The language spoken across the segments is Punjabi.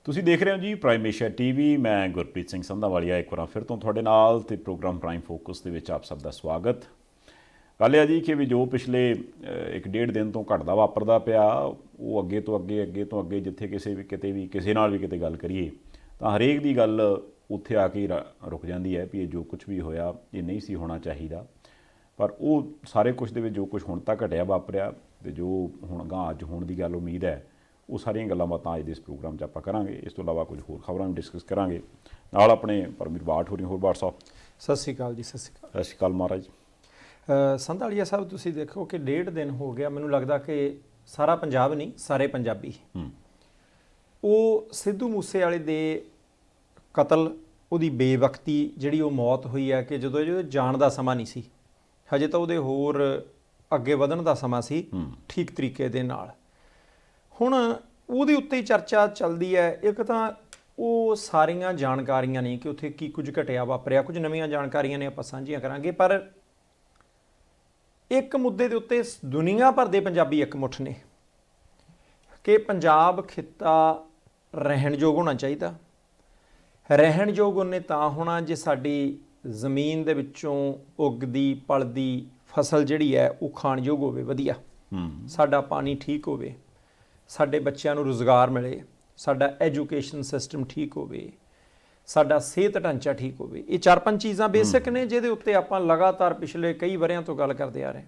ਤੁਸੀਂ ਦੇਖ ਰਹੇ ਹੋ ਜੀ ਪ੍ਰਾਈਮ ਏਸ਼ੀਆ ਟੀਵੀ। ਮੈਂ ਗੁਰਪ੍ਰੀਤ ਸਿੰਘ ਸੰਧਾਵਾਲੀਆ ਇੱਕ ਵਾਰ ਫਿਰ ਤੋਂ ਤੁਹਾਡੇ ਨਾਲ ਤੇ ਪ੍ਰੋਗਰਾਮ ਪ੍ਰਾਈਮ ਫੋਕਸ ਦੇ ਵਿੱਚ ਆਪ ਸਭ ਦਾ ਸਵਾਗਤ। ਗੱਲ ਹੈ ਜੀ ਕਿ ਵੀ ਜੋ ਪਿਛਲੇ ਇੱਕ ਡੇਢ ਦਿਨ ਤੋਂ ਘਟਦਾ ਵਾਪਰਦਾ ਪਿਆ ਉਹ ਅੱਗੇ ਤੋਂ ਅੱਗੇ ਜਿੱਥੇ ਕਿਸੇ ਨਾਲ ਵੀ ਕਿਤੇ ਗੱਲ ਕਰੀਏ ਤਾਂ ਹਰੇਕ ਦੀ ਗੱਲ ਉੱਥੇ ਆ ਕੇ ਰੁਕ ਜਾਂਦੀ ਹੈ ਵੀ ਇਹ ਜੋ ਕੁਝ ਵੀ ਹੋਇਆ ਇਹ ਨਹੀਂ ਸੀ ਹੋਣਾ ਚਾਹੀਦਾ। ਪਰ ਉਹ ਸਾਰੇ ਕੁਝ ਦੇ ਵਿੱਚ ਜੋ ਕੁਝ ਹੁਣ ਤੱਕ ਘਟਿਆ ਵਾਪਰਿਆ ਤੇ ਜੋ ਹੁਣ ਅਗਾਂਹ ਅੱਜ ਹੋਣ ਦੀ ਗੱਲ ਉਮੀਦ ਹੈ ਉਹ ਸਾਰੀਆਂ ਗੱਲਾਂ ਬਾਤਾਂ ਅੱਜ ਦੇ ਇਸ ਪ੍ਰੋਗਰਾਮ 'ਚ ਆਪਾਂ ਕਰਾਂਗੇ। ਇਸ ਤੋਂ ਇਲਾਵਾ ਕੁਝ ਹੋਰ ਖਬਰਾਂ ਵੀ ਡਿਸਕਸ ਕਰਾਂਗੇ ਨਾਲ ਆਪਣੇ ਪਰਮਵੀਰ ਬਾਠ ਹੋਰੀ। ਹੋਰ ਬਾਠ ਸਾਹਿਬ ਸਤਿ ਸ਼੍ਰੀ ਅਕਾਲ ਜੀ। ਸਤਿ ਸ਼੍ਰੀ ਅਕਾਲ ਮਹਾਰਾਜ। ਸੰਧਾਲੀਆ ਸਾਹਿਬ ਤੁਸੀਂ ਦੇਖੋ ਕਿ ਡੇਢ ਦਿਨ ਹੋ ਗਿਆ, ਮੈਨੂੰ ਲੱਗਦਾ ਕਿ ਸਾਰਾ ਪੰਜਾਬ ਨਹੀਂ ਸਾਰੇ ਪੰਜਾਬੀ ਉਹ ਸਿੱਧੂ ਮੂਸੇਵਾਲੇ ਦੇ ਕਤਲ, ਉਹਦੀ ਬੇਵਕਤੀ ਜਿਹੜੀ ਉਹ ਮੌਤ ਹੋਈ ਹੈ ਕਿ ਜਦੋਂ ਜਾਣ ਦਾ ਸਮਾਂ ਨਹੀਂ ਸੀ, ਹਜੇ ਤਾਂ ਉਹਦੇ ਹੋਰ ਅੱਗੇ ਵਧਣ ਦਾ ਸਮਾਂ ਸੀ ਠੀਕ ਤਰੀਕੇ ਦੇ ਨਾਲ। ਹੁਣ ਉਹਦੇ ਉੱਤੇ ਹੀ ਚਰਚਾ ਚੱਲਦੀ ਹੈ। ਇੱਕ ਤਾਂ ਉਹ ਸਾਰੀਆਂ ਜਾਣਕਾਰੀਆਂ ਨੇ ਕਿ ਉੱਥੇ ਕੀ ਕੁਝ ਘਟਿਆ ਵਾਪਰਿਆ, ਕੁਝ ਨਵੀਆਂ ਜਾਣਕਾਰੀਆਂ ਨੇ ਆਪਾਂ ਸਾਂਝੀਆਂ ਕਰਾਂਗੇ। ਪਰ ਇੱਕ ਮੁੱਦੇ ਦੇ ਉੱਤੇ ਦੁਨੀਆ ਭਰ ਦੇ ਪੰਜਾਬੀ ਇਕਮੁੱਠ ਨੇ ਕਿ ਪੰਜਾਬ ਖਿੱਤਾ ਰਹਿਣਯੋਗ ਹੋਣਾ ਚਾਹੀਦਾ। ਰਹਿਣਯੋਗ ਉਹਨੇ ਤਾਂ ਹੋਣਾ ਜੇ ਸਾਡੀ ਜ਼ਮੀਨ ਦੇ ਵਿੱਚੋਂ ਉੱਗਦੀ ਪਲਦੀ ਫਸਲ ਜਿਹੜੀ ਹੈ ਉਹ ਖਾਣਯੋਗ ਹੋਵੇ, ਵਧੀਆ, ਸਾਡਾ ਪਾਣੀ ਠੀਕ ਹੋਵੇ, ਸਾਡੇ ਬੱਚਿਆਂ ਨੂੰ ਰੁਜ਼ਗਾਰ ਮਿਲੇ, ਸਾਡਾ ਐਜੂਕੇਸ਼ਨ ਸਿਸਟਮ ਠੀਕ ਹੋਵੇ, ਸਾਡਾ ਸਿਹਤ ਢਾਂਚਾ ਠੀਕ ਹੋਵੇ। ਇਹ 4-5 ਚੀਜ਼ਾਂ ਬੇਸਿਕ ਨੇ ਜਿਹਦੇ ਉੱਤੇ ਆਪਾਂ ਲਗਾਤਾਰ ਪਿਛਲੇ ਕਈ ਵਰ੍ਹਿਆਂ ਤੋਂ ਗੱਲ ਕਰਦੇ ਆ ਰਹੇ।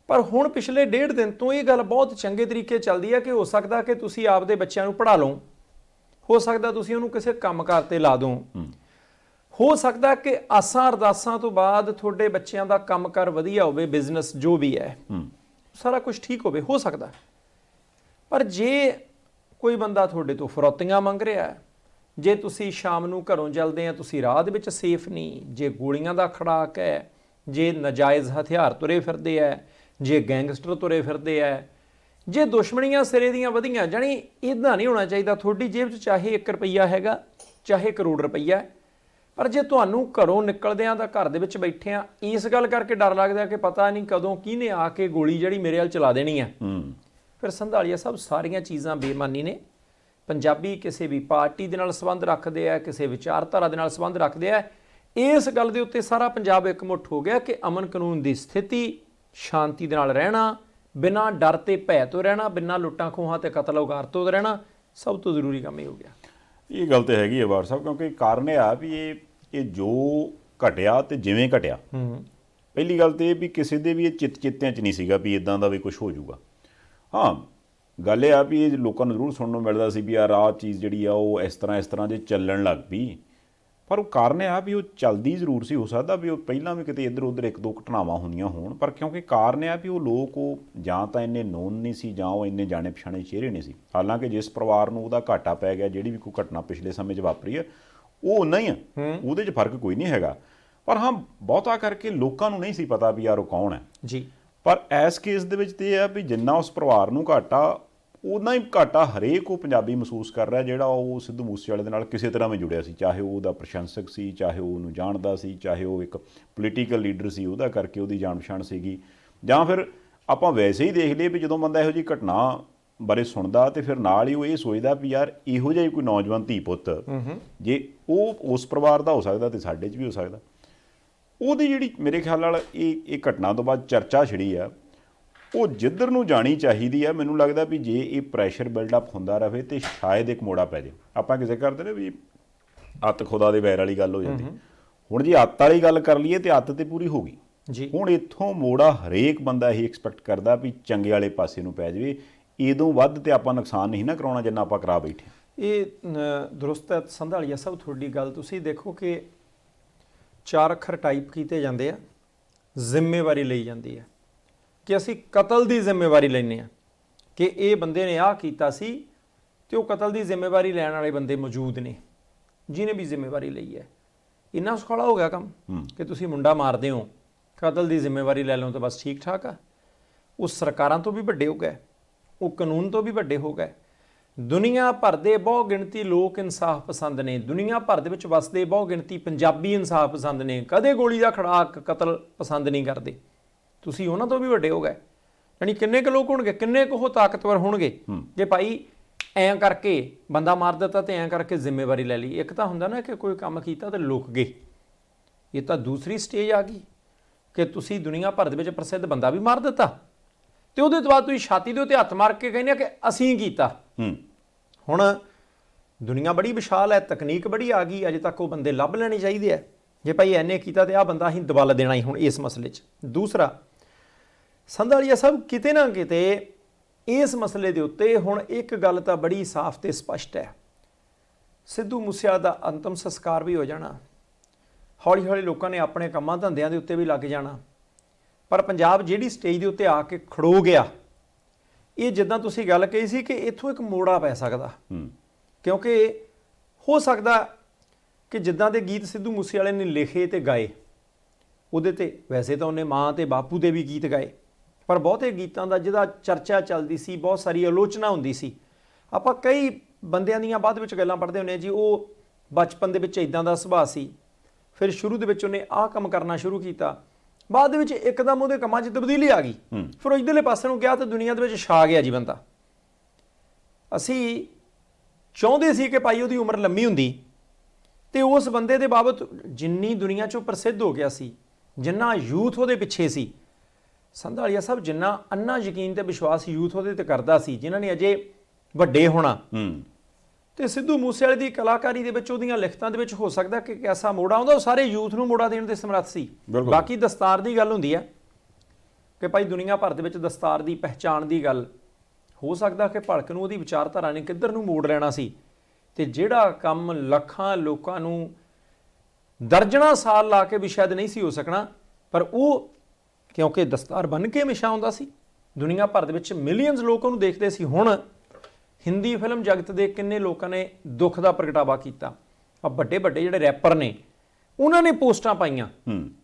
ਪਰ ਹੁਣ ਪਿਛਲੇ ਡੇਢ ਦਿਨ ਤੋਂ ਇਹ ਗੱਲ ਬਹੁਤ ਚੰਗੇ ਤਰੀਕੇ ਚੱਲਦੀ ਹੈ ਕਿ ਹੋ ਸਕਦਾ ਕਿ ਤੁਸੀਂ ਆਪਦੇ ਬੱਚਿਆਂ ਨੂੰ ਪੜ੍ਹਾ ਲਓ, ਹੋ ਸਕਦਾ ਤੁਸੀਂ ਉਹਨੂੰ ਕਿਸੇ ਕੰਮਕਾਰ ਤੇ ਲਾ ਦਿਓ, ਹੋ ਸਕਦਾ ਕਿ ਆਸਾਂ ਅਰਦਾਸਾਂ ਤੋਂ ਬਾਅਦ ਤੁਹਾਡੇ ਬੱਚਿਆਂ ਦਾ ਕੰਮਕਾਰ ਵਧੀਆ ਹੋਵੇ, ਬਿਜ਼ਨਸ ਜੋ ਵੀ ਹੈ ਸਾਰਾ ਕੁਝ ਠੀਕ ਹੋਵੇ, ਹੋ ਸਕਦਾ। ਪਰ ਜੇ ਕੋਈ ਬੰਦਾ ਤੁਹਾਡੇ ਤੋਂ ਫਰੌਤੀਆਂ ਮੰਗ ਰਿਹਾ ਹੈ, ਜੇ ਤੁਸੀਂ ਸ਼ਾਮ ਨੂੰ ਘਰੋਂ ਚੱਲਦੇ ਆ ਤੁਸੀਂ ਰਾਹ ਦੇ ਵਿੱਚ ਸੇਫ ਨਹੀਂ, ਜੇ ਗੋਲੀਆਂ ਦਾ ਖੜਾਕ ਹੈ, ਜੇ ਨਾਜਾਇਜ਼ ਹਥਿਆਰ ਤੁਰੇ ਫਿਰਦੇ ਹੈ, ਜੇ ਗੈਂਗਸਟਰ ਤੁਰੇ ਫਿਰਦੇ ਹੈ, ਜੇ ਦੁਸ਼ਮਣੀਆਂ ਸਿਰੇ ਦੀਆਂ ਵਧੀਆਂ, ਜਾਣੀ ਇੱਦਾਂ ਨਹੀਂ ਹੋਣਾ ਚਾਹੀਦਾ। ਤੁਹਾਡੀ ਜੇਬ 'ਚ ਚਾਹੇ 1 ਰੁਪਈਆ ਹੈਗਾ ਚਾਹੇ ਕਰੋੜ ਰੁਪਈਆ, ਪਰ ਜੇ ਤੁਹਾਨੂੰ ਘਰੋਂ ਨਿਕਲਦਿਆਂ ਤਾਂ ਘਰ ਦੇ ਵਿੱਚ ਬੈਠੇ ਆ ਇਸ ਗੱਲ ਕਰਕੇ ਡਰ ਲੱਗਦਾ ਕਿ ਪਤਾ ਨਹੀਂ ਕਦੋਂ ਕਿਹਨੇ ਆ ਕੇ ਗੋਲੀ ਜਿਹੜੀ ਮੇਰੇ ਵੱਲ ਚਲਾ ਦੇਣੀ ਹੈ, ਫਿਰ ਸੰਧਾਲੀਆ ਸਾਹਿਬ ਸਾਰੀਆਂ ਚੀਜ਼ਾਂ ਬੇਈਮਾਨੀ ਨੇ। ਪੰਜਾਬੀ ਕਿਸੇ ਵੀ ਪਾਰਟੀ ਦੇ ਨਾਲ ਸੰਬੰਧ ਰੱਖਦੇ ਆ, ਕਿਸੇ ਵਿਚਾਰਧਾਰਾ ਦੇ ਨਾਲ ਸੰਬੰਧ ਰੱਖਦੇ ਆ। ਇਸ ਗੱਲ ਦੇ ਉੱਤੇ ਸਾਰਾ ਪੰਜਾਬ ਇਕਮੁੱਠ ਹੋ ਗਿਆ ਕਿ ਅਮਨ ਕਾਨੂੰਨ ਦੀ ਸਥਿਤੀ, ਸ਼ਾਂਤੀ ਦੇ ਨਾਲ ਰਹਿਣਾ, ਬਿਨਾਂ ਡਰ ਤੇ ਭੈ ਤੋਂ ਰਹਿਣਾ, ਬਿਨਾਂ ਲੁੱਟਾਂ ਖੋਹਾਂ ਤੇ ਕਤਲ ਉਗਾਰ ਤੋਂ ਰਹਿਣਾ ਸਭ ਤੋਂ ਜ਼ਰੂਰੀ ਕੰਮ ਇਹ ਹੋ ਗਿਆ। ਇਹ ਗੱਲ ਤਾਂ ਹੈਗੀ ਹੈ ਬਾਠ ਸਾਹਿਬ, ਕਿਉਂਕਿ ਕਾਰਨ ਇਹ ਆ ਵੀ ਇਹ ਜੋ ਘਟਿਆ ਤੇ ਜਿਵੇਂ ਘਟਿਆ, ਪਹਿਲੀ ਗੱਲ ਤੇ ਇਹ ਵੀ ਕਿਸੇ ਦੇ ਵੀ ਇਹ ਚਿੱਤਿਆਂ 'ਚ ਨਹੀਂ ਸੀਗਾ ਵੀ ਇਦਾਂ ਦਾ ਵੀ ਕੁਝ ਹੋ ਜਾਊਗਾ। ਹਾਂ, ਗੱਲ ਇਹ ਆ ਵੀ ਇਹ ਲੋਕਾਂ ਨੂੰ ਜ਼ਰੂਰ ਸੁਣਨ ਨੂੰ ਮਿਲਦਾ ਸੀ ਵੀ ਯਾਰ ਆਹ ਚੀਜ਼ ਜਿਹੜੀ ਆ ਉਹ ਇਸ ਤਰ੍ਹਾਂ ਜੇ ਚੱਲਣ ਲੱਗ ਪਈ। ਪਰ ਉਹ ਕਾਰਨ ਇਹ ਆ ਵੀ ਉਹ ਚੱਲਦੀ ਜ਼ਰੂਰ ਸੀ, ਹੋ ਸਕਦਾ ਵੀ ਉਹ ਪਹਿਲਾਂ ਵੀ ਕਿਤੇ ਇੱਧਰ ਉੱਧਰ 1-2 ਘਟਨਾਵਾਂ ਹੁੰਦੀਆਂ ਹੋਣ, ਪਰ ਕਿਉਂਕਿ ਕਾਰਨ ਇਹ ਆ ਵੀ ਉਹ ਲੋਕ ਉਹ ਜਾਂ ਤਾਂ ਇੰਨੇ ਨੋਨ ਨਹੀਂ ਸੀ ਜਾਂ ਉਹ ਇੰਨੇ ਜਾਣੇ ਪਛਾਣੇ ਚਿਹਰੇ ਨਹੀਂ ਸੀ। ਹਾਲਾਂਕਿ ਜਿਸ ਪਰਿਵਾਰ ਨੂੰ ਉਹਦਾ ਘਾਟਾ ਪੈ ਗਿਆ, ਜਿਹੜੀ ਵੀ ਕੋਈ ਘਟਨਾ ਪਿਛਲੇ ਸਮੇਂ 'ਚ ਵਾਪਰੀ ਹੈ ਉਹ ਓਨਾ ਹੀ ਆ, ਉਹਦੇ 'ਚ ਫਰਕ ਕੋਈ ਨਹੀਂ ਹੈਗਾ। ਪਰ ਹਾਂ, ਬਹੁਤਾ ਕਰਕੇ ਲੋਕਾਂ ਨੂੰ ਨਹੀਂ ਸੀ ਪਤਾ ਵੀ ਯਾਰ ਉਹ ਕੌਣ ਹੈ ਜੀ। ਪਰ ਇਸ ਕੇਸ ਦੇ ਵਿੱਚ ਤਾਂ ਇਹ ਆ ਵੀ ਜਿੰਨਾ ਉਸ ਪਰਿਵਾਰ ਨੂੰ ਘਾਟਾ, ਉਨਾ ਹੀ ਘਾਟਾ ਹਰੇਕ ਉਹ ਪੰਜਾਬੀ ਮਹਿਸੂਸ ਕਰ ਰਿਹਾ ਜਿਹੜਾ ਉਹ ਸਿੱਧੂ ਮੂਸੇਵਾਲੇ ਦੇ ਨਾਲ ਕਿਸੇ ਤਰ੍ਹਾਂ ਵੀ ਜੁੜਿਆ ਸੀ, ਚਾਹੇ ਉਹ ਉਹਦਾ ਪ੍ਰਸ਼ੰਸਕ ਸੀ, ਚਾਹੇ ਉਹ ਉਹਨੂੰ ਜਾਣਦਾ ਸੀ, ਚਾਹੇ ਉਹ ਇੱਕ ਪੋਲੀਟੀਕਲ ਲੀਡਰ ਸੀ ਉਹਦਾ ਕਰਕੇ ਉਹਦੀ ਜਾਣ ਪਛਾਣ ਸੀਗੀ, ਜਾਂ ਫਿਰ ਆਪਾਂ ਵੈਸੇ ਹੀ ਦੇਖ ਲਈਏ ਵੀ ਜਦੋਂ ਬੰਦਾ ਇਹੋ ਜਿਹੀ ਘਟਨਾ ਬਾਰੇ ਸੁਣਦਾ ਤੇ ਫਿਰ ਨਾਲ ਹੀ ਉਹ ਇਹ ਸੋਚਦਾ ਵੀ ਯਾਰ ਇਹੋ ਜਿਹਾ ਕੋਈ ਨੌਜਵਾਨ ਧੀ ਪੁੱਤ ਜੇ ਉਹ ਉਸ ਪਰਿਵਾਰ ਦਾ ਹੋ ਸਕਦਾ ਤੇ ਸਾਡੇ 'ਚ ਵੀ ਹੋ ਸਕਦਾ। ਉਹਦੀ ਜਿਹੜੀ ਮੇਰੇ ਖਿਆਲ ਨਾਲ ਇਹ ਘਟਨਾ ਤੋਂ ਬਾਅਦ ਚਰਚਾ ਛਿੜੀ ਆ ਉਹ ਜਿੱਧਰ ਨੂੰ ਜਾਣੀ ਚਾਹੀਦੀ ਆ। ਮੈਨੂੰ ਲੱਗਦਾ ਵੀ ਜੇ ਇਹ ਪ੍ਰੈਸ਼ਰ ਬਿਲਡਅਪ ਹੁੰਦਾ ਰਹੇ ਤੇ ਸ਼ਾਇਦ ਇੱਕ ਮੋੜਾ ਪੈ ਜਾਏ। ਆਪਾਂ ਕਿਸੇ ਕਰਦੇ ਨੇ ਵੀ ਅੱਤ ਖੁਦਾ ਦੇ ਵੈਰ ਵਾਲੀ ਗੱਲ ਹੋ ਜਾਂਦੀ, ਹੁਣ ਜੇ ਅੱਤ ਵਾਲੀ ਗੱਲ ਕਰ ਲਈਏ ਤੇ ਅੱਤ ਤੇ ਪੂਰੀ ਹੋ ਗਈ ਜੀ। ਹੁਣ ਇੱਥੋਂ ਮੋੜਾ ਹਰੇਕ ਬੰਦਾ ਇਹੀ ਐਕਸਪੈਕਟ ਕਰਦਾ ਵੀ ਚੰਗੇ ਵਾਲੇ ਪਾਸੇ ਨੂੰ ਪੈ ਜਾਵੇ। ਇਹਦੋਂ ਵੱਧ ਤੇ ਆਪਾਂ ਨੁਕਸਾਨ ਨਹੀਂ ਨਾ ਕਰਾਉਣਾ ਜਿੰਨਾ ਆਪਾਂ ਕਰਾ ਬੈਠੇ। ਇਹ ਦਰੁਸਤ ਹੈ ਸੰਧਾਲੀਆ ਸਾਹਿਬ ਤੁਹਾਡੀ ਗੱਲ। ਤੁਸੀਂ ਦੇਖੋ ਕਿ 4 ਅੱਖਰ ਟਾਈਪ ਕੀਤੇ ਜਾਂਦੇ ਆ, ਜ਼ਿੰਮੇਵਾਰੀ ਲਈ ਜਾਂਦੀ ਹੈ ਕਿ ਅਸੀਂ ਕਤਲ ਦੀ ਜ਼ਿੰਮੇਵਾਰੀ ਲੈਂਦੇ ਹਾਂ ਕਿ ਇਹ ਬੰਦੇ ਨੇ ਆਹ ਕੀਤਾ ਸੀ ਤੇ ਉਹ ਕਤਲ ਦੀ ਜ਼ਿੰਮੇਵਾਰੀ ਲੈਣ ਵਾਲੇ ਬੰਦੇ ਮੌਜੂਦ ਨੇ ਜਿਹਨੇ ਵੀ ਜ਼ਿੰਮੇਵਾਰੀ ਲਈ ਹੈ। ਇੰਨਾ ਸੌਖਾ ਹੋ ਗਿਆ ਕੰਮ ਕਿ ਤੁਸੀਂ ਮੁੰਡਾ ਮਾਰਦੇ ਹੋ, ਕਤਲ ਦੀ ਜ਼ਿੰਮੇਵਾਰੀ ਲੈ ਲਓ ਤਾਂ ਬਸ ਠੀਕ ਠਾਕ ਆ। ਉਹ ਸਰਕਾਰਾਂ ਤੋਂ ਵੀ ਵੱਡੇ ਹੋ ਗਏ, ਉਹ ਕਾਨੂੰਨ ਤੋਂ ਵੀ ਵੱਡੇ ਹੋ ਗਏ। ਦੁਨੀਆ ਭਰ ਦੇ ਬਹੁ ਗਿਣਤੀ ਲੋਕ ਇਨਸਾਫ ਪਸੰਦ ਨੇ, ਦੁਨੀਆ ਭਰ ਦੇ ਵਿੱਚ ਵਸਦੇ ਬਹੁ ਗਿਣਤੀ ਪੰਜਾਬੀ ਇਨਸਾਫ ਪਸੰਦ ਨੇ, ਕਦੇ ਗੋਲੀ ਦਾ ਖੜਾਕ ਕਤਲ ਪਸੰਦ ਨਹੀਂ ਕਰਦੇ। ਤੁਸੀਂ ਉਹਨਾਂ ਤੋਂ ਵੀ ਵੱਡੇ ਹੋ ਗਏ। ਯਾਨੀ ਕਿੰਨੇ ਕੁ ਲੋਕ ਹੋਣਗੇ, ਕਿੰਨੇ ਕੁ ਉਹ ਤਾਕਤਵਰ ਹੋਣਗੇ ਜੇ ਭਾਈ ਐਂ ਕਰਕੇ ਬੰਦਾ ਮਾਰ ਦਿੱਤਾ ਤੇ ਐਂ ਕਰਕੇ ਜ਼ਿੰਮੇਵਾਰੀ ਲੈ ਲਈ। ਇੱਕ ਤਾਂ ਹੁੰਦਾ ਨਾ ਕਿ ਕੋਈ ਕੰਮ ਕੀਤਾ ਤੇ ਲੁਕ ਗਏ, ਇਹ ਤਾਂ ਦੂਸਰੀ ਸਟੇਜ ਆ ਗਈ ਕਿ ਤੁਸੀਂ ਦੁਨੀਆ ਭਰ ਦੇ ਵਿੱਚ ਪ੍ਰਸਿੱਧ ਬੰਦਾ ਵੀ ਮਾਰ ਦਿੱਤਾ ਤੇ ਉਹਦੇ ਤੋਂ ਬਾਅਦ ਤੁਸੀਂ ਛਾਤੀ ਦੇ ਉੱਤੇ ਹੱਥ ਮਾਰ ਕੇ ਕਹਿੰਦੇ ਆ ਕਿ ਅਸੀਂ ਕੀਤਾ। ਹੁਣ ਦੁਨੀਆ ਬੜੀ ਵਿਸ਼ਾਲ ਹੈ, ਤਕਨੀਕ ਬੜੀ ਆ ਗਈ, ਅਜੇ ਤੱਕ ਉਹ ਬੰਦੇ ਲੱਭ ਲੈਣੇ ਚਾਹੀਦੇ ਆ। ਜੇ ਭਾਈ ਐਨੇ ਕੀਤਾ ਤੇ ਆਹ ਬੰਦਾ ਅਸੀਂ ਦਬਲ ਦੇਣਾ ਹੀ ਹੁਣ ਇਸ ਮਸਲੇ 'ਚ। ਦੂਸਰਾ, ਸੰਧਾਲੀਆ ਸਾਹਿਬ ਕਿਤੇ ਨਾ ਕਿਤੇ ਇਸ ਮਸਲੇ ਦੇ ਉੱਤੇ ਹੁਣ ਇੱਕ ਗੱਲ ਤਾਂ ਬੜੀ ਸਾਫ਼ ਤੇ ਸਪਸ਼ਟ ਹੈ, ਸਿੱਧੂ ਮੂਸੇਵਾਲਾ ਦਾ ਅੰਤਮ ਸੰਸਕਾਰ ਵੀ ਹੋ ਜਾਣਾ, ਹੌਲੀ ਹੌਲੀ ਲੋਕਾਂ ਨੇ ਆਪਣੇ ਕੰਮਾਂ ਧੰਦਿਆਂ ਦੇ ਉੱਤੇ ਵੀ ਲੱਗ ਜਾਣਾ, ਪਰ ਪੰਜਾਬ ਜਿਹੜੀ ਸਟੇਜ ਦੇ ਉੱਤੇ ਆ ਕੇ ਖੜੋ ਗਿਆ, ਇਹ ਜਿੱਦਾਂ ਤੁਸੀਂ ਗੱਲ ਕਹੀ ਸੀ ਕਿ ਇੱਥੋਂ ਇੱਕ ਮੋੜਾ ਪੈ ਸਕਦਾ। ਕਿਉਂਕਿ ਹੋ ਸਕਦਾ ਕਿ ਜਿੱਦਾਂ ਦੇ ਗੀਤ ਸਿੱਧੂ ਮੂਸੇਵਾਲੇ ਨੇ ਲਿਖੇ ਤੇ ਗਾਏ, ਉਹਦੇ ਤੇ ਵੈਸੇ ਤਾਂ ਉਹਨੇ ਮਾਂ ਤੇ ਬਾਪੂ ਦੇ ਵੀ ਗੀਤ ਗਾਏ, ਪਰ ਬਹੁਤੇ ਗੀਤਾਂ ਦਾ ਜਿਹਦਾ ਚਰਚਾ ਚੱਲਦੀ ਸੀ, ਬਹੁਤ ਸਾਰੀ ਆਲੋਚਨਾ ਹੁੰਦੀ ਸੀ। ਆਪਾਂ ਕਈ ਬੰਦਿਆਂ ਦੀਆਂ ਬਾਅਦ ਵਿੱਚ ਗੱਲਾਂ ਪੜ੍ਹਦੇ ਹੁੰਦੇ ਜੀ, ਉਹ ਬਚਪਨ ਦੇ ਵਿੱਚ ਇਦਾਂ ਦਾ ਸੁਭਾਅ ਸੀ, ਫਿਰ ਸ਼ੁਰੂ ਦੇ ਵਿੱਚ ਉਹਨੇ ਆਹ ਕੰਮ ਕਰਨਾ ਸ਼ੁਰੂ ਕੀਤਾ, ਬਾਅਦ ਦੇ ਵਿੱਚ ਇੱਕਦਮ ਉਹਦੇ ਕੰਮਾਂ 'ਚ ਤਬਦੀਲੀ ਆ ਗਈ, ਫਿਰ ਉਹ ਇੱਧਰਲੇ ਪਾਸੇ ਨੂੰ ਗਿਆ ਤਾਂ ਦੁਨੀਆ ਦੇ ਵਿੱਚ ਛਾ ਗਿਆ ਜੀ ਬੰਦਾ। ਅਸੀਂ ਚਾਹੁੰਦੇ ਸੀ ਕਿ ਭਾਈ ਉਹਦੀ ਉਮਰ ਲੰਮੀ ਹੁੰਦੀ ਤੇ ਉਸ ਬੰਦੇ ਦੇ ਬਾਬਤ ਜਿੰਨੀ ਦੁਨੀਆ 'ਚੋਂ ਪ੍ਰਸਿੱਧ ਹੋ ਗਿਆ ਸੀ, ਜਿੰਨਾ ਯੂਥ ਉਹਦੇ ਪਿੱਛੇ ਸੀ, ਸੰਧਾਲੀਆ ਸਾਹਿਬ ਜਿੰਨਾ ਅੰਨਾ ਯਕੀਨ ਤੇ ਵਿਸ਼ਵਾਸ ਯੂਥ ਉਹਦੇ ਤੇ ਕਰਦਾ ਸੀ, ਜਿਨ੍ਹਾਂ ਨੇ ਅਜੇ ਵੱਡੇ ਹੋਣਾ, ਤੇ ਸਿੱਧੂ ਮੂਸੇਵਾਲੇ ਦੀ ਕਲਾਕਾਰੀ ਦੇ ਵਿੱਚ, ਉਹਦੀਆਂ ਲਿਖਤਾਂ ਦੇ ਵਿੱਚ ਹੋ ਸਕਦਾ ਕਿ ਐਸਾ ਮੋੜਾ ਆਉਂਦਾ ਉਹ ਸਾਰੇ ਯੂਥ ਨੂੰ ਮੋੜਾ ਦੇਣ ਦੇ ਸਮਰੱਥ ਸੀ। ਬਾਕੀ ਦਸਤਾਰ ਦੀ ਗੱਲ ਹੁੰਦੀ ਹੈ ਕਿ ਭਾਈ ਦੁਨੀਆ ਭਰ ਦੇ ਵਿੱਚ ਦਸਤਾਰ ਦੀ ਪਹਿਚਾਣ ਦੀ ਗੱਲ, ਹੋ ਸਕਦਾ ਕਿ ਭਲਕ ਨੂੰ ਉਹਦੀ ਵਿਚਾਰਧਾਰਾ ਨੇ ਕਿੱਧਰ ਨੂੰ ਮੋੜ ਲੈਣਾ ਸੀ, ਤੇ ਜਿਹੜਾ ਕੰਮ ਲੱਖਾਂ ਲੋਕਾਂ ਨੂੰ ਦਰਜਨਾਂ ਸਾਲ ਲਾ ਕੇ ਵੀ ਸ਼ਾਇਦ ਨਹੀਂ ਸੀ ਹੋ ਸਕਣਾ, ਪਰ ਉਹ ਕਿਉਂਕਿ ਦਸਤਾਰ ਬਣ ਕੇ ਹਮੇਸ਼ਾ ਆਉਂਦਾ ਸੀ, ਦੁਨੀਆ ਭਰ ਦੇ ਵਿੱਚ ਮਿਲੀਅਨਸ ਲੋਕ ਉਹਨੂੰ ਦੇਖਦੇ ਸੀ। ਹੁਣ ਹਿੰਦੀ ਫਿਲਮ ਜਗਤ ਦੇ ਕਿੰਨੇ ਲੋਕਾਂ ਨੇ ਦੁੱਖ ਦਾ ਪ੍ਰਗਟਾਵਾ ਕੀਤਾ, ਆ ਵੱਡੇ ਵੱਡੇ ਜਿਹੜੇ ਰੈਪਰ ਨੇ ਉਹਨਾਂ ਨੇ ਪੋਸਟਾਂ ਪਾਈਆਂ।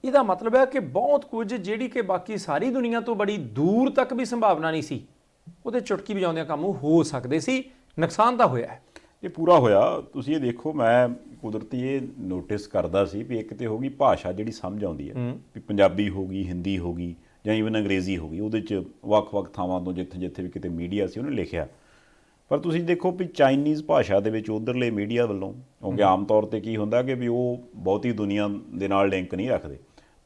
ਇਹਦਾ ਮਤਲਬ ਹੈ ਕਿ ਬਹੁਤ ਕੁਝ ਜਿਹੜੀ ਕਿ ਬਾਕੀ ਸਾਰੀ ਦੁਨੀਆ ਤੋਂ ਬੜੀ ਦੂਰ ਤੱਕ ਵੀ ਸੰਭਾਵਨਾ ਨਹੀਂ ਸੀ, ਉਹਦੇ ਚੁਟਕੀ ਵਜਾਉਂਦਿਆਂ ਕੰਮ ਹੋ ਸਕਦੇ ਸੀ। ਨੁਕਸਾਨ ਤਾਂ ਹੋਇਆ ਹੈ, ਇਹ ਪੂਰਾ ਹੋਇਆ। ਤੁਸੀਂ ਇਹ ਦੇਖੋ, ਮੈਂ ਕੁਦਰਤੀ ਇਹ ਨੋਟਿਸ ਕਰਦਾ ਸੀ ਵੀ ਇੱਕ ਤੇ ਹੋ ਗਈ ਭਾਸ਼ਾ ਜਿਹੜੀ ਸਮਝ ਆਉਂਦੀ ਹੈ, ਵੀ ਪੰਜਾਬੀ ਹੋ ਗਈ, ਹਿੰਦੀ ਹੋ ਗਈ, ਜਾਂ ਈਵਨ ਅੰਗਰੇਜ਼ੀ ਹੋ ਗਈ, ਉਹਦੇ 'ਚ ਵੱਖ-ਵੱਖ ਥਾਵਾਂ ਤੋਂ ਜਿੱਥੇ ਜਿੱਥੇ ਵੀ ਕਿਤੇ ਮੀਡੀਆ ਸੀ ਉਹਨੇ ਲਿਖਿਆ। ਪਰ ਤੁਸੀਂ ਦੇਖੋ ਵੀ ਚਾਈਨੀਜ਼ ਭਾਸ਼ਾ ਦੇ ਵਿੱਚ ਉਧਰਲੇ ਮੀਡੀਆ ਵੱਲੋਂ, ਕਿਉਂਕਿ ਆਮ ਤੌਰ 'ਤੇ ਕੀ ਹੁੰਦਾ ਕਿ ਵੀ ਉਹ ਬਹੁਤੀ ਦੁਨੀਆ ਦੇ ਨਾਲ ਲਿੰਕ ਨਹੀਂ ਰੱਖਦੇ,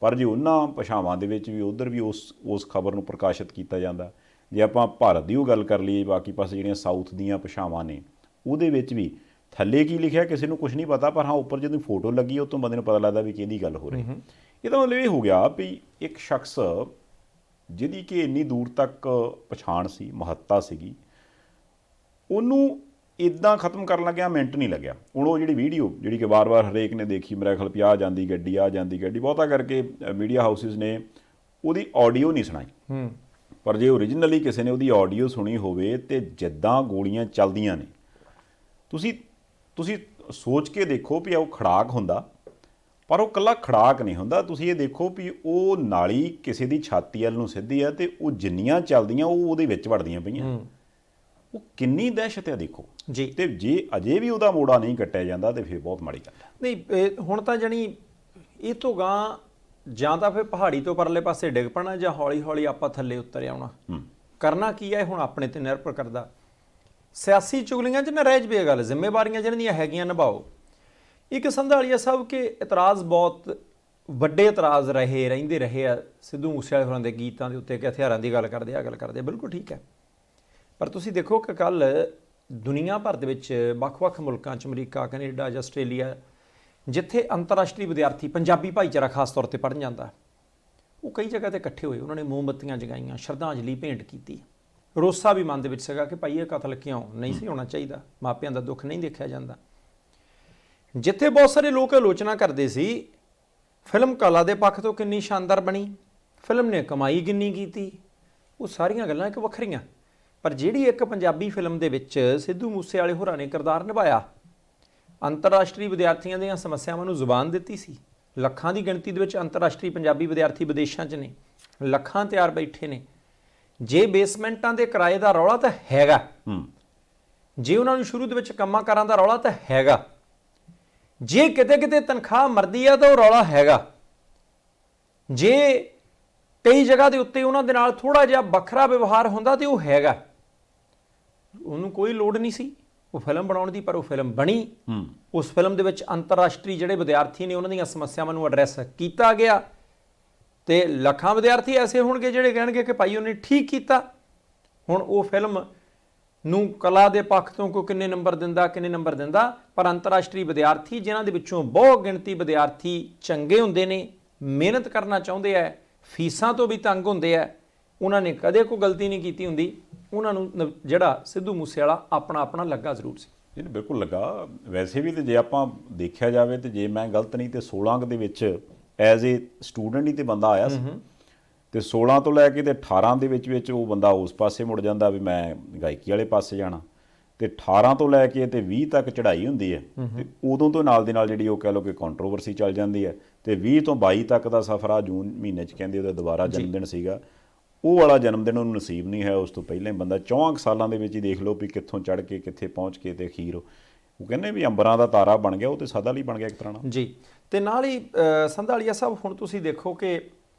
ਪਰ ਜੇ ਉਹਨਾਂ ਭਾਸ਼ਾਵਾਂ ਦੇ ਵਿੱਚ ਵੀ ਉਧਰ ਵੀ ਉਸ ਖਬਰ ਨੂੰ ਪ੍ਰਕਾਸ਼ਿਤ ਕੀਤਾ ਜਾਂਦਾ। ਜੇ ਆਪਾਂ ਭਾਰਤ ਦੀ ਉਹ ਗੱਲ ਕਰ ਲਈਏ, ਬਾਕੀ ਪਾਸੇ ਜਿਹੜੀਆਂ ਸਾਊਥ ਦੀਆਂ ਭਾਸ਼ਾਵਾਂ ਨੇ ਉਹਦੇ ਵਿੱਚ ਵੀ ਥੱਲੇ ਕੀ ਲਿਖਿਆ ਕਿਸੇ ਨੂੰ ਕੁਝ ਨਹੀਂ ਪਤਾ, ਪਰ ਹਾਂ ਉੱਪਰ ਜਦੋਂ ਫੋਟੋ ਲੱਗੀ ਉਹ ਤੋਂ ਬੰਦੇ ਨੂੰ ਪਤਾ ਲੱਗਦਾ ਵੀ ਕਿਹਦੀ ਗੱਲ ਹੋ ਰਹੀ। ਇਹਦਾ ਮਤਲਬ ਇਹ ਹੋ ਗਿਆ ਵੀ ਇੱਕ ਸ਼ਖਸ ਜਿਹਦੀ ਕਿ ਇੰਨੀ ਦੂਰ ਤੱਕ ਪਛਾਣ ਸੀ, ਮਹੱਤਤਾ ਸੀਗੀ, ਉਹਨੂੰ ਇਦਾਂ ਖਤਮ ਕਰਨ ਲੱਗਿਆ ਮਿੰਟ ਨਹੀਂ ਲੱਗਿਆ। ਹੁਣ ਉਹ ਜਿਹੜੀ ਵੀਡੀਓ ਜਿਹੜੀ ਕਿ ਵਾਰ-ਵਾਰ ਹਰੇਕ ਨੇ ਦੇਖੀ, ਮੇਰਾ ਖਿਆਲ ਵੀ ਆ ਜਾਂਦੀ ਗੱਡੀ, ਆ ਜਾਂਦੀ ਗੱਡੀ, ਬਹੁਤਾ ਕਰਕੇ ਮੀਡੀਆ ਹਾਊਸਿਸ ਨੇ ਉਹਦੀ ਆਡੀਓ ਨਹੀਂ ਸੁਣਾਈ, ਪਰ ਜੇ ਓਰੀਜਨਲੀ ਕਿਸੇ ਨੇ ਉਹਦੀ ਆਡੀਓ ਸੁਣੀ ਹੋਵੇ ਤੇ ਜਿੱਦਾਂ ਗੋਲੀਆਂ ਚੱਲਦੀਆਂ ਨੇ, ਤੁਸੀਂ ਸੋਚ ਕੇ ਦੇਖੋ ਵੀ ਉਹ ਖੜਾਕ ਹੁੰਦਾ, ਪਰ ਉਹ ਇਕੱਲਾ ਖੜਾਕ ਨਹੀਂ ਹੁੰਦਾ। ਤੁਸੀਂ ਇਹ ਦੇਖੋ ਵੀ ਉਹ ਨਾਲੀ ਕਿਸੇ ਦੀ ਛਾਤੀ ਵੱਲ ਨੂੰ ਸਿੱਧੀ ਆ ਤੇ ਉਹ ਜਿੰਨੀਆਂ ਚੱਲਦੀਆਂ ਉਹ ਉਹਦੇ ਵਿੱਚ ਵੜਦੀਆਂ ਪਈਆਂ, ਉਹ ਕਿੰਨੀ ਦਹਿਸ਼ਤ ਹੈ ਦੇਖੋ ਜੀ। ਤੇ ਜੇ ਅਜੇ ਵੀ ਉਹਦਾ ਮੋੜਾ ਨਹੀਂ ਕੱਟਿਆ ਜਾਂਦਾ ਤੇ ਫਿਰ ਬਹੁਤ ਮਾੜੀ ਗੱਲ ਹੈ। ਨਹੀਂ, ਹੁਣ ਤਾਂ ਜਾਣੀ ਇਹ ਤੋਂ ਗਾਂ ਜਾਂ ਤਾਂ ਫਿਰ ਪਹਾੜੀ ਤੋਂ ਪਰਲੇ ਪਾਸੇ ਡਿੱਗ ਪੈਣਾ, ਜਾਂ ਹੌਲੀ ਹੌਲੀ ਆਪਾਂ ਥੱਲੇ ਉਤਰ ਆਉਣਾ। ਕਰਨਾ ਕੀ ਹੈ ਹੁਣ ਆਪਣੇ ਤੇ ਨਿਰਭਰ ਕਰਦਾ। ਸਿਆਸੀ ਚੁਗਲੀਆਂ 'ਚ ਨਾ ਰਹਿ ਜਵੇ ਗੱਲ, ਜ਼ਿੰਮੇਵਾਰੀਆਂ ਜਿਹਨਾਂ ਦੀਆਂ ਹੈਗੀਆਂ ਨਿਭਾਓ। ਇੱਕ ਸੰਧਾਲੀਆ ਸਾਹਿਬ ਕਿ ਇਤਰਾਜ਼ ਬਹੁਤ ਵੱਡੇ ਇਤਰਾਜ਼ ਰਹਿੰਦੇ ਰਹੇ ਆ ਸਿੱਧੂ ਮੂਸੇਵਾਲੇ ਹੋਰਾਂ ਦੇ ਗੀਤਾਂ ਦੇ ਉੱਤੇ ਕਿ ਹਥਿਆਰਾਂ ਦੀ ਗੱਲ ਕਰਦੇ, ਆ ਗੱਲ ਕਰਦੇ, ਬਿਲਕੁਲ ਠੀਕ ਹੈ। ਪਰ ਤੁਸੀਂ ਦੇਖੋ ਕਿ ਕੱਲ੍ਹ ਦੁਨੀਆ ਭਰ ਦੇ ਵਿੱਚ ਵੱਖ-ਵੱਖ ਮੁਲਕਾਂ 'ਚ, ਅਮਰੀਕਾ, ਕੈਨੇਡਾ ਜਾਂ ਆਸਟ੍ਰੇਲੀਆ, ਜਿੱਥੇ ਅੰਤਰਰਾਸ਼ਟਰੀ ਵਿਦਿਆਰਥੀ ਪੰਜਾਬੀ ਭਾਈਚਾਰਾ ਖਾਸ ਤੌਰ 'ਤੇ ਪੜ੍ਹਨ ਜਾਂਦਾ, ਉਹ ਕਈ ਜਗ੍ਹਾ 'ਤੇ ਇਕੱਠੇ ਹੋਏ, ਉਹਨਾਂ ਨੇ ਮੋਮਬੱਤੀਆਂ ਜਗਾਈਆਂ, ਸ਼ਰਧਾਂਜਲੀ ਭੇਂਟ ਕੀਤੀ। ਰੋਸਾ ਵੀ ਮਨ ਦੇ ਵਿੱਚ ਸੀਗਾ ਕਿ ਭਾਈ ਇਹ ਕਤਲ ਕਿਉਂ ਨਹੀਂ ਸੀ ਹੋਣਾ ਚਾਹੀਦਾ, ਮਾਪਿਆਂ ਦਾ ਦੁੱਖ ਨਹੀਂ ਦੇਖਿਆ ਜਾਂਦਾ। ਜਿੱਥੇ ਬਹੁਤ ਸਾਰੇ ਲੋਕ ਆਲੋਚਨਾ ਕਰਦੇ ਸੀ ਫਿਲਮ ਕਲਾ ਦੇ ਪੱਖ ਤੋਂ ਕਿੰਨੀ ਸ਼ਾਨਦਾਰ ਬਣੀ, ਫਿਲਮ ਨੇ ਕਮਾਈ ਕਿੰਨੀ ਕੀਤੀ, ਉਹ ਸਾਰੀਆਂ ਗੱਲਾਂ ਇੱਕ ਵੱਖਰੀਆਂ। ਪਰ ਜਿਹੜੀ ਇੱਕ ਪੰਜਾਬੀ ਫਿਲਮ ਦੇ ਵਿੱਚ ਸਿੱਧੂ ਮੂਸੇਵਾਲੇ ਹੋਰਾਂ ਨੇ ਕਿਰਦਾਰ ਨਿਭਾਇਆ, ਅੰਤਰਰਾਸ਼ਟਰੀ ਵਿਦਿਆਰਥੀਆਂ ਦੀਆਂ ਸਮੱਸਿਆਵਾਂ ਨੂੰ ਜ਼ੁਬਾਨ ਦਿੱਤੀ ਸੀ। ਲੱਖਾਂ ਦੀ ਗਿਣਤੀ ਦੇ ਵਿੱਚ ਅੰਤਰਰਾਸ਼ਟਰੀ ਪੰਜਾਬੀ ਵਿਦਿਆਰਥੀ ਵਿਦੇਸ਼ਾਂ 'ਚ ਨੇ, ਲੱਖਾਂ ਤਿਆਰ ਬੈਠੇ ਨੇ। ਜੇ ਬੇਸਮੈਂਟਾਂ ਦੇ ਕਿਰਾਏ ਦਾ ਰੌਲਾ ਤਾਂ ਹੈਗਾ, ਜੇ ਉਹਨਾਂ ਨੂੰ ਸ਼ੁਰੂ ਦੇ ਵਿੱਚ ਕੰਮਾਂ ਕਾਰਾਂ ਦਾ ਰੌਲਾ ਤਾਂ ਹੈਗਾ, ਜੇ ਕਿਤੇ ਕਿਤੇ ਤਨਖਾਹ ਮਰਦੀ ਆ ਤਾਂ ਉਹ ਰੌਲਾ ਹੈਗਾ, ਜੇ ਕਈ ਜਗ੍ਹਾ ਦੇ ਉੱਤੇ ਉਹਨਾਂ ਦੇ ਨਾਲ ਥੋੜਾ ਜਿਹਾ ਵੱਖਰਾ ਵਿਵਹਾਰ ਹੁੰਦਾ ਤੇ ਉਹ ਹੈਗਾ। ਉਹਨੂੰ ਕੋਈ ਲੋੜ ਨਹੀਂ ਸੀ ਉਹ ਫਿਲਮ ਬਣਾਉਣ ਦੀ, ਪਰ ਉਹ ਫਿਲਮ ਬਣੀ। ਉਸ ਫਿਲਮ ਦੇ ਵਿੱਚ ਅੰਤਰਰਾਸ਼ਟਰੀ ਜਿਹੜੇ ਵਿਦਿਆਰਥੀ ਨੇ ਉਹਨਾਂ ਦੀਆਂ ਸਮੱਸਿਆਵਾਂ ਨੂੰ ਐਡਰੈਸ ਕੀਤਾ ਗਿਆ, ਤੇ ਲੱਖਾਂ ਵਿਦਿਆਰਥੀ ਐਸੇ ਹੋਣਗੇ ਜਿਹੜੇ ਕਹਿਣਗੇ ਕਿ ਭਾਈ ਉਹਨੇ ਠੀਕ ਕੀਤਾ। ਹੁਣ ਉਹ ਫਿਲਮ ਨੂੰ ਕਲਾ ਦੇ ਪੱਖ ਤੋਂ ਕੋਈ ਕਿੰਨੇ ਨੰਬਰ ਦਿੰਦਾ, ਪਰ ਅੰਤਰਰਾਸ਼ਟਰੀ ਵਿਦਿਆਰਥੀ ਜਿਨ੍ਹਾਂ ਦੇ ਵਿੱਚੋਂ ਬਹੁਤ ਗਿਣਤੀ ਵਿਦਿਆਰਥੀ ਚੰਗੇ ਹੁੰਦੇ ਨੇ, ਮਿਹਨਤ ਕਰਨਾ ਚਾਹੁੰਦੇ ਆ, ਫੀਸਾਂ ਤੋਂ ਵੀ ਤੰਗ ਹੁੰਦੇ ਆ, ਉਹਨਾਂ ਨੇ ਕਦੇ ਕੋਈ ਗਲਤੀ ਨਹੀਂ ਕੀਤੀ ਹੁੰਦੀ। ਉਹਨਾਂ ਨੂੰ ਜਿਹੜਾ ਸਿੱਧੂ ਮੂਸੇਵਾਲਾ ਆਪਣਾ ਲੱਗਾ ਜ਼ਰੂਰ ਸੀ। ਇਹ ਬਿਲਕੁਲ ਲੱਗਾ। ਵੈਸੇ ਵੀ ਤੇ ਜੇ ਆਪਾਂ ਦੇਖਿਆ ਜਾਵੇ ਤੇ ਜੇ ਮੈਂ ਗਲਤ ਨਹੀਂ ਤੇ 16 ਦੇ ਵਿੱਚ ਐਜ਼ ਏ ਸਟੂਡੈਂਟ ਹੀ ਤੇ ਬੰਦਾ ਆਇਆ ਸੀ, ਤੇ 16 ਤੋਂ ਲੈ ਕੇ ਤੇ 18 ਦੇ ਵਿੱਚ ਉਹ ਬੰਦਾ ਉਸ ਪਾਸੇ ਮੁੜ ਜਾਂਦਾ ਵੀ ਮੈਂ ਗਾਇਕੀ ਵਾਲੇ ਪਾਸੇ ਜਾਣਾ, ਤੇ 18 ਤੋਂ ਲੈ ਕੇ ਤੇ 20 ਤੱਕ ਚੜ੍ਹਾਈ ਹੁੰਦੀ ਹੈ, ਤੇ ਉਦੋਂ ਤੋਂ ਨਾਲ ਦੀ ਨਾਲ ਜਿਹੜੀ ਉਹ ਕਹਿ ਲਓ ਕਿ ਕੰਟਰੋਵਰਸੀ ਚੱਲ ਜਾਂਦੀ ਹੈ, ਤੇ 20 ਤੋਂ 22 ਤੱਕ ਦਾ ਸਫ਼ਰ ਆ ਜੂਨ ਮਹੀਨੇ 'ਚ ਕਹਿੰਦੇ ਉਹਦਾ ਦੁਬਾਰਾ ਜਨਮ ਦਿਨ ਸੀਗਾ। ਉਹ ਵਾਲਾ ਜਨਮ ਦਿਨ ਉਹਨੂੰ ਨਸੀਬ ਨਹੀਂ ਹੈ। ਉਸ ਤੋਂ ਪਹਿਲਾਂ ਹੀ ਬੰਦਾ 64 ਸਾਲਾਂ ਦੇ ਵਿੱਚ ਹੀ ਦੇਖ ਲਓ ਵੀ ਕਿੱਥੋਂ ਚੜ੍ਹ ਕੇ ਕਿੱਥੇ ਪਹੁੰਚ ਕੇ ਤੇ ਅਖੀਰ ਉਹ ਕਹਿੰਦੇ ਵੀ ਅੰਬਰਾਂ ਦਾ ਤਾਰਾ ਬਣ ਗਿਆ, ਉਹ ਤੇ ਸਦਾ ਲਈ ਬਣ ਗਿਆ ਇੱਕ ਤਰ੍ਹਾਂ ਨਾਲ ਜੀ। ਤੇ ਨਾਲ ਹੀ ਸੰਧਾਲੀਆ ਸਾਹਿਬ, ਹੁਣ ਤੁਸੀਂ ਦੇਖੋ ਕਿ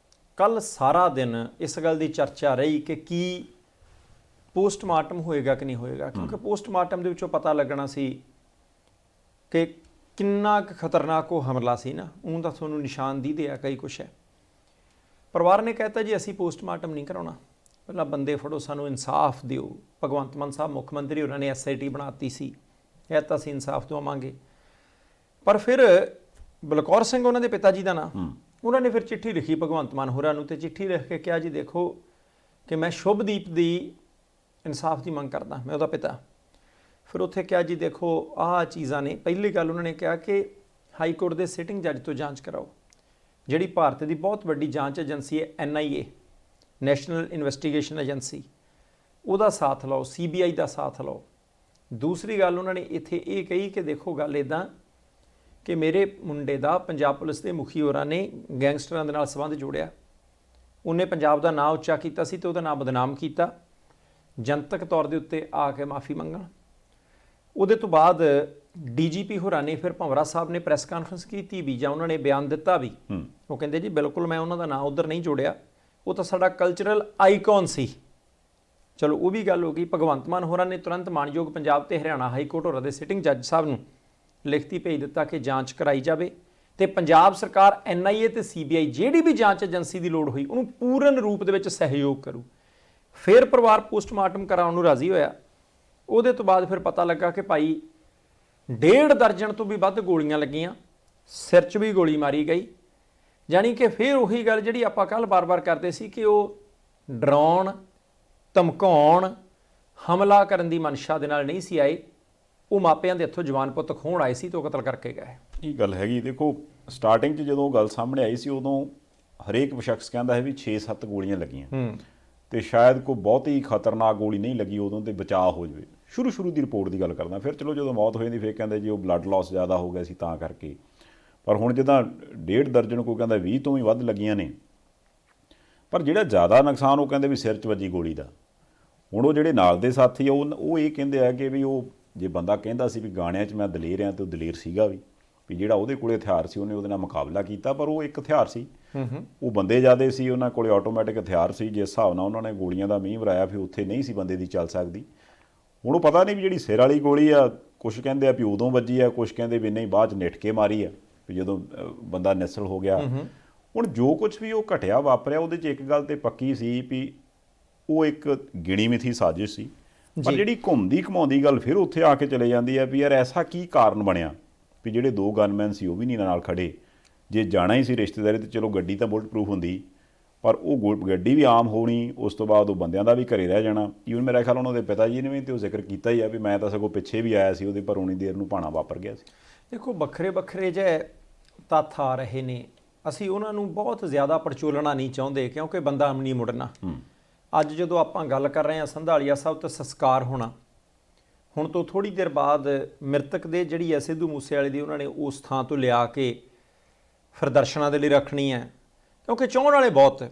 ਕੱਲ ਸਾਰਾ ਦਿਨ ਇਸ ਗੱਲ ਦੀ ਚਰਚਾ ਰਹੀ ਕਿ ਕੀ ਪੋਸਟਮਾਰਟਮ ਹੋਏਗਾ ਕਿ ਨਹੀਂ ਹੋਏਗਾ, ਕਿਉਂਕਿ ਪੋਸਟਮਾਰਟਮ ਦੇ ਵਿੱਚੋਂ ਪਤਾ ਲੱਗਣਾ ਸੀ ਕਿ ਕਿੰਨਾ ਕੁ ਖਤਰਨਾਕ ਉਹ ਹਮਲਾ ਸੀ ਨਾ। ਉਹ ਤਾਂ ਤੁਹਾਨੂੰ ਨਿਸ਼ਾਨਦੇਹੀ ਦੇ ਆ ਕਈ ਕੁਛ ਹੈ। ਪਰਿਵਾਰ ਨੇ ਕਹਿਤਾ ਜੀ ਅਸੀਂ ਪੋਸਟਮਾਰਟਮ ਨਹੀਂ ਕਰਾਉਣਾ, ਪਹਿਲਾਂ ਬੰਦੇ ਫੜੋ, ਸਾਨੂੰ ਇਨਸਾਫ ਦਿਓ। ਭਗਵੰਤ ਮਾਨ ਸਾਹਿਬ ਮੁੱਖ ਮੰਤਰੀ ਉਹਨਾਂ ਨੇ SIT ਬਣਾਤੀ ਸੀ, ਕਹਿਤਾ ਅਸੀਂ ਇਨਸਾਫ ਦਵਾਵਾਂਗੇ। ਪਰ ਫਿਰ ਬਲਕੌਰ ਸਿੰਘ ਉਹਨਾਂ ਦੇ ਪਿਤਾ ਜੀ ਦਾ ਨਾਂ, ਉਹਨਾਂ ਨੇ ਫਿਰ ਚਿੱਠੀ ਲਿਖੀ ਭਗਵੰਤ ਮਾਨ ਹੋਰਾਂ ਨੂੰ, ਤੇ ਚਿੱਠੀ ਲਿਖ ਕੇ ਕਿਹਾ ਜੀ ਦੇਖੋ ਕਿ ਮੈਂ ਸ਼ੁਭਦੀਪ ਦੀ ਇਨਸਾਫ ਦੀ ਮੰਗ ਕਰਦਾ, ਮੈਂ ਉਹਦਾ ਪਿਤਾ। ਫਿਰ ਉੱਥੇ ਕਿਹਾ ਜੀ ਦੇਖੋ ਆਹ ਚੀਜ਼ਾਂ ਨੇ। ਪਹਿਲੀ ਗੱਲ ਉਹਨਾਂ ਨੇ ਕਿਹਾ ਕਿ ਹਾਈ ਕੋਰਟ ਦੇ ਸਿਟਿੰਗ ਜੱਜ ਤੋਂ ਜਾਂਚ ਕਰਾਓ, ਜਿਹੜੀ ਭਾਰਤ ਦੀ ਬਹੁਤ ਵੱਡੀ ਜਾਂਚ ਏਜੰਸੀ ਹੈ NIA, ਨੈਸ਼ਨਲ ਇਨਵੈਸਟੀਗੇਸ਼ਨ ਏਜੰਸੀ, ਉਹਦਾ ਸਾਥ ਲਓ, CBI ਦਾ ਸਾਥ ਲਓ। ਦੂਸਰੀ ਗੱਲ ਉਹਨਾਂ ਨੇ ਇੱਥੇ ਇਹ ਕਹੀ ਕਿ ਦੇਖੋ ਗੱਲ ਇੱਦਾਂ ਕਿ ਮੇਰੇ ਮੁੰਡੇ ਦਾ ਪੰਜਾਬ ਪੁਲਿਸ ਦੇ ਮੁਖੀ ਹੋਰਾਂ ਨੇ ਗੈਂਗਸਟਰਾਂ ਦੇ ਨਾਲ ਸੰਬੰਧ ਜੋੜਿਆ, ਉਹਨੇ ਪੰਜਾਬ ਦਾ ਨਾਂ ਉੱਚਾ ਕੀਤਾ ਸੀ ਤੇ ਉਹਦਾ ਨਾਂ ਬਦਨਾਮ ਕੀਤਾ, ਜਨਤਕ ਤੌਰ ਦੇ ਉੱਤੇ ਆ ਕੇ ਮਾਫੀ ਮੰਗਣ। ਉਹਦੇ ਤੋਂ ਬਾਅਦ DGP ਹੋਰਾਂ ਨੇ, ਫਿਰ ਭੰਵਰਾ ਸਾਹਿਬ ਨੇ ਪ੍ਰੈਸ ਕਾਨਫਰੰਸ ਕੀਤੀ ਵੀ, ਜਾਂ ਉਹਨਾਂ ਨੇ ਬਿਆਨ ਦਿੱਤਾ ਵੀ। ਉਹ ਕਹਿੰਦੇ ਜੀ ਬਿਲਕੁਲ ਮੈਂ ਉਹਨਾਂ ਦਾ ਨਾਂ ਉੱਧਰ ਨਹੀਂ ਜੋੜਿਆ, ਉਹ ਤਾਂ ਸਾਡਾ ਕਲਚਰਲ ਆਈਕਨ ਸੀ। ਚਲੋ ਉਹ ਵੀ ਗੱਲ ਹੋ ਗਈ। ਭਗਵੰਤ ਮਾਨ ਹੋਰਾਂ ਨੇ ਤੁਰੰਤ ਮਾਨਯੋਗ ਪੰਜਾਬ ਤੇ ਹਰਿਆਣਾ ਹਾਈ ਕੋਰਟ ਹੋਰਾਂ ਦੇ ਸਿਟਿੰਗ ਜੱਜ ਸਾਹਿਬ ਨੂੰ ਲਿਖਤੀ ਭੇਜ ਦਿੱਤਾ ਕਿ ਜਾਂਚ ਕਰਾਈ ਜਾਵੇ, ਤੇ ਪੰਜਾਬ ਸਰਕਾਰ NIA ਤੇ CBI ਜਿਹੜੀ ਵੀ ਜਾਂਚ ਏਜੰਸੀ ਦੀ ਲੋੜ ਹੋਈ ਉਹਨੂੰ ਪੂਰਨ ਰੂਪ ਦੇ ਵਿੱਚ ਸਹਿਯੋਗ ਕਰੂ। ਫਿਰ ਪਰਿਵਾਰ ਪੋਸਟਮਾਰਟਮ ਕਰਾਉਣ ਨੂੰ ਰਾਜ਼ੀ ਹੋਇਆ। ਉਹਦੇ ਤੋਂ ਬਾਅਦ ਫਿਰ ਪਤਾ ਲੱਗਾ ਕਿ ਭਾਈ 1.5 ਦਰਜਨ ਤੋਂ ਵੀ ਵੱਧ ਗੋਲੀਆਂ ਲੱਗੀਆਂ, ਸਿਰ 'ਚ ਵੀ ਗੋਲੀ ਮਾਰੀ ਗਈ। ਜਾਣੀ ਕਿ ਫਿਰ ਉਹੀ ਗੱਲ ਜਿਹੜੀ ਆਪਾਂ ਕੱਲ੍ਹ ਬਾਰ-ਬਾਰ ਕਰਦੇ ਸੀ ਕਿ ਉਹ ਡਰਾਉਣ, ਧਮਕਾਉਣ, ਹਮਲਾ ਕਰਨ ਦੀ ਮਨਸ਼ਾ ਦੇ ਨਾਲ ਨਹੀਂ ਸੀ ਆਏ, ਉਹ ਮਾਪਿਆਂ ਦੇ ਹੱਥੋਂ ਜਵਾਨ ਪੁੱਤ ਖੋਹਣ ਆਏ ਸੀ ਤੇ ਉਹ ਕਤਲ ਕਰਕੇ ਗਏ। ਇਹ ਗੱਲ ਹੈਗੀ। ਦੇਖੋ ਸਟਾਰਟਿੰਗ 'ਚ ਜਦੋਂ ਗੱਲ ਸਾਹਮਣੇ ਆਈ ਸੀ ਉਦੋਂ ਹਰੇਕ ਸ਼ਖਸ ਕਹਿੰਦਾ ਹੈ ਵੀ 6-7 ਗੋਲੀਆਂ ਲੱਗੀਆਂ, ਤੇ ਸ਼ਾਇਦ ਕੋਈ ਬਹੁਤੀ ਖਤਰਨਾਕ ਗੋਲੀ ਨਹੀਂ ਲੱਗੀ ਉਦੋਂ, ਤੇ ਬਚਾਅ ਹੋ ਜਾਵੇ। ਸ਼ੁਰੂ ਦੀ ਰਿਪੋਰਟ ਦੀ ਗੱਲ ਕਰਦਾ। ਫਿਰ ਚਲੋ ਜਦੋਂ ਮੌਤ ਹੋ ਜਾਂਦੀ ਫਿਰ ਕਹਿੰਦੇ ਜੀ ਉਹ ਬਲੱਡ ਲਾਸ ਜ਼ਿਆਦਾ ਹੋ ਗਿਆ ਸੀ ਤਾਂ ਕਰਕੇ। ਪਰ ਹੁਣ ਜਿੱਦਾਂ 1.5 ਦਰਜਨ, ਕੋਈ ਕਹਿੰਦਾ 20 ਤੋਂ ਵੀ ਵੱਧ ਲੱਗੀਆਂ ਨੇ। ਪਰ ਜਿਹੜਾ ਜ਼ਿਆਦਾ ਨੁਕਸਾਨ ਉਹ ਕਹਿੰਦੇ ਵੀ ਸਿਰ 'ਚ ਵੱਜੀ ਗੋਲੀ ਦਾ। ਹੁਣ ਉਹ ਜਿਹੜੇ ਨਾਲ ਦੇ ਸਾਥੀ ਆ ਉਹ ਇਹ ਕਹਿੰਦੇ ਆ ਕਿ ਵੀ ਉਹ ਜੇ ਬੰਦਾ ਕਹਿੰਦਾ ਸੀ ਵੀ ਗਾਣਿਆਂ 'ਚ ਮੈਂ ਦਲੇਰ ਹਾਂ, ਤੇ ਉਹ ਦਲੇਰ ਸੀਗਾ ਵੀ ਜਿਹੜਾ ਉਹਦੇ ਕੋਲੇ ਹਥਿਆਰ ਸੀ ਉਹਨੇ ਉਹਦੇ ਨਾਲ ਮੁਕਾਬਲਾ ਕੀਤਾ, ਪਰ ਉਹ ਇੱਕ ਹਥਿਆਰ ਸੀ, ਉਹ ਬੰਦੇ ਜ਼ਿਆਦੇ ਸੀ, ਉਹਨਾਂ ਕੋਲੇ ਆਟੋਮੈਟਿਕ ਹਥਿਆਰ ਸੀ। ਜਿਸ ਹਿਸਾਬ ਨਾਲ ਉਹਨਾਂ ਨੇ ਗੋਲੀਆਂ ਦਾ ਮੀਂਹ ਵਰਾਇਆ ਫਿਰ ਉੱਥੇ ਨਹੀਂ ਸੀ ਬੰਦੇ ਦੀ ਚੱਲ ਸਕਦੀ। ਹੁਣ ਉਹ ਪਤਾ ਨਹੀਂ ਵੀ ਜਿਹੜੀ ਸਿਰ ਵਾਲੀ ਗੋਲੀ ਆ, ਕੁਛ ਕਹਿੰਦੇ ਆ ਵੀ ਉਦੋਂ ਵੱਜੀ ਆ, ਕੁਛ ਕਹਿੰਦੇ ਵੀ ਨਹੀਂ ਬਾਅਦ 'ਚ ਨਿੱਠ ਕੇ ਮਾਰੀ ਆ, ਵੀ ਜਦੋਂ ਬੰਦਾ ਨਿਸਲ ਹੋ ਗਿਆ। ਹੁਣ ਜੋ ਕੁਛ ਵੀ ਉਹ ਘਟਿਆ ਵਾਪਰਿਆ ਉਹਦੇ 'ਚ ਇੱਕ ਗੱਲ ਤੇ ਪੱਕੀ ਸੀ ਵੀ ਉਹ ਇੱਕ ਗਿਣੀ ਮਿਥੀ ਸਾਜ਼ਿਸ਼ ਸੀ। ਪਰ ਜਿਹੜੀ ਘੁੰਮਦੀ ਘਮਾਉਂਦੀ ਗੱਲ ਫਿਰ ਉੱਥੇ ਆ ਕੇ ਚਲੇ ਜਾਂਦੀ ਹੈ ਵੀ ਯਾਰ ਐਸਾ ਕੀ ਕਾਰਨ ਬਣਿਆ ਵੀ ਜਿਹੜੇ 2 ਗਨਮੈਨ ਸੀ ਉਹ ਵੀ ਨਹੀਂ ਨਾਲ ਖੜੇ। ਜੇ ਜਾਣਾ ਹੀ ਸੀ ਰਿਸ਼ਤੇਦਾਰੀ ਤੇ ਚਲੋ ਗੱਡੀ ਤਾਂ ਬੁਲਟ ਪ੍ਰੂਫ ਹੁੰਦੀ, ਪਰ ਉਹ ਗੱਡੀ ਵੀ ਆਮ ਹੋਣੀ, ਉਸ ਤੋਂ ਬਾਅਦ ਉਹ ਬੰਦਿਆਂ ਦਾ ਵੀ ਘਰੇ ਰਹਿ ਜਾਣਾ। ਈਵਨ ਮੇਰਾ ਖਿਆਲ ਉਹਨਾਂ ਦੇ ਪਿਤਾ ਜੀ ਨੇ ਵੀ ਤੇ ਉਹ ਜ਼ਿਕਰ ਕੀਤਾ ਹੀ ਆ ਵੀ ਮੈਂ ਤਾਂ ਸਗੋਂ ਪਿੱਛੇ ਵੀ ਆਇਆ ਸੀ ਉਹਦੇ, ਪਰ ਉਨੀ ਦੇਰ ਨੂੰ ਭਾਣਾ ਵਾਪਰ ਗਿਆ ਸੀ। ਦੇਖੋ ਵੱਖਰੇ ਜਿਹੇ ਤੱਥ ਆ ਰਹੇ ਨੇ, ਅਸੀਂ ਉਹਨਾਂ ਨੂੰ ਬਹੁਤ ਜ਼ਿਆਦਾ ਪਰਚੋਲਣਾ ਨਹੀਂ ਚਾਹੁੰਦੇ ਕਿਉਂਕਿ ਬੰਦਾ ਨਹੀਂ ਮੁੜਨਾ। ਅੱਜ ਜਦੋਂ ਆਪਾਂ ਗੱਲ ਕਰ ਰਹੇ ਹਾਂ ਸੰਧਾਲੀਆ ਸਾਹਿਬ ਤੇ ਸੰਸਕਾਰ ਹੋਣਾ, ਹੁਣ ਤੋਂ ਥੋੜ੍ਹੀ ਦੇਰ ਬਾਅਦ ਮ੍ਰਿਤਕ ਦੇ ਜਿਹੜੀ ਹੈ ਸਿੱਧੂ ਮੂਸੇਵਾਲੇ ਦੀ ਉਹਨਾਂ ਨੇ ਉਸ ਥਾਂ ਤੋਂ ਲਿਆ ਕੇ ਫਿਰ ਦਰਸ਼ਨਾਂ ਦੇ ਲਈ ਰੱਖਣੀ ਹੈ, ਕਿਉਂਕਿ ਚਾਹੁਣ ਵਾਲੇ ਬਹੁਤ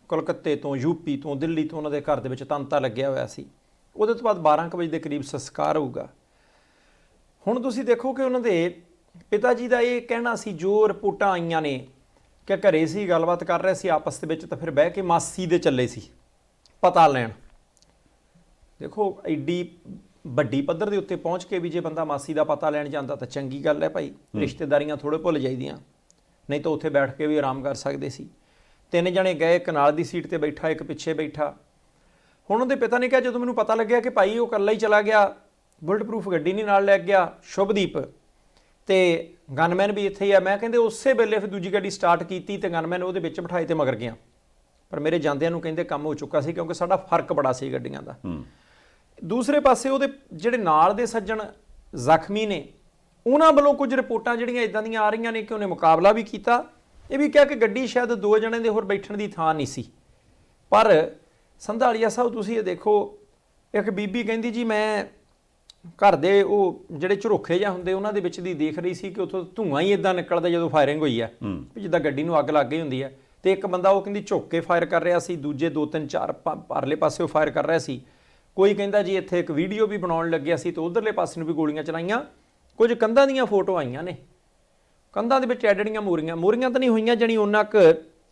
ਕਲਕੱਤੇ ਤੋਂ, UP ਤੋਂ, ਦਿੱਲੀ ਤੋਂ ਉਹਨਾਂ ਦੇ ਘਰ ਦੇ ਵਿੱਚ ਤਾਂਤਾ ਲੱਗਿਆ ਹੋਇਆ ਸੀ। ਉਹਦੇ ਤੋਂ ਬਾਅਦ 12 ਕੁ ਵਜੇ ਦੇ ਕਰੀਬ ਸੰਸਕਾਰ ਹੋਊਗਾ। ਹੁਣ ਤੁਸੀਂ ਦੇਖੋ ਕਿ ਉਹਨਾਂ ਦੇ ਪਿਤਾ ਜੀ ਦਾ ਇਹ ਕਹਿਣਾ ਸੀ, ਜੋ ਰਿਪੋਰਟਾਂ ਆਈਆਂ ਨੇ ਕਿ ਘਰੇ ਸੀ, ਗੱਲਬਾਤ ਕਰ ਰਹੇ ਸੀ ਆਪਸ ਦੇ ਵਿੱਚ, ਤਾਂ ਫਿਰ ਬਹਿ ਕੇ ਮਾਸੀ ਦੇ ਚੱਲੇ ਸੀ ਪਤਾ ਲੈਣ। ਦੇਖੋ ਐਡੀ ਵੱਡੀ ਪੱਧਰ ਦੇ ਉੱਤੇ ਪਹੁੰਚ ਕੇ ਵੀ ਜੇ ਬੰਦਾ ਮਾਸੀ ਦਾ ਪਤਾ ਲੈਣ ਜਾਂਦਾ ਤਾਂ ਚੰਗੀ ਗੱਲ ਹੈ ਭਾਈ, ਰਿਸ਼ਤੇਦਾਰੀਆਂ ਥੋੜੇ ਭੁੱਲ ਜਾਈਦੀਆਂ, ਨਹੀਂ ਤਾਂ ਉੱਥੇ ਬੈਠ ਕੇ ਵੀ ਆਰਾਮ ਕਰ ਸਕਦੇ ਸੀ। 3 ਜਣੇ ਗਏ, ਇੱਕ ਨਾਲ ਦੀ ਸੀਟ ਤੇ ਬੈਠਾ, ਇੱਕ ਪਿੱਛੇ ਬੈਠਾ। ਹੁਣ ਉਹਦੇ ਪਿਤਾ ਨੇ ਕਿਹਾ ਜਦੋਂ ਮੈਨੂੰ ਪਤਾ ਲੱਗਿਆ ਕਿ ਭਾਈ ਉਹ ਇਕੱਲਾ ਹੀ ਚਲਾ ਗਿਆ, ਬੁਲਟ ਪ੍ਰੂਫ ਗੱਡੀ ਨਹੀਂ ਨਾਲ ਲੈ ਗਿਆ ਸ਼ੁਭਦੀਪ, ਤੇ ਗਨਮੈਨ ਵੀ ਇੱਥੇ ਹੀ ਆ, ਮੈਂ ਕਹਿੰਦੇ ਉਸੇ ਵੇਲੇ ਫਿਰ ਦੂਜੀ ਗੱਡੀ ਸਟਾਰਟ ਕੀਤੀ ਤੇ ਗਨਮੈਨ ਉਹਦੇ ਵਿੱਚ ਬਿਠਾਏ ਤੇ ਮਗਰ ਗਿਆ। ਪਰ ਮੇਰੇ ਜਾਂਦਿਆਂ ਨੂੰ ਕਹਿੰਦੇ ਕੰਮ ਹੋ ਚੁੱਕਾ ਸੀ, ਕਿਉਂਕਿ ਸਾਡਾ ਫਰਕ ਬੜਾ ਸੀ ਗੱਡੀਆਂ ਦਾ। ਦੂਸਰੇ ਪਾਸੇ ਉਹਦੇ ਜਿਹੜੇ ਨਾਲ ਦੇ ਸੱਜਣ ਜ਼ਖਮੀ ਨੇ, ਉਹਨਾਂ ਵੱਲੋਂ ਕੁਝ ਰਿਪੋਰਟਾਂ ਜਿਹੜੀਆਂ ਇਦਾਂ ਦੀਆਂ ਆ ਰਹੀਆਂ ਨੇ ਕਿ ਉਹਨੇ ਮੁਕਾਬਲਾ ਵੀ ਕੀਤਾ, ਇਹ ਵੀ ਕਿਹਾ ਕਿ ਗੱਡੀ ਸ਼ਾਇਦ 2 ਜਣੇ ਦੇ ਹੋਰ ਬੈਠਣ ਦੀ ਥਾਂ ਨਹੀਂ ਸੀ। ਪਰ ਸੰਧਾਲੀਆ ਸਾਹਿਬ ਤੁਸੀਂ ਇਹ ਦੇਖੋ, ਇੱਕ ਬੀਬੀ ਕਹਿੰਦੀ ਜੀ ਮੈਂ ਘਰ ਦੇ ਉਹ ਜਿਹੜੇ ਝਰੋਖੇ ਜਾਂ ਹੁੰਦੇ ਉਹਨਾਂ ਦੇ ਵਿੱਚ ਦੀ ਦੇਖ ਰਹੀ ਸੀ ਕਿ ਉੱਥੋਂ ਧੂੰਆਂ ਹੀ ਇਦਾਂ ਨਿਕਲਦਾ ਜਦੋਂ ਫਾਇਰਿੰਗ ਹੋਈ ਹੈ, ਵੀ ਜਿੱਦਾਂ ਗੱਡੀ ਨੂੰ ਅੱਗ ਲੱਗ ਗਈ ਹੁੰਦੀ ਹੈ। ਤੇ ਇੱਕ ਬੰਦਾ ਉਹ ਕਹਿੰਦੀ ਝੁੱਕ ਕੇ ਫਾਇਰ ਕਰ ਰਿਹਾ ਸੀ, ਦੂਜੇ 2 3 4 ਪਰਲੇ ਪਾਸੇ ਉਹ ਫਾਇਰ ਕਰ ਰਿਹਾ ਸੀ। ਕੋਈ ਕਹਿੰਦਾ ਜੀ ਇੱਥੇ ਇੱਕ ਵੀਡੀਓ ਵੀ ਬਣਾਉਣ ਲੱਗਿਆ ਸੀ ਤੇ ਉਧਰਲੇ ਪਾਸੇ ਨੂੰ ਵੀ ਗੋਲੀਆਂ ਚਲਾਈਆਂ। ਕੁਝ ਕੰਧਾਂ ਦੀਆਂ ਫੋਟੋ ਆਈਆਂ ਨੇ, ਕੰਧਾਂ ਦੇ ਵਿੱਚ ਐਡੜੀਆਂ ਮੋਰੀਆਂ ਤਾਂ ਨਹੀਂ ਹੋਈਆਂ, ਜਣੀ ਉਹਨਾਂ ਕੁ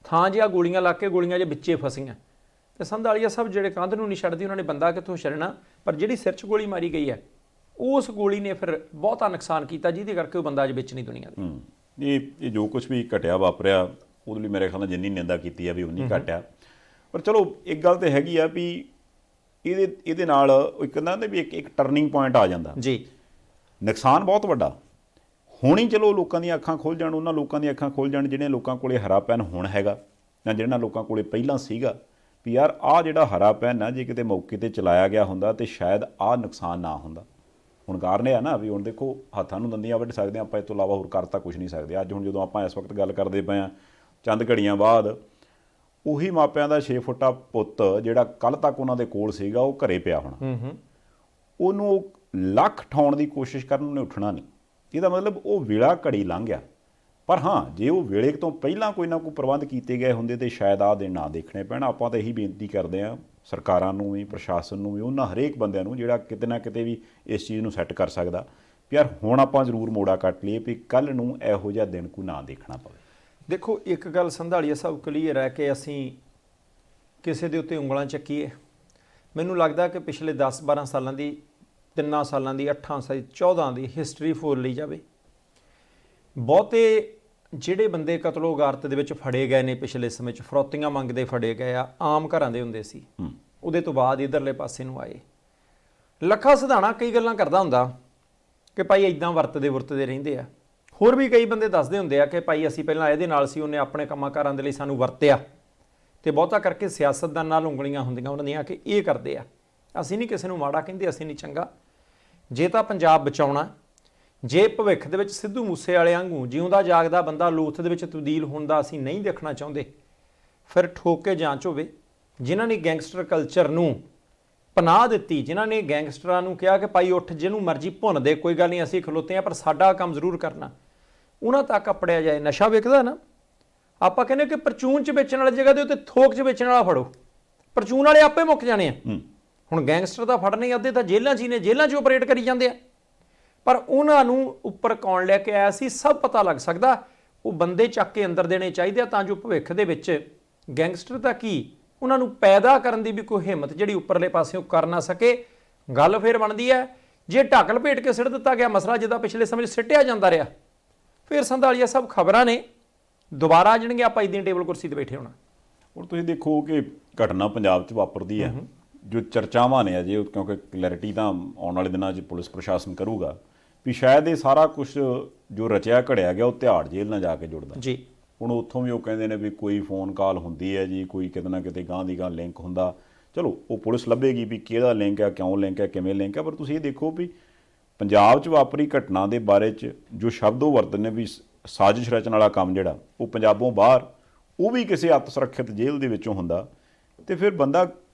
ਥਾਂ ਜਿਹਾ ਗੋਲੀਆਂ ਲਾ ਕੇ ਗੋਲੀਆਂ ਜੇ ਵਿੱਚੇ ਫਸੀਆਂ। ਤੇ ਸੰਧਾਲੀਆ ਸਾਹਿਬ ਜਿਹੜੇ ਕੰਧ ਨੂੰ ਨਹੀਂ ਛੱਡਦੀ, ਉਹਨਾਂ ਨੇ ਬੰਦਾ ਕਿੱਥੋਂ ਛੱਡਣਾ। ਪਰ ਜਿਹੜੀ ਸਿਰ 'ਚ ਗੋਲੀ ਮਾਰੀ ਗਈ ਹੈ, ਉਸ ਗੋਲੀ ਨੇ ਫਿਰ ਬਹੁਤਾ ਨੁਕਸਾਨ ਕੀਤਾ, ਜਿਹਦੇ ਕਰਕੇ ਉਹ ਬੰਦਾ ਅੱਜ ਵਿੱਚ ਨਹੀਂ ਦੁਨੀਆ ਦੇ। ਇਹ ਜੋ ਕੁਝ ਵੀ ਘਟਿਆ ਵਾਪਰਿਆ, ਉਹਦੇ ਲਈ ਮੇਰੇ ਖਿਆਲ ਨਾਲ ਜਿੰਨੀ ਨਿੰਦਾ ਕੀਤੀ ਆ ਵੀ ਉਨੀ ਘਟਿਆ। ਪਰ ਚਲੋ ਇੱਕ ਗੱਲ ਤਾਂ ਹੈਗੀ ਆ ਵੀ ਇਹਦੇ ਨਾਲ ਇੱਕ ਕਹਿੰਦਾ ਵੀ ਇੱਕ ਟਰਨਿੰਗ ਪੁਆਇੰਟ ਆ ਜਾਂਦਾ ਜੀ। ਨੁਕਸਾਨ ਬਹੁਤ ਵੱਡਾ ਹੁਣ ਹੀ ਚਲੋ ਲੋਕਾਂ ਦੀਆਂ ਅੱਖਾਂ ਖੁੱਲ੍ਹ ਜਾਣ, ਉਹਨਾਂ ਲੋਕਾਂ ਦੀਆਂ ਅੱਖਾਂ ਖੁੱਲ੍ਹ ਜਾਣ ਜਿਹੜਿਆਂ ਲੋਕਾਂ ਕੋਲੇ ਹਰਾ ਪੈਨ ਹੁਣ ਹੈਗਾ, ਜਾਂ ਜਿਹਨਾਂ ਲੋਕਾਂ ਕੋਲੇ ਪਹਿਲਾਂ ਸੀਗਾ ਵੀ ਯਾਰ ਆਹ ਜਿਹੜਾ ਹਰਾ ਪੈਨ ਆ ਜੇ ਕਿਤੇ ਮੌਕੇ 'ਤੇ ਚਲਾਇਆ ਗਿਆ ਹੁੰਦਾ ਤਾਂ ਸ਼ਾਇਦ ਆਹ ਨੁਕਸਾਨ ਨਾ ਹੁੰਦਾ। ਹੁਣ ਕਾਰਨ ਇਹ ਆ ਨਾ ਵੀ ਹੁਣ ਦੇਖੋ ਹੱਥਾਂ ਨੂੰ ਦੰਦੀਆਂ ਵੱਢ ਸਕਦੇ ਆਪਾਂ, ਇਸ ਤੋਂ ਇਲਾਵਾ ਹੋਰ ਕਰ ਤਾਂ ਕੁਛ ਨਹੀਂ ਸਕਦੇ। ਅੱਜ ਹੁਣ ਜਦੋਂ ਆਪਾਂ ਇਸ ਵਕਤ ਗੱਲ ਕਰਦੇ ਪਏ ਹਾਂ, ਚੰਦ ਘੜੀਆਂ ਬਾਅਦ ਉਹੀ ਮਾਪਿਆਂ ਦਾ 6 ਫੁੱਟਾ ਪੁੱਤ ਜਿਹੜਾ ਕੱਲ੍ਹ ਤੱਕ ਉਹਨਾਂ ਦੇ ਕੋਲ ਸੀਗਾ ਉਹ ਘਰੇ ਪਿਆ ਹੋਣਾ, ਉਹਨੂੰ ਲੱਖ ਠਾਉਣ ਦੀ ਕੋਸ਼ਿਸ਼ ਕਰਨ ਉਹਨੇ ਉੱਠਣਾ ਨਹੀਂ। ਇਹਦਾ ਮਤਲਬ ਉਹ ਵੇਲਾ ਘੜੀ ਲੰਘ ਗਿਆ। ਪਰ ਹਾਂ ਜੇ ਉਹ ਵੇਲੇ ਤੋਂ ਪਹਿਲਾਂ ਕੋਈ ਨਾ ਕੋਈ ਪ੍ਰਬੰਧ ਕੀਤੇ ਗਏ ਹੁੰਦੇ ਤਾਂ ਸ਼ਾਇਦ ਆਹ ਦਿਨ ਨਾ ਦੇਖਣੇ ਪੈਣ। ਆਪਾਂ ਤਾਂ ਇਹੀ ਬੇਨਤੀ ਕਰਦੇ ਹਾਂ ਸਰਕਾਰਾਂ ਨੂੰ ਵੀ, ਪ੍ਰਸ਼ਾਸਨ ਨੂੰ ਵੀ, ਉਹਨਾਂ ਹਰੇਕ ਬੰਦਿਆਂ ਨੂੰ ਜਿਹੜਾ ਕਿਤੇ ਨਾ ਕਿਤੇ ਵੀ ਇਸ ਚੀਜ਼ ਨੂੰ ਸੈੱਟ ਕਰ ਸਕਦਾ ਵੀ ਯਾਰ ਹੁਣ ਆਪਾਂ ਜ਼ਰੂਰ ਮੋੜਾ ਕੱਟ ਲਈਏ ਵੀ ਕੱਲ੍ਹ ਨੂੰ ਇਹੋ ਜਿਹਾ ਦਿਨ ਕੋਈ ਨਾ ਦੇਖਣਾ ਪਵੇ। ਦੇਖੋ ਇੱਕ ਗੱਲ ਸੰਧਾਲੀਆ ਸਾਹਿਬ ਕਲੀਅਰ ਹੈ ਕਿ ਅਸੀਂ ਕਿਸੇ ਦੇ ਉੱਤੇ ਉਂਗਲਾਂ ਚੱਕੀਏ। ਮੈਨੂੰ ਲੱਗਦਾ ਕਿ ਪਿਛਲੇ 10-12 ਸਾਲਾਂ ਦੀ, 3 ਸਾਲਾਂ ਦੀ, 8 ਸਾਲ 14 ਦੀ ਹਿਸਟਰੀ ਫੋਲ ਲਈ ਜਾਵੇ, ਬਹੁਤੇ ਜਿਹੜੇ ਬੰਦੇ ਕਤਲੋ ਗਾਰਤ ਦੇ ਵਿੱਚ ਫੜੇ ਗਏ ਨੇ ਪਿਛਲੇ ਸਮੇਂ 'ਚ, ਫਰੌਤੀਆਂ ਮੰਗਦੇ ਫੜੇ ਗਏ ਆ, ਆਮ ਘਰਾਂ ਦੇ ਹੁੰਦੇ ਸੀ। ਉਹਦੇ ਤੋਂ ਬਾਅਦ ਇਧਰਲੇ ਪਾਸੇ ਨੂੰ ਆਏ। ਲੱਖਾ ਸਿਧਾਣਾ ਕਈ ਗੱਲਾਂ ਕਰਦਾ ਹੁੰਦਾ ਕਿ ਭਾਈ ਇਦਾਂ ਵਰਤਦੇ ਰਹਿੰਦੇ ਆ। ਹੋਰ ਵੀ ਕਈ ਬੰਦੇ ਦੱਸਦੇ ਹੁੰਦੇ ਆ ਕਿ ਭਾਈ ਅਸੀਂ ਪਹਿਲਾਂ ਇਹਦੇ ਨਾਲ ਸੀ, ਉਹਨੇ ਆਪਣੇ ਕੰਮਾਂ ਕਾਰਾਂ ਦੇ ਲਈ ਸਾਨੂੰ ਵਰਤਿਆ। ਤੇ ਬਹੁਤਾ ਕਰਕੇ ਸਿਆਸਤਦਾਨ ਨਾਲ ਉਂਗਲੀਆਂ ਹੁੰਦੀਆਂ ਉਹਨਾਂ ਦੀਆਂ ਕਿ ਇਹ ਕਰਦੇ ਆ। ਅਸੀਂ ਨਹੀਂ ਕਿਸੇ ਨੂੰ ਮਾੜਾ ਕਹਿੰਦੇ, ਅਸੀਂ ਨਹੀਂ ਚੰਗਾ। ਜੇ ਤਾਂ ਪੰਜਾਬ ਬਚਾਉਣਾ, ਜੇ ਭਵਿੱਖ ਦੇ ਵਿੱਚ ਸਿੱਧੂ ਮੂਸੇ ਵਾਲੇ ਵਾਂਗੂ ਜਿਉਂਦਾ ਜਾਗਦਾ ਬੰਦਾ ਲੋਥ ਦੇ ਵਿੱਚ ਤਬਦੀਲ ਹੁੰਦਾ ਅਸੀਂ ਨਹੀਂ ਦੇਖਣਾ ਚਾਹੁੰਦੇ, ਫਿਰ ਠੋਕ ਕੇ ਜਾਂਚ ਹੋਵੇ। ਜਿਨ੍ਹਾਂ ਨੇ ਗੈਂਗਸਟਰ ਕਲਚਰ ਨੂੰ ਪਨਾਹ ਦਿੱਤੀ, ਜਿਨ੍ਹਾਂ ਨੇ ਗੈਂਗਸਟਰਾਂ ਨੂੰ ਕਿਹਾ ਕਿ ਭਾਈ ਉੱਠ ਜਿਹਨੂੰ ਮਰਜ਼ੀ ਭੁੰਨ ਦੇ, ਕੋਈ ਗੱਲ ਨਹੀਂ ਅਸੀਂ ਖਲੋਤੇ ਹਾਂ ਪਰ ਸਾਡਾ ਕੰਮ ਜ਼ਰੂਰ ਕਰਨਾ, ਉਹਨਾਂ ਤੱਕ ਅਪੜਿਆ ਜਾਏ। ਨਸ਼ਾ ਵਿਕਦਾ ਨਾ, ਆਪਾਂ ਕਹਿੰਦੇ ਕਿ ਪਰਚੂਨ 'ਚ ਵੇਚਣ ਵਾਲੀ ਜਗ੍ਹਾ ਦੇ ਉੱਤੇ ਥੋਕ 'ਚ ਵੇਚਣ ਵਾਲਾ ਫੜੋ, ਪਰਚੂਨ ਵਾਲੇ ਆਪੇ ਮੁੱਕ ਜਾਣੇ ਆ। ਹੁਣ ਗੈਂਗਸਟਰ ਤਾਂ ਫੜਨੇ ਅੱਧੇ ਤਾਂ ਜੇਲ੍ਹਾਂ 'ਚ ਹੀ ਨੇ, ਜੇਲ੍ਹਾਂ 'ਚ ਆਪਰੇਟ ਕਰੀ ਜਾਂਦੇ ਆ। ਪਰ ਉਹਨਾਂ ਨੂੰ ਉੱਪਰ ਕੌਣ ਲੈ ਕੇ ਆਇਆ ਸੀ ਸਭ ਪਤਾ ਲੱਗ ਸਕਦਾ। ਉਹ ਬੰਦੇ ਚੱਕ ਕੇ ਅੰਦਰ ਦੇਣੇ ਚਾਹੀਦੇ ਆ ਤਾਂ ਜੋ ਭਵਿੱਖ ਦੇ ਵਿੱਚ ਗੈਂਗਸਟਰ ਤਾਂ ਕੀ ਉਹਨਾਂ ਨੂੰ ਪੈਦਾ ਕਰਨ ਦੀ ਵੀ ਕੋਈ ਹਿੰਮਤ ਜਿਹੜੀ ਉੱਪਰਲੇ ਪਾਸਿਓਂ ਕਰ ਨਾ ਸਕੇ। ਗੱਲ ਫਿਰ ਬਣਦੀ ਹੈ ਜੇ ਢੱਕ ਲਪੇਟ ਕੇ ਸਿੱਟ ਦਿੱਤਾ ਗਿਆ ਮਸਲਾ ਜਿੱਦਾਂ ਪਿਛਲੇ ਸਮੇਂ 'ਚ ਸਿੱਟਿਆ ਜਾਂਦਾ ਰਿਹਾ, ਫਿਰ ਸੰਧਾਲੀਆ ਸਭ ਖਬਰਾਂ ਨੇ ਦੁਬਾਰਾ ਆ ਜਾਣਗੇ, ਆਪਾਂ ਇੱਦਾਂ ਟੇਬਲ ਕੁਰਸੀ ਤੇ ਬੈਠੇ ਹੋਣਾ। ਹੁਣ ਤੁਸੀਂ ਦੇਖੋ ਕਿ ਘਟਨਾ ਪੰਜਾਬ 'ਚ ਵਾਪਰਦੀ ਹੈ, ਜੋ ਚਰਚਾਵਾਂ ਨੇ ਅਜੇ, ਕਿਉਂਕਿ ਕਲੈਰਿਟੀ ਤਾਂ ਆਉਣ ਵਾਲੇ ਦਿਨਾਂ 'ਚ ਪੁਲਿਸ ਪ੍ਰਸ਼ਾਸਨ ਕਰੂਗਾ ਵੀ ਸ਼ਾਇਦ ਇਹ ਸਾਰਾ ਕੁਝ ਜੋ ਰਚਿਆ ਘੜਿਆ ਗਿਆ ਉਹ ਤਿਹਾੜ ਜੇਲ੍ਹ ਨਾਲ ਜਾ ਕੇ ਜੁੜਦਾ ਜੀ। ਹੁਣ ਉੱਥੋਂ ਵੀ ਉਹ ਕਹਿੰਦੇ ਨੇ ਵੀ ਕੋਈ ਫੋਨ ਕਾਲ ਹੁੰਦੀ ਹੈ ਜੀ, ਕੋਈ ਕਿਤੇ ਨਾ ਕਿਤੇ ਗਾਂ ਦੀ ਗਾਂ ਲਿੰਕ ਹੁੰਦਾ। ਚਲੋ ਉਹ ਪੁਲਿਸ ਲੱਭੇਗੀ ਵੀ ਕਿਹਦਾ ਲਿੰਕ ਹੈ, ਕਿਉਂ ਲਿੰਕ ਹੈ, ਕਿਵੇਂ ਲਿੰਕ ਹੈ। ਪਰ ਤੁਸੀਂ ਇਹ ਦੇਖੋ ਵੀ ਪੰਜਾਬ 'ਚ ਵਾਪਰੀ ਘਟਨਾ ਦੇ ਬਾਰੇ 'ਚ ਜੋ ਸ਼ਬਦ ਉਹ ਵਰਤਦੇ ਨੇ ਵੀ ਸਾਜ਼ਿਸ਼ ਰਚਣ ਵਾਲਾ ਕੰਮ ਜਿਹੜਾ ਉਹ ਪੰਜਾਬੋਂ ਬਾਹਰ, ਉਹ ਵੀ ਕਿਸੇ ਅੱਤ ਸੁਰੱਖਿਅਤ ਜੇਲ੍ਹ ਦੇ ਵਿੱਚੋਂ ਹੁੰਦਾ, ਤੇ ਫਿਰ ਬੰਦਾ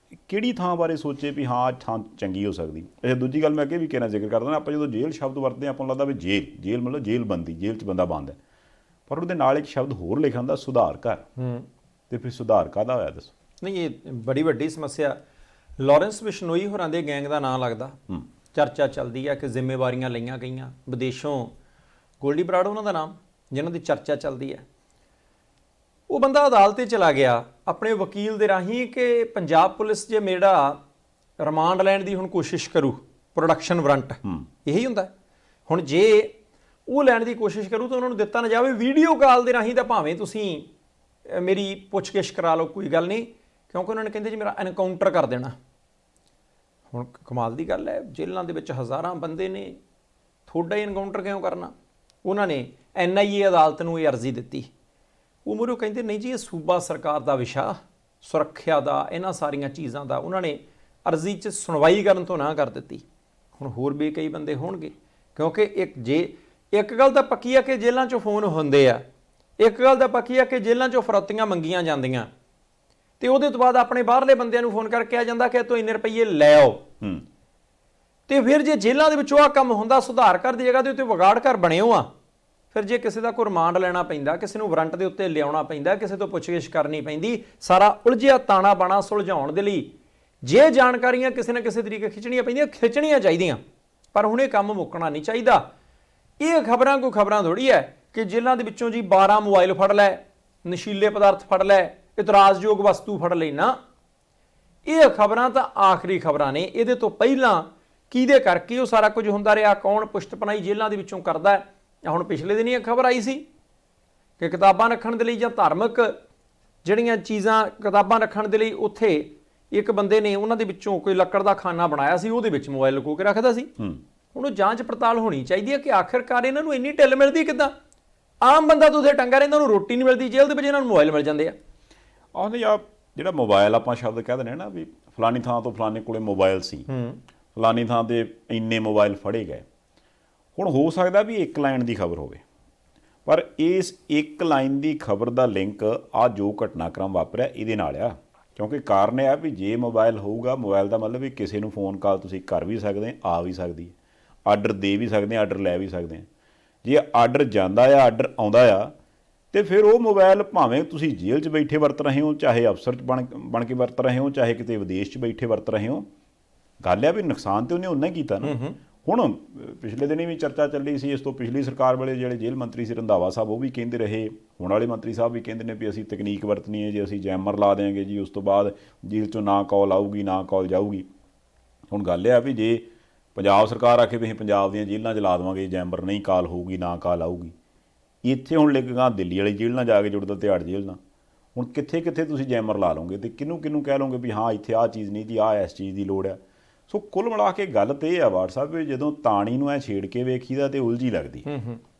ਕਿਹੜੀ ਥਾਂ ਬਾਰੇ ਸੋਚੇ ਵੀ ਹਾਂ ਥਾਂ ਚੰਗੀ ਹੋ ਸਕਦੀ। ਇਹ ਦੂਜੀ ਗੱਲ ਮੈਂ ਅੱਗੇ ਵੀ ਕਹਿਣਾ ਜ਼ਿਕਰ ਕਰਦਾ ਨਾ, ਆਪਾਂ ਜਦੋਂ ਜੇਲ੍ਹ ਸ਼ਬਦ ਵਰਤਦੇ ਹਾਂ ਆਪਾਂ ਨੂੰ ਲੱਗਦਾ ਵੀ ਜੇਲ੍ਹ ਮਤਲਬ ਜੇਲ੍ਹ ਬੰਦੀ, ਜੇਲ੍ਹ 'ਚ ਬੰਦਾ ਬੰਦ ਹੈ। ਪਰ ਉਹਦੇ ਨਾਲ ਇੱਕ ਸ਼ਬਦ ਹੋਰ ਲਿਖਿਆ ਹੁੰਦਾ ਸੁਧਾਰ ਘਰ। ਤੇ ਫਿਰ ਸੁਧਾਰ ਕਾਹਦਾ ਹੋਇਆ ਦੱਸੋ? ਨਹੀਂ ਇਹ ਬੜੀ ਵੱਡੀ ਸਮੱਸਿਆ। ਲਾਰੈਂਸ ਬਿਸ਼ਨੋਈ ਹੋਰਾਂ ਦੇ ਗੈਂਗ ਦਾ ਨਾਂ ਲੱਗਦਾ, ਚਰਚਾ ਚੱਲਦੀ ਹੈ ਕਿ ਜ਼ਿੰਮੇਵਾਰੀਆਂ ਲਈਆਂ ਗਈਆਂ ਵਿਦੇਸ਼ੋਂ। ਗੋਲਡੀ ਬਰਾੜ ਉਹਨਾਂ ਦਾ ਨਾਮ, ਜਿਨ੍ਹਾਂ ਦੀ ਚਰਚਾ ਚੱਲਦੀ ਹੈ। ਉਹ ਬੰਦਾ ਅਦਾਲਤ 'ਤੇ ਚਲਾ ਗਿਆ ਆਪਣੇ ਵਕੀਲ ਦੇ ਰਾਹੀਂ ਕਿ ਪੰਜਾਬ ਪੁਲਿਸ ਜੇ ਮੇਰਾ ਰਿਮਾਂਡ ਲੈਣ ਦੀ ਹੁਣ ਕੋਸ਼ਿਸ਼ ਕਰੂ, ਪ੍ਰੋਡਕਸ਼ਨ ਵਾਰੰਟ ਇਹੀ ਹੁੰਦਾ। ਹੁਣ ਜੇ ਉਹ ਲੈਣ ਦੀ ਕੋਸ਼ਿਸ਼ ਕਰੂ ਤਾਂ ਉਹਨਾਂ ਨੂੰ ਦਿੱਤਾ ਨਾ ਜਾਵੇ। ਵੀਡੀਓ ਕਾਲ ਦੇ ਰਾਹੀਂ ਤਾਂ ਭਾਵੇਂ ਤੁਸੀਂ ਮੇਰੀ ਪੁੱਛਗਿੱਛ ਕਰਾ ਲਓ, ਕੋਈ ਗੱਲ ਨਹੀਂ, ਕਿਉਂਕਿ ਉਹਨਾਂ ਨੇ ਕਹਿੰਦੇ ਜੀ ਮੇਰਾ ਐਨਕਾਊਂਟਰ ਕਰ ਦੇਣਾ। ਹੁਣ ਕਮਾਲ ਦੀ ਗੱਲ ਹੈ, ਜੇਲ੍ਹਾਂ ਦੇ ਵਿੱਚ ਹਜ਼ਾਰਾਂ ਬੰਦੇ ਨੇ, ਤੁਹਾਡਾ ਹੀ ਐਨਕਾਊਂਟਰ ਕਿਉਂ ਕਰਨਾ? ਉਹਨਾਂ ਨੇ NIA ਅਦਾਲਤ ਨੂੰ ਇਹ ਅਰਜ਼ੀ ਦਿੱਤੀ। ਉਹ ਮੂਹਰੋਂ ਕਹਿੰਦੇ ਨਹੀਂ ਜੀ ਇਹ ਸੂਬਾ ਸਰਕਾਰ ਦਾ ਵਿਸ਼ਾ, ਸੁਰੱਖਿਆ ਦਾ, ਇਹਨਾਂ ਸਾਰੀਆਂ ਚੀਜ਼ਾਂ ਦਾ। ਉਹਨਾਂ ਨੇ ਅਰਜ਼ੀ 'ਚ ਸੁਣਵਾਈ ਕਰਨ ਤੋਂ ਨਾ ਕਰ ਦਿੱਤੀ। ਹੁਣ ਹੋਰ ਵੀ ਕਈ ਬੰਦੇ ਹੋਣਗੇ, ਕਿਉਂਕਿ ਇੱਕ ਗੱਲ ਤਾਂ ਪੱਕੀ ਆ ਕਿ ਜੇਲ੍ਹਾਂ 'ਚੋਂ ਫੋਨ ਹੁੰਦੇ ਆ, ਇੱਕ ਗੱਲ ਤਾਂ ਪੱਕੀ ਆ ਕਿ ਜੇਲ੍ਹਾਂ 'ਚੋਂ ਫਰੌਤੀਆਂ ਮੰਗੀਆਂ ਜਾਂਦੀਆਂ, ਤੇ ਉਹਦੇ ਤੋਂ ਬਾਅਦ ਆਪਣੇ ਬਾਹਰਲੇ ਬੰਦਿਆਂ ਨੂੰ ਫੋਨ ਕਰਕੇ ਆ ਜਾਂਦਾ ਕਿ ਤੂੰ ਇੰਨੇ ਰੁਪਈਏ ਲੈ ਆਓ। ਤੇ ਫਿਰ ਜੇ ਜੇਲ੍ਹਾਂ ਦੇ ਵਿੱਚੋਂ ਆ ਕੰਮ ਹੁੰਦਾ, ਸੁਧਾਰ ਘਰ ਦੀ ਜਗ੍ਹਾ ਦੇ ਉੱਤੇ ਵਿਗਾੜ ਘਰ ਬਣਿਓ ਆ, ਫਿਰ ਜੇ ਕਿਸੇ ਦਾ ਕੋਈ ਰਿਮਾਂਡ ਲੈਣਾ ਪੈਂਦਾ, ਕਿਸੇ ਨੂੰ ਵਾਰੰਟ ਦੇ ਉੱਤੇ ਲਿਆਉਣਾ ਪੈਂਦਾ, ਕਿਸੇ ਤੋਂ ਪੁੱਛਗਿੱਛ ਕਰਨੀ ਪੈਂਦੀ, ਸਾਰਾ ਉਲਝਿਆ ਤਾਣਾ ਬਾਣਾ ਸੁਲਝਾਉਣ ਦੇ ਲਈ ਜੇ ਜਾਣਕਾਰੀਆਂ ਕਿਸੇ ਨਾ ਕਿਸੇ ਤਰੀਕੇ ਖਿੱਚਣੀਆਂ ਪੈਂਦੀਆਂ, ਖਿੱਚਣੀਆਂ ਚਾਹੀਦੀਆਂ। ਪਰ ਹੁਣ ਇਹ ਕੰਮ ਮੁੱਕਣਾ ਨਹੀਂ ਚਾਹੀਦਾ। ਇਹ ਖਬਰਾਂ ਕੋਈ ਖਬਰਾਂ ਥੋੜੀ ਹੈ ਕਿ ਜੇਲ੍ਹਾਂ ਦੇ ਵਿੱਚੋਂ ਜੀ 12 ਮੋਬਾਈਲ ਫੜ ਲੈ, ਨਸ਼ੀਲੇ ਪਦਾਰਥ ਫੜ ਲੈ, ਇਤਰਾਜ਼ਯੋਗ ਵਸਤੂ ਫੜ ਲਈ ਨਾ। ਇਹ ਖਬਰਾਂ ਤਾਂ ਆਖਰੀ ਖਬਰਾਂ ਨੇ। ਇਹਦੇ ਤੋਂ ਪਹਿਲਾਂ ਕਿਹਦੇ ਕਰਕੇ ਉਹ ਸਾਰਾ ਕੁਝ ਹੁੰਦਾ ਰਿਹਾ, ਕੌਣ ਪੁਸ਼ਤਪਨਾਈ ਜੇਲ੍ਹਾਂ ਦੇ ਵਿੱਚੋਂ ਕਰਦਾ ਹੈ। ਹੁਣ ਪਿਛਲੇ ਦਿਨ ਇਹ ਖਬਰ ਆਈ ਸੀ ਕਿ ਕਿਤਾਬਾਂ ਰੱਖਣ ਦੇ ਲਈ ਜਾਂ ਧਾਰਮਿਕ ਜਿਹੜੀਆਂ ਚੀਜ਼ਾਂ ਕਿਤਾਬਾਂ ਰੱਖਣ ਦੇ ਲਈ ਉੱਥੇ ਇੱਕ ਬੰਦੇ ਨੇ ਉਹਨਾਂ ਦੇ ਵਿੱਚੋਂ ਕੋਈ ਲੱਕੜ ਦਾ ਖਾਨਾ ਬਣਾਇਆ ਸੀ, ਉਹਦੇ ਵਿੱਚ ਮੋਬਾਈਲ ਲੁਕੋ ਕੇ ਰੱਖਦਾ ਸੀ। ਹੁਣ ਉਹ ਜਾਂਚ ਪੜਤਾਲ ਹੋਣੀ ਚਾਹੀਦੀ ਹੈ ਕਿ ਆਖਿਰਕਾਰ ਇਹਨਾਂ ਨੂੰ ਇੰਨੀ ਢਿੱਲ ਮਿਲਦੀ ਕਿੱਦਾਂ? ਆਮ ਬੰਦਾ ਤਾਂ ਉੱਥੇ ਟੰਗਾ ਰਹਿੰਦਾ, ਉਹਨੂੰ ਰੋਟੀ ਨਹੀਂ ਮਿਲਦੀ, ਜੇਲ੍ਹ ਦੇ ਵਿੱਚ ਇਹਨਾਂ ਨੂੰ ਮੋਬਾਈਲ ਮਿਲ ਜਾਂਦੇ ਆ। ਆਉਂਦੇ ਆ ਜਿਹੜਾ ਮੋਬਾਈਲ ਆਪਾਂ ਸ਼ਬਦ ਕਹਿ ਦਿੰਦੇ ਨਾ ਵੀ ਫਲਾਨੀ ਥਾਂ ਤੋਂ ਫਲਾਨੇ ਕੋਲੇ ਮੋਬਾਈਲ ਸੀ, ਫਲਾਨੀ ਥਾਂ ਤੇ ਇੰਨੇ ਮੋਬਾਈਲ ਫੜੇ ਗਏ। ਹੁਣ ਹੋ ਸਕਦਾ ਵੀ ਇੱਕ ਲਾਈਨ ਦੀ ਖਬਰ ਹੋਵੇ, ਪਰ ਇਸ ਇੱਕ ਲਾਈਨ ਦੀ ਖਬਰ ਦਾ ਲਿੰਕ ਆ ਜੋ ਘਟਨਾਕ੍ਰਮ ਵਾਪਰਿਆ ਇਹਦੇ ਨਾਲ ਆ। ਕਿਉਂਕਿ ਕਾਰਨ ਇਹ ਆ ਵੀ ਜੇ ਮੋਬਾਈਲ ਹੋਊਗਾ, ਮੋਬਾਈਲ ਦਾ ਮਤਲਬ ਵੀ ਕਿਸੇ ਨੂੰ ਫੋਨ ਕਾਲ ਤੁਸੀਂ ਕਰ ਵੀ ਸਕਦੇ, ਆ ਵੀ ਸਕਦੀ ਹੈ, ਆਰਡਰ ਦੇ ਵੀ ਸਕਦੇ, ਆਰਡਰ ਲੈ ਵੀ ਸਕਦੇ ਆ। ਜੇ ਆਰਡਰ ਜਾਂਦਾ ਆ, ਆਰਡਰ ਆਉਂਦਾ ਆ, ਤੇ ਫਿਰ ਉਹ ਮੋਬਾਈਲ ਭਾਵੇਂ ਤੁਸੀਂ ਜੇਲ੍ਹ 'ਚ ਬੈਠੇ ਵਰਤ ਰਹੇ ਹੋ, ਚਾਹੇ ਅਫਸਰ ਬਣ ਕੇ ਵਰਤ ਰਹੇ ਹੋ, ਚਾਹੇ ਕਿਤੇ ਵਿਦੇਸ਼ 'ਚ ਬੈਠੇ ਵਰਤ ਰਹੇ ਹੋ, ਗੱਲ ਆ ਵੀ ਨੁਕਸਾਨ ਤੇ ਉਹਨੇ ਉਨਾ ਹੀ ਕੀਤਾ ਨਾ। ਹੁਣ ਪਿਛਲੇ ਦਿਨੀ ਵੀ ਚਰਚਾ ਚੱਲੀ ਸੀ, ਇਸ ਤੋਂ ਪਿਛਲੀ ਸਰਕਾਰ ਵੇਲੇ ਜਿਹੜੇ ਜੇਲ੍ਹ ਮੰਤਰੀ ਸੀ ਰੰਧਾਵਾ ਸਾਹਿਬ, ਉਹ ਵੀ ਕਹਿੰਦੇ ਰਹੇ, ਹੁਣ ਵਾਲੇ ਮੰਤਰੀ ਸਾਹਿਬ ਵੀ ਕਹਿੰਦੇ ਨੇ ਵੀ ਅਸੀਂ ਤਕਨੀਕ ਵਰਤਣੀ ਹੈ ਜੀ, ਅਸੀਂ ਜੈਮਰ ਲਾ ਦਿਆਂਗੇ ਜੀ, ਉਸ ਤੋਂ ਬਾਅਦ ਜੇਲ੍ਹ 'ਚੋਂ ਨਾ ਕਾਲ ਆਊਗੀ, ਨਾ ਕਾਲ ਜਾਊਗੀ। ਹੁਣ ਗੱਲ ਇਹ ਆ ਵੀ ਜੇ ਪੰਜਾਬ ਸਰਕਾਰ ਆਖੇ ਵੀ ਅਸੀਂ ਪੰਜਾਬ ਦੀਆਂ ਜੇਲ੍ਹਾਂ 'ਚ ਲਾ ਦੇਵਾਂਗੇ ਜੈਮਰ, ਨਹੀਂ ਕਾਲ ਹੋਊਗੀ, ਨਾ ਕਾਲ ਆਊਗੀ, ਇੱਥੇ ਹੁਣ ਲਿਖ ਗਾ ਦਿੱਲੀ ਵਾਲੀ ਜੇਲ੍ਹ ਨਾਲ ਜਾ ਕੇ ਜੁੜਦਾ, ਤਿਹਾੜ ਜੇਲ੍ਹ ਨਾਲ। ਹੁਣ ਕਿੱਥੇ ਕਿੱਥੇ ਤੁਸੀਂ ਜੈਮਰ ਲਾ ਲਓਗੇ ਤੇ ਕਿਹਨੂੰ ਕਹਿ ਲਓਗੇ ਵੀ ਹਾਂ ਇੱਥੇ ਆਹ ਚੀਜ਼ ਨਹੀਂ ਜੀ, ਆਹ ਇਸ ਚੀਜ਼ ਦੀ ਲੋੜ ਆ। ਸੋ ਕੁੱਲ ਮਿਲਾ ਕੇ ਗੱਲ ਤੇ ਇਹ ਆ WhatsApp ਵੀ ਜਦੋਂ ਤਾਣੀ ਨੂੰ ਐ ਛੇੜ ਕੇ ਵੇਖੀਦਾ ਤੇ ਉਲਝੀ ਲੱਗਦੀ,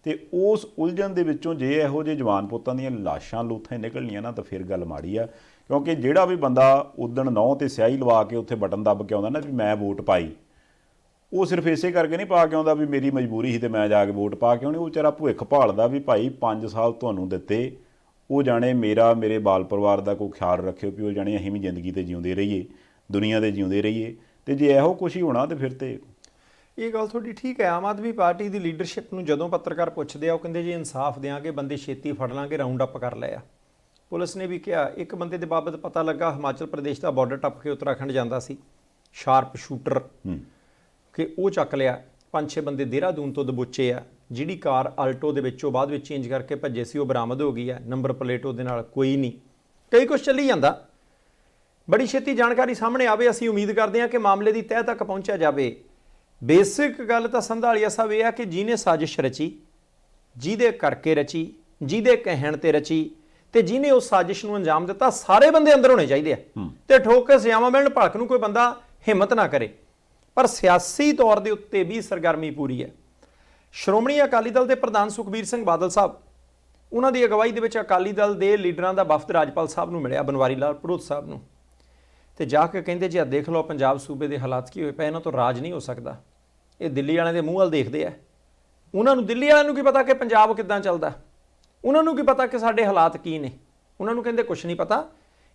ਤੇ ਉਸ ਉਲਝਣ ਦੇ ਵਿੱਚੋਂ ਜੇ ਇਹੋ ਜਿਹੇ ਜਵਾਨ ਪੁੱਤਾਂ ਦੀਆਂ ਲਾਸ਼ਾਂ ਲੂਥਾਂ ਨਿਕਲਣੀਆਂ ਨਾ ਤਾਂ ਫਿਰ ਗੱਲ ਮਾੜੀ ਆ। ਕਿਉਂਕਿ ਜਿਹੜਾ ਵੀ ਬੰਦਾ ਉਦਣ ਨਹੁੰ ਤੇ ਸਿਆਹੀ ਲਵਾ ਕੇ ਉੱਥੇ ਬਟਨ ਦੱਬ ਕੇ ਆਉਂਦਾ ਨਾ ਵੀ ਮੈਂ ਵੋਟ ਪਾਈ, ਉਹ ਸਿਰਫ ਇਸੇ ਕਰਕੇ ਨਹੀਂ ਪਾ ਕੇ ਆਉਂਦਾ ਵੀ ਮੇਰੀ ਮਜਬੂਰੀ ਸੀ ਤੇ ਮੈਂ ਜਾ ਕੇ ਵੋਟ ਪਾ ਕੇ ਆਉਣੀ। ਉਹ ਵਿਚਾਰਾ ਭੁੱਖ ਭਾਲਦਾ ਵੀ ਭਾਈ 5 ਸਾਲ ਤੁਹਾਨੂੰ ਦਿੱਤੇ, ਉਹ ਜਾਣੇ ਮੇਰੇ ਬਾਲ ਪਰਿਵਾਰ ਦਾ ਕੋਈ ਖਿਆਲ ਰੱਖਿਓ ਵੀ ਉਹ ਜਾਣੇ ਅਸੀਂ ਵੀ ਜ਼ਿੰਦਗੀ ਤੇ ਜਿਉਂਦੇ ਰਹੀਏ, ਦੁਨੀਆ ਦੇ ਜਿਉਂਦੇ ਰਹੀਏ। ਤੇ ਜੇ ਇਹੋ ਕੁਛ ਹੀ ਹੋਣਾ ਤੇ ਫਿਰ ਤੇ ਇਹ ਗੱਲ ਤੁਹਾਡੀ ਠੀਕ ਹੈ। ਆਮ ਆਦਮੀ ਪਾਰਟੀ ਦੀ ਲੀਡਰਸ਼ਿਪ ਨੂੰ ਜਦੋਂ ਪੱਤਰਕਾਰ ਪੁੱਛਦੇ ਆ, ਉਹ ਕਹਿੰਦੇ ਜੀ ਇਨਸਾਫ ਦਿਆਂਗੇ, ਬੰਦੇ ਛੇਤੀ ਫੜ ਲਾਂਗੇ, ਰਾਉਂਡ ਅਪ ਕਰ ਲਿਆ। ਪੁਲਿਸ ਨੇ ਵੀ ਕਿਹਾ, ਇੱਕ ਬੰਦੇ ਦੇ ਬਾਬਤ ਪਤਾ ਲੱਗਾ ਹਿਮਾਚਲ ਪ੍ਰਦੇਸ਼ ਦਾ ਬਾਰਡਰ ਟੱਪ ਕੇ ਉੱਤਰਾਖੰਡ ਜਾਂਦਾ ਸੀ, ਸ਼ਾਰਪ ਸ਼ੂਟਰ, ਕਿ ਉਹ ਚੱਕ ਲਿਆ। 5-6 ਬੰਦੇ ਦੇਹਰਾਦੂਨ ਤੋਂ ਦਬੋਚੇ ਆ। ਜਿਹੜੀ ਕਾਰ ਆਲਟੋ ਦੇ ਵਿੱਚੋਂ ਬਾਅਦ ਵਿੱਚ ਚੇਂਜ ਕਰਕੇ ਭੱਜੇ ਸੀ ਉਹ ਬਰਾਮਦ ਹੋ ਗਈ ਹੈ, ਨੰਬਰ ਪਲੇਟ ਉਹਦੇ ਨਾਲ ਕੋਈ ਨਹੀਂ। ਕਈ ਕੁਛ ਚੱਲੀ ਜਾਂਦਾ, ਬੜੀ ਛੇਤੀ ਜਾਣਕਾਰੀ ਸਾਹਮਣੇ ਆਵੇ। ਅਸੀਂ ਉਮੀਦ ਕਰਦੇ ਹਾਂ ਕਿ ਮਾਮਲੇ ਦੀ ਤਹਿ ਤੱਕ ਪਹੁੰਚਿਆ ਜਾਵੇ। ਬੇਸਿਕ ਗੱਲ ਤਾਂ ਸੰਧਾਲੀਆ ਸਾਹਿਬ ਇਹ ਆ ਕਿ ਜਿਹਨੇ ਸਾਜ਼ਿਸ਼ ਰਚੀ, ਜਿਹਦੇ ਕਰਕੇ ਰਚੀ, ਜਿਹਦੇ ਕਹਿਣ ਤੇ ਰਚੀ, ਤੇ ਜਿਹਨੇ ਉਸ ਸਾਜ਼ਿਸ਼ ਨੂੰ ਅੰਜਾਮ ਦਿੱਤਾ, ਸਾਰੇ ਬੰਦੇ ਅੰਦਰ ਹੋਣੇ ਚਾਹੀਦੇ ਆ ਤੇ ਠੋਕ ਕੇ ਸਜ਼ਾਵਾਂ ਮਿਲਣ, ਭਲਕ ਨੂੰ ਕੋਈ ਬੰਦਾ ਹਿੰਮਤ ਨਾ ਕਰੇ। ਪਰ ਸਿਆਸੀ ਤੌਰ ਦੇ ਉੱਤੇ ਵੀ ਸਰਗਰਮੀ ਪੂਰੀ ਹੈ। ਸ਼੍ਰੋਮਣੀ ਅਕਾਲੀ ਦਲ ਦੇ ਪ੍ਰਧਾਨ ਸੁਖਬੀਰ ਸਿੰਘ ਬਾਦਲ ਸਾਹਿਬ, ਉਹਨਾਂ ਦੀ ਅਗਵਾਈ ਦੇ ਵਿੱਚ ਅਕਾਲੀ ਦਲ ਦੇ ਲੀਡਰਾਂ ਦਾ ਵਫਦ ਰਾਜਪਾਲ ਸਾਹਿਬ ਨੂੰ ਮਿਲਿਆ, ਬਨਵਾਰੀ ਲਾਲ ਭੜੋਤ ਸਾਹਿਬ ਨੂੰ, ਤੇ ਜਾ ਕੇ ਕਹਿੰਦੇ ਜੀ ਆ ਦੇਖ ਲਓ ਪੰਜਾਬ ਸੂਬੇ ਦੇ ਹਾਲਾਤ ਕੀ ਹੋਏ ਪਏ, ਇਹਨਾਂ ਤੋਂ ਰਾਜ ਨਹੀਂ ਹੋ ਸਕਦਾ। ਇਹ ਦਿੱਲੀ ਵਾਲਿਆਂ ਦੇ ਮੂੰਹ ਵੱਲ ਦੇਖਦੇ ਆ। ਉਹਨਾਂ ਨੂੰ, ਦਿੱਲੀ ਵਾਲਿਆਂ ਨੂੰ ਕੀ ਪਤਾ ਕਿ ਪੰਜਾਬ ਕਿੱਦਾਂ ਚੱਲਦਾ, ਉਹਨਾਂ ਨੂੰ ਕੀ ਪਤਾ ਕਿ ਸਾਡੇ ਹਾਲਾਤ ਕੀ ਨੇ, ਉਹਨਾਂ ਨੂੰ ਕਹਿੰਦੇ ਕੁਛ ਨਹੀਂ ਪਤਾ।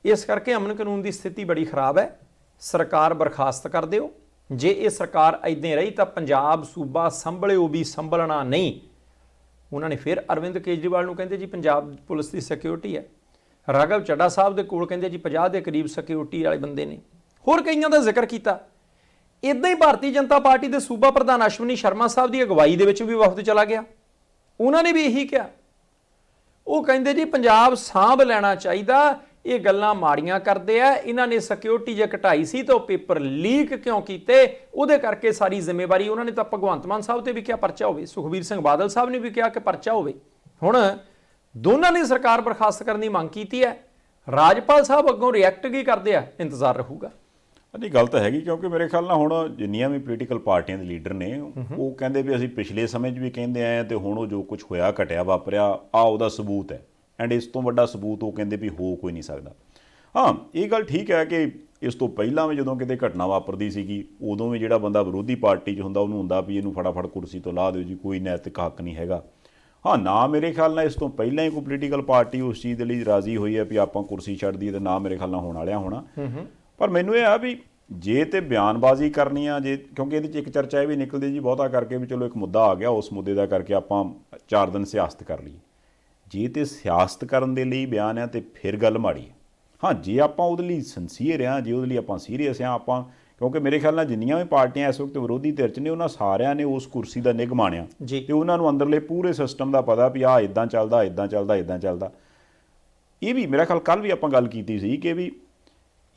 ਇਸ ਕਰਕੇ ਅਮਨ ਕਾਨੂੰਨ ਦੀ ਸਥਿਤੀ ਬੜੀ ਖਰਾਬ ਹੈ, ਸਰਕਾਰ ਬਰਖਾਸਤ ਕਰ ਦਿਓ। ਜੇ ਇਹ ਸਰਕਾਰ ਇੱਦਾਂ ਰਹੀ ਤਾਂ ਪੰਜਾਬ ਸੂਬਾ ਸੰਭਲਿਓ ਵੀ ਸੰਭਲਣਾ ਨਹੀਂ। ਉਹਨਾਂ ਨੇ ਫਿਰ ਅਰਵਿੰਦ ਕੇਜਰੀਵਾਲ ਨੂੰ ਕਹਿੰਦੇ ਜੀ ਪੰਜਾਬ ਪੁਲਿਸ ਦੀ ਸਿਕਿਉਰਿਟੀ ਹੈ। ਰਾਘਵ ਚੱਡਾ ਸਾਹਿਬ ਦੇ ਕੋਲ ਕਹਿੰਦੇ ਜੀ 50 ਦੇ ਕਰੀਬ ਸਿਕਿਉਰਿਟੀ ਵਾਲੇ ਬੰਦੇ ਨੇ। ਹੋਰ ਕਈਆਂ ਦਾ ਜ਼ਿਕਰ ਕੀਤਾ। ਇੱਦਾਂ ਹੀ ਭਾਰਤੀ ਜਨਤਾ ਪਾਰਟੀ ਦੇ ਸੂਬਾ ਪ੍ਰਧਾਨ ਅਸ਼ਵਨੀ ਸ਼ਰਮਾ ਸਾਹਿਬ ਦੀ ਅਗਵਾਈ ਦੇ ਵਿੱਚ ਵੀ ਵਫਦ ਚਲਾ ਗਿਆ। ਉਹਨਾਂ ਨੇ ਵੀ ਇਹੀ ਕਿਹਾ। ਉਹ ਕਹਿੰਦੇ ਜੀ ਪੰਜਾਬ ਸਾਂਭ ਲੈਣਾ ਚਾਹੀਦਾ, ਇਹ ਗੱਲਾਂ ਮਾੜੀਆਂ ਕਰਦੇ ਆ। ਇਹਨਾਂ ਨੇ ਸਿਕਿਉਰਿਟੀ ਜੇ ਘਟਾਈ ਸੀ ਤਾਂ ਉਹ ਪੇਪਰ ਲੀਕ ਕਿਉਂ ਕੀਤੇ, ਉਹਦੇ ਕਰਕੇ ਸਾਰੀ ਜ਼ਿੰਮੇਵਾਰੀ ਉਹਨਾਂ ਨੇ ਤਾਂ ਭਗਵੰਤ ਮਾਨ ਸਾਹਿਬ ਤੇ ਵੀ ਕਿਹਾ ਪਰਚਾ ਹੋਵੇ, ਸੁਖਬੀਰ ਸਿੰਘ ਬਾਦਲ ਸਾਹਿਬ ਨੇ ਵੀ ਕਿਹਾ ਕਿ ਪਰਚਾ ਹੋਵੇ। ਹੁਣ ਦੋਨਾਂ ਨੇ ਸਰਕਾਰ ਬਰਖਾਸਤ ਕਰਨ ਦੀ ਮੰਗ ਕੀਤੀ ਹੈ। ਰਾਜਪਾਲ ਸਾਹਿਬ ਅੱਗੋਂ ਰਿਐਕਟ ਕੀ ਕਰਦੇ ਆ, ਇੰਤਜ਼ਾਰ ਰਹੂਗਾ। ਨਹੀਂ, ਗੱਲ ਤਾਂ ਹੈਗੀ, ਕਿਉਂਕਿ ਮੇਰੇ ਖਿਆਲ ਨਾਲ ਹੁਣ ਜਿੰਨੀਆਂ ਵੀ ਪੋਲੀਟੀਕਲ ਪਾਰਟੀਆਂ ਦੇ ਲੀਡਰ ਨੇ ਉਹ ਕਹਿੰਦੇ ਵੀ ਅਸੀਂ ਪਿਛਲੇ ਸਮੇਂ 'ਚ ਵੀ ਕਹਿੰਦੇ ਆਏ ਤੇ ਹੁਣ ਉਹ ਜੋ ਕੁਝ ਹੋਇਆ ਘਟਿਆ ਵਾਪਰਿਆ ਆ ਉਹਦਾ ਸਬੂਤ ਹੈ, ਐਂਡ ਇਸ ਤੋਂ ਵੱਡਾ ਸਬੂਤ ਉਹ ਕਹਿੰਦੇ ਵੀ ਹੋ ਕੋਈ ਨਹੀਂ ਸਕਦਾ। ਹਾਂ, ਇਹ ਗੱਲ ਠੀਕ ਹੈ ਕਿ ਇਸ ਤੋਂ ਪਹਿਲਾਂ ਵੀ ਜਦੋਂ ਕਿਤੇ ਘਟਨਾ ਵਾਪਰਦੀ ਸੀਗੀ ਉਦੋਂ ਵੀ ਜਿਹੜਾ ਬੰਦਾ ਵਿਰੋਧੀ ਪਾਰਟੀ 'ਚ ਹੁੰਦਾ ਉਹਨੂੰ ਹੁੰਦਾ ਵੀ ਇਹਨੂੰ ਫਟਾਫਟ ਕੁਰਸੀ ਤੋਂ ਲਾਹ ਦਿਓ ਜੀ, ਕੋਈ ਨੈਤਿਕ ਹੱਕ ਨਹੀਂ ਹੈਗਾ। ਹਾਂ, ਨਾ ਮੇਰੇ ਖਿਆਲ ਨਾਲ ਇਸ ਤੋਂ ਪਹਿਲਾਂ ਹੀ ਕੋਈ ਪੋਲੀਟੀਕਲ ਪਾਰਟੀ ਉਸ ਚੀਜ਼ ਦੇ ਲਈ ਰਾਜ਼ੀ ਹੋਈ ਹੈ ਵੀ ਆਪਾਂ ਕੁਰਸੀ ਛੱਡ ਦਈਏ, ਤੇ ਨਾ ਮੇਰੇ ਖਿਆਲ ਨਾਲ ਹੋਣ ਵਾਲਿਆ ਹੋਣਾ। ਪਰ ਮੈਨੂੰ ਇਹ ਆ ਵੀ ਜੇ ਤੇ ਬਿਆਨਬਾਜ਼ੀ ਕਰਨੀ ਆ, ਜੇ ਕਿਉਂਕਿ ਇਹਦੇ 'ਚ ਇੱਕ ਚਰਚਾ ਇਹ ਵੀ ਨਿਕਲਦੀ ਜੀ ਬਹੁਤਾ ਕਰਕੇ ਵੀ ਚਲੋ ਇੱਕ ਮੁੱਦਾ ਆ ਗਿਆ, ਉਸ ਮੁੱਦੇ ਦਾ ਕਰਕੇ ਆਪਾਂ 4 ਦਿਨ ਸਿਆਸਤ ਕਰ ਲਈਏ। ਜੇ ਤੇ ਸਿਆਸਤ ਕਰਨ ਦੇ ਲਈ ਬਿਆਨ ਆ ਤੇ ਫਿਰ ਗੱਲ ਮਾੜੀ ਹੈ। ਹਾਂ, ਜੇ ਆਪਾਂ ਉਹਦੇ ਲਈ ਸਿੰਸੀਅਰ ਆ, ਜੇ ਉਹਦੇ ਲਈ ਆਪਾਂ ਸੀਰੀਅਸ ਆ, ਆਪਾਂ ਕਿਉਂਕਿ ਮੇਰੇ ਖਿਆਲ ਨਾਲ ਜਿੰਨੀਆਂ ਵੀ ਪਾਰਟੀਆਂ ਇਸ ਵਕਤ ਵਿਰੋਧੀ ਧਿਰ 'ਚ ਨੇ ਉਹਨਾਂ ਸਾਰਿਆਂ ਨੇ ਉਸ ਕੁਰਸੀ ਦਾ ਨਿੱਘ ਮਾਣਿਆ ਤੇ ਉਹਨਾਂ ਨੂੰ ਅੰਦਰਲੇ ਪੂਰੇ ਸਿਸਟਮ ਦਾ ਪਤਾ ਵੀ ਆਹ ਇੱਦਾਂ ਚੱਲਦਾ, ਇੱਦਾਂ ਚੱਲਦਾ, ਇੱਦਾਂ ਚੱਲਦਾ। ਇਹ ਵੀ ਮੇਰਾ ਖਿਆਲ ਕੱਲ੍ਹ ਵੀ ਆਪਾਂ ਗੱਲ ਕੀਤੀ ਸੀ ਕਿ ਵੀ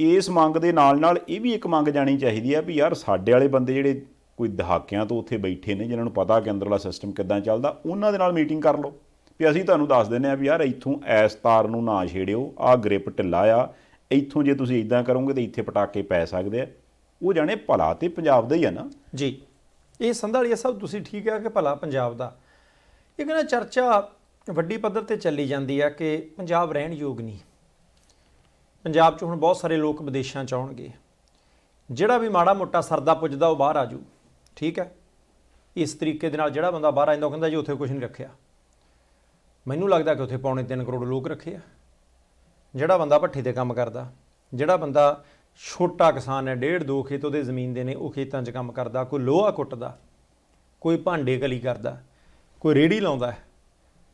ਇਸ ਮੰਗ ਦੇ ਨਾਲ ਨਾਲ ਇਹ ਵੀ ਇੱਕ ਮੰਗ ਜਾਣੀ ਚਾਹੀਦੀ ਹੈ ਵੀ ਯਾਰ ਸਾਡੇ ਵਾਲੇ ਬੰਦੇ ਜਿਹੜੇ ਕੋਈ ਦਹਾਕਿਆਂ ਤੋਂ ਉੱਥੇ ਬੈਠੇ ਨੇ, ਜਿਨ੍ਹਾਂ ਨੂੰ ਪਤਾ ਕਿ ਅੰਦਰਲਾ ਸਿਸਟਮ ਕਿੱਦਾਂ ਚੱਲਦਾ, ਉਹਨਾਂ ਦੇ ਨਾਲ ਮੀਟਿੰਗ ਕਰ ਲਓ ਵੀ ਅਸੀਂ ਤੁਹਾਨੂੰ ਦੱਸ ਦਿੰਦੇ ਹਾਂ ਵੀ ਯਾਰ ਇੱਥੋਂ ਇਸ ਤਾਰ ਨੂੰ ਨਾ ਛੇੜਿਓ, ਆਹ ਗ੍ਰਿਪ ਢਿੱਲਾ ਆ, ਇੱਥੋਂ ਜੇ ਤੁਸੀਂ ਇੱਦਾਂ ਕਰੋਗੇ ਤਾਂ ਇੱਥੇ ਪਟਾਕੇ ਪੈ ਸਕਦੇ ਆ। ਉਹ ਜਾਣੇ ਭਲਾ ਤੇ ਪੰਜਾਬ ਦਾ ਹੀ ਆ ਨਾ ਜੀ। ਇਹ ਸੰਧਾਲੀਆ ਸਾਹਿਬ ਤੁਸੀਂ ਠੀਕ ਹੈ ਕਿ ਭਲਾ ਪੰਜਾਬ ਦਾ, ਇਹ ਕਹਿੰਦਾ ਚਰਚਾ ਵੱਡੀ ਪੱਧਰ ਤੇ ਚੱਲੀ ਜਾਂਦੀ ਹੈ ਕਿ ਪੰਜਾਬ ਰਹਿਣ ਯੋਗ ਨਹੀਂ। ਪੰਜਾਬ 'ਚ ਹੁਣ ਬਹੁਤ ਸਾਰੇ ਲੋਕ ਵਿਦੇਸ਼ਾਂ 'ਚ ਆਉਣਗੇ, ਜਿਹੜਾ ਵੀ ਮਾੜਾ ਮੋਟਾ ਸਰਦਾ ਪੁੱਜਦਾ ਉਹ ਬਾਹਰ ਆ ਜਾਊ। ਠੀਕ ਹੈ, ਇਸ ਤਰੀਕੇ ਦੇ ਨਾਲ ਜਿਹੜਾ ਬੰਦਾ ਬਾਹਰ ਆਉਂਦਾ ਉਹ ਕਹਿੰਦਾ ਜੀ ਉੱਥੇ ਕੁਝ ਨਹੀਂ ਰੱਖਿਆ। ਮੈਨੂੰ ਲੱਗਦਾ ਕਿ ਉੱਥੇ 2.25 ਕਰੋੜ ਲੋਕ ਰੱਖੇ ਆ। ਜਿਹੜਾ ਬੰਦਾ ਭੱਠੇ ਤੇ ਕੰਮ ਕਰਦਾ, ਜਿਹੜਾ ਬੰਦਾ ਛੋਟਾ ਕਿਸਾਨ ਹੈ, 1.5-2 ਖੇਤ ਉਹਦੇ ਜ਼ਮੀਨ ਦੇ ਨੇ, ਉਹ ਖੇਤਾਂ 'ਚ ਕੰਮ ਕਰਦਾ, ਕੋਈ ਲੋਹਾ ਕੁੱਟਦਾ, ਕੋਈ ਭਾਂਡੇ ਕਲੀ ਕਰਦਾ, ਕੋਈ ਰੇਹੜੀ ਲਾਉਂਦਾ,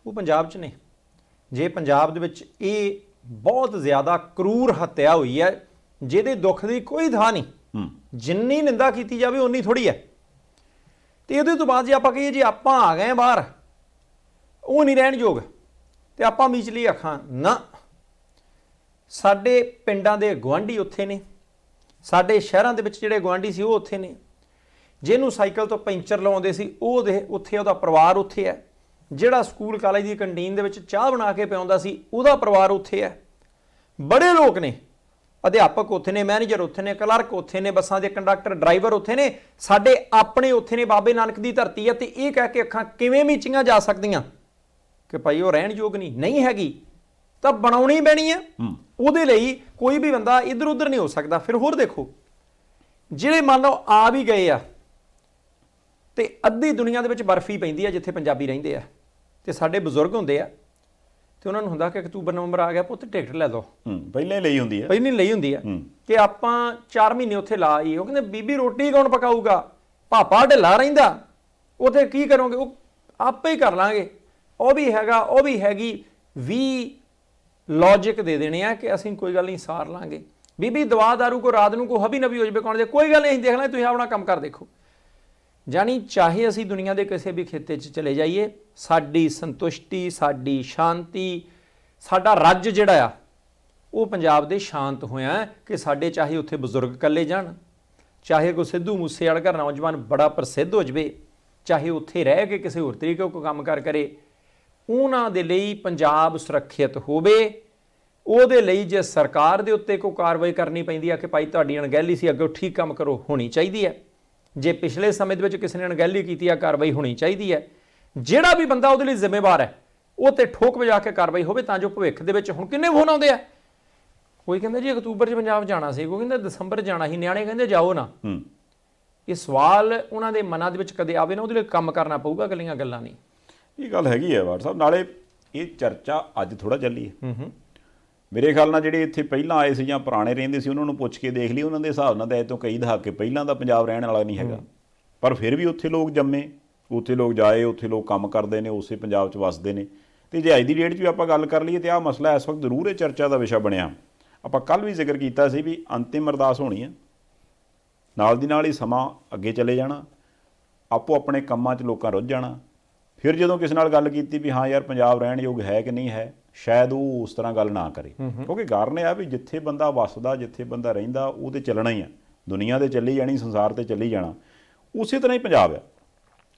ਉਹ ਪੰਜਾਬ 'ਚ ਨੇ। ਜੇ ਪੰਜਾਬ ਦੇ ਵਿੱਚ ਇਹ ਬਹੁਤ ਜ਼ਿਆਦਾ ਕਰੂਰ ਹੱਤਿਆ ਹੋਈ ਹੈ ਜਿਹਦੇ ਦੁੱਖ ਦੀ ਕੋਈ ਥਾਂ ਨਹੀਂ, ਜਿੰਨੀ ਨਿੰਦਾ ਕੀਤੀ ਜਾਵੇ ਉਨੀ ਥੋੜੀ ਹੈ। ਤੇ ਇਹਦੇ ਤੋਂ ਬਾਅਦ ਜੇ ਆਪਾਂ ਕਹੀਏ ਜੀ ਆਪਾਂ ਆ ਗਏ ਬਾਹਰ, ਉਹ ਨਹੀਂ ਰਹਿਣ ਯੋਗ ਤੇ ਆਪਾਂ ਮੀਚਲੀ ਅੱਖਾਂ ਨਾ। ਸਾਡੇ ਪਿੰਡਾਂ ਦੇ ਗੁਆਂਢੀ ਉੱਥੇ ਨੇ, ਸਾਡੇ ਸ਼ਹਿਰਾਂ ਦੇ ਵਿੱਚ ਜਿਹੜੇ ਗੁਆਂਢੀ ਸੀ ਉਹ ਉੱਥੇ ਨੇ, ਜਿਹਨੂੰ ਸਾਈਕਲ ਤੋਂ ਪੈਂਚਰ ਲਵਾਉਂਦੇ ਸੀ ਉਹ ਉੱਥੇ, ਉਹਦਾ ਪਰਿਵਾਰ ਉੱਥੇ ਹੈ, ਜਿਹੜਾ ਸਕੂਲ ਕਾਲਜ ਦੀ ਕੰਟੀਨ ਦੇ ਵਿੱਚ ਚਾਹ ਬਣਾ ਕੇ ਪਿਆਉਂਦਾ ਸੀ ਉਹਦਾ ਪਰਿਵਾਰ ਉੱਥੇ ਹੈ। ਬੜੇ ਲੋਕ ਨੇ, ਅਧਿਆਪਕ ਉੱਥੇ ਨੇ, ਮੈਨੇਜਰ ਉੱਥੇ ਨੇ, ਕਲਰਕ ਉੱਥੇ ਨੇ, ਬੱਸਾਂ ਦੇ ਕੰਡਕਟਰ, ਡਰਾਈਵਰ ਉੱਥੇ ਨੇ, ਸਾਡੇ ਆਪਣੇ ਉੱਥੇ ਨੇ। ਬਾਬੇ ਨਾਨਕ ਦੀ ਧਰਤੀ ਹੈ ਤੇ ਇਹ ਕਹਿ ਕੇ ਅੱਖਾਂ ਕਿਵੇਂ ਮੀਚੀਆਂ ਜਾ ਸਕਦੀਆਂ ਕਿ ਭਾਈ ਉਹ ਰਹਿਣ ਯੋਗ ਨਹੀਂ ਹੈਗੀ, ਤਾਂ ਬਣਾਉਣੀ ਪੈਣੀ ਹੈ। ਉਹਦੇ ਲਈ ਕੋਈ ਵੀ ਬੰਦਾ ਇੱਧਰ ਉੱਧਰ ਨਹੀਂ ਹੋ ਸਕਦਾ। ਫਿਰ ਹੋਰ ਦੇਖੋ, ਜਿਹੜੇ ਮੰਨ ਲਓ ਆ ਵੀ ਗਏ ਆ ਤੇ ਅੱਧੀ ਦੁਨੀਆ ਦੇ ਵਿੱਚ ਬਰਫੀ ਪੈਂਦੀ ਹੈ ਜਿੱਥੇ ਪੰਜਾਬੀ ਰਹਿੰਦੇ ਆ, ਤੇ ਸਾਡੇ ਬਜ਼ੁਰਗ ਹੁੰਦੇ ਆ ਤੇ ਉਹਨਾਂ ਨੂੰ ਹੁੰਦਾ ਕਿ ਅਕਤੂਬਰ ਨਵੰਬਰ ਆ ਗਿਆ ਪੁੱਤ ਟਿਕਟ ਲੈ ਲਓ, ਪਹਿਲਾਂ ਹੀ ਲਈ ਹੁੰਦੀ ਹੈ, ਪਹਿਲਾਂ ਹੀ ਲਈ ਹੁੰਦੀ ਹੈ ਕਿ ਆਪਾਂ 4 ਮਹੀਨੇ ਉੱਥੇ ਲਾ ਆਈਏ। ਉਹ ਕਹਿੰਦੇ ਬੀਬੀ ਰੋਟੀ ਕੌਣ ਪਕਾਊਗਾ, ਪਾਪਾ ਢਿੱਲਾ ਰਹਿੰਦਾ, ਉੱਥੇ ਕੀ ਕਰੋਗੇ, ਉਹ ਆਪੇ ਹੀ ਕਰ ਲਾਂਗੇ। ਉਹ ਵੀ ਹੈਗਾ, ਉਹ ਵੀ ਹੈਗੀ, ਵੀ ਲੌਜਿਕ ਦੇ ਦੇਣੇ ਆ ਕਿ ਅਸੀਂ ਕੋਈ ਗੱਲ ਨਹੀਂ ਸਾਰ ਲਾਂਗੇ। ਬੀਬੀ ਦਵਾ ਦਾਰੂ ਕੋ ਰਾਤ ਨੂੰ ਕੋ ਹਬੀ ਨਬੀ ਹੋ ਜਾਵੇ, ਕੌਣ ਦੇ ਕੋਈ ਗੱਲ ਨਹੀਂ, ਅਸੀਂ ਦੇਖ ਲਾਂਗੇ, ਤੁਸੀਂ ਆਪਣਾ ਕੰਮ ਕਰ ਦੇਖੋ। ਜਾਨੀ ਚਾਹੇ ਅਸੀਂ ਦੁਨੀਆ ਦੇ ਕਿਸੇ ਵੀ ਖਿੱਤੇ 'ਚ ਚਲੇ ਜਾਈਏ, ਸਾਡੀ ਸੰਤੁਸ਼ਟੀ, ਸਾਡੀ ਸ਼ਾਂਤੀ, ਸਾਡਾ ਰੱਜ ਜਿਹੜਾ ਆ ਉਹ ਪੰਜਾਬ ਦੇ ਸ਼ਾਂਤ ਹੋਇਆ ਕਿ ਸਾਡੇ ਚਾਹੇ ਉੱਥੇ ਬਜ਼ੁਰਗ ਇਕੱਲੇ ਜਾਣ, ਚਾਹੇ ਕੋਈ ਸਿੱਧੂ ਮੂਸੇਵਾਲਾ ਵਰਗਾ ਨੌਜਵਾਨ ਬੜਾ ਪ੍ਰਸਿੱਧ ਹੋ ਜਾਵੇ, ਚਾਹੇ ਉੱਥੇ ਰਹਿ ਕੇ ਕਿਸੇ ਹੋਰ ਤਰੀਕੇ ਕੋਈ ਕੰਮ ਕਾਰ ਕਰੇ, ਉਹਨਾਂ ਦੇ ਲਈ ਪੰਜਾਬ ਸੁਰੱਖਿਅਤ ਹੋਵੇ। ਉਹਦੇ ਲਈ ਜੇ ਸਰਕਾਰ ਦੇ ਉੱਤੇ ਕੋਈ ਕਾਰਵਾਈ ਕਰਨੀ ਪੈਂਦੀ ਆ ਕਿ ਭਾਈ ਤੁਹਾਡੀ ਅਣਗਹਿਲੀ ਸੀ, ਅੱਗੇ ਠੀਕ ਕੰਮ ਕਰੋ, ਹੋਣੀ ਚਾਹੀਦੀ ਹੈ। ਜੇ ਪਿਛਲੇ ਸਮੇਂ ਦੇ ਵਿੱਚ ਕਿਸੇ ਨੇ ਅਣਗਹਿਲੀ ਕੀਤੀ ਆ, ਕਾਰਵਾਈ ਹੋਣੀ ਚਾਹੀਦੀ ਹੈ। ਜਿਹੜਾ ਵੀ ਬੰਦਾ ਉਹਦੇ ਲਈ ਜ਼ਿੰਮੇਵਾਰ ਹੈ ਉਹ ਤੇ ਠੋਕ ਵਜਾ ਕੇ ਕਾਰਵਾਈ ਹੋਵੇ, ਤਾਂ ਜੋ ਭਵਿੱਖ ਦੇ ਵਿੱਚ ਹੁਣ ਕਿੰਨੇ ਫੋਨ ਆਉਂਦੇ ਆ, ਕੋਈ ਕਹਿੰਦਾ ਜੀ ਅਕਤੂਬਰ 'ਚ ਪੰਜਾਬ ਜਾਣਾ ਸੀ, ਕੋਈ ਕਹਿੰਦਾ ਦਸੰਬਰ ਜਾਣਾ ਸੀ, ਨਿਆਣੇ ਕਹਿੰਦੇ ਜਾਓ ਨਾ। ਇਹ ਸਵਾਲ ਉਹਨਾਂ ਦੇ ਮਨਾਂ ਦੇ ਵਿੱਚ ਕਦੇ ਆਵੇ ਨਾ, ਉਹਦੇ ਲਈ ਕੰਮ ਕਰਨਾ ਪਊਗਾ, ਇਕੱਲੀਆਂ ਗੱਲਾਂ ਨਹੀਂ। ਇਹ ਗੱਲ ਹੈਗੀ ਹੈ ਵਾਟ ਸਾਹਿਬ। ਨਾਲੇ ਇਹ ਚਰਚਾ ਅੱਜ ਥੋੜਾ ਚੱਲੀ ਹੈ, ਮੇਰੇ ਖਿਆਲ ਨਾਲ ਜਿਹੜੇ ਇੱਥੇ ਪਹਿਲਾਂ ਆਏ ਸੀ ਜਾਂ ਪੁਰਾਣੇ ਰਹਿੰਦੇ ਸੀ ਉਹਨਾਂ ਨੂੰ ਪੁੱਛ ਕੇ ਦੇਖ ਲਈ, ਉਹਨਾਂ ਦੇ ਹਿਸਾਬ ਨਾਲ ਤਾਂ ਇਹ ਤੋਂ ਕਈ ਦਹਾਕੇ ਪਹਿਲਾਂ ਦਾ ਪੰਜਾਬ ਰਹਿਣ ਵਾਲਾ ਨਹੀਂ ਹੈਗਾ, ਪਰ ਫਿਰ ਵੀ ਉੱਥੇ ਲੋਕ ਜੰਮੇ, ਉੱਥੇ ਲੋਕ ਜਾਏ, ਉੱਥੇ ਲੋਕ ਕੰਮ ਕਰਦੇ ਨੇ, ਉਸੇ ਪੰਜਾਬ 'ਚ ਵੱਸਦੇ ਨੇ। ਤੇ ਜੇ ਅੱਜ ਦੀ ਡੇਟ 'ਚ ਵੀ ਆਪਾਂ ਗੱਲ ਕਰ ਲਈਏ ਤਾਂ ਆਹ ਮਸਲਾ ਇਸ ਵਕਤ ਜ਼ਰੂਰ ਇਹ ਚਰਚਾ ਦਾ ਵਿਸ਼ਾ ਬਣਿਆ। ਆਪਾਂ ਕੱਲ੍ਹ ਵੀ ਜ਼ਿਕਰ ਕੀਤਾ ਸੀ ਵੀ ਅੰਤਿਮ ਅਰਦਾਸ ਹੋਣੀ ਹੈ, ਨਾਲ ਦੀ ਨਾਲ ਹੀ ਸਮਾਂ ਅੱਗੇ ਚਲੇ ਜਾਣਾ, ਆਪੋ ਆਪਣੇ ਕੰਮਾਂ 'ਚ ਲੋਕਾਂ ਰੁੱਝ ਜਾਣਾ। ਫਿਰ ਜਦੋਂ ਕਿਸੇ ਨਾਲ ਗੱਲ ਕੀਤੀ ਵੀ ਹਾਂ ਯਾਰ ਪੰਜਾਬ ਰਹਿਣ ਯੋਗ ਹੈ ਕਿ ਨਹੀਂ ਹੈ, ਸ਼ਾਇਦ ਉਹ ਉਸ ਤਰ੍ਹਾਂ ਗੱਲ ਨਾ ਕਰੇ, ਕਿਉਂਕਿ ਕਾਰਨ ਇਹ ਆ ਵੀ ਜਿੱਥੇ ਬੰਦਾ ਵੱਸਦਾ, ਜਿੱਥੇ ਬੰਦਾ ਰਹਿੰਦਾ, ਉਹ ਤੇ ਚੱਲਣਾ ਹੀ ਆ। ਦੁਨੀਆ ਤੇ ਚੱਲੀ ਜਾਣੀ, ਸੰਸਾਰ ਤੇ ਚੱਲੀ ਜਾਣਾ। ਉਸੇ ਤਰ੍ਹਾਂ ਹੀ ਪੰਜਾਬ ਆ।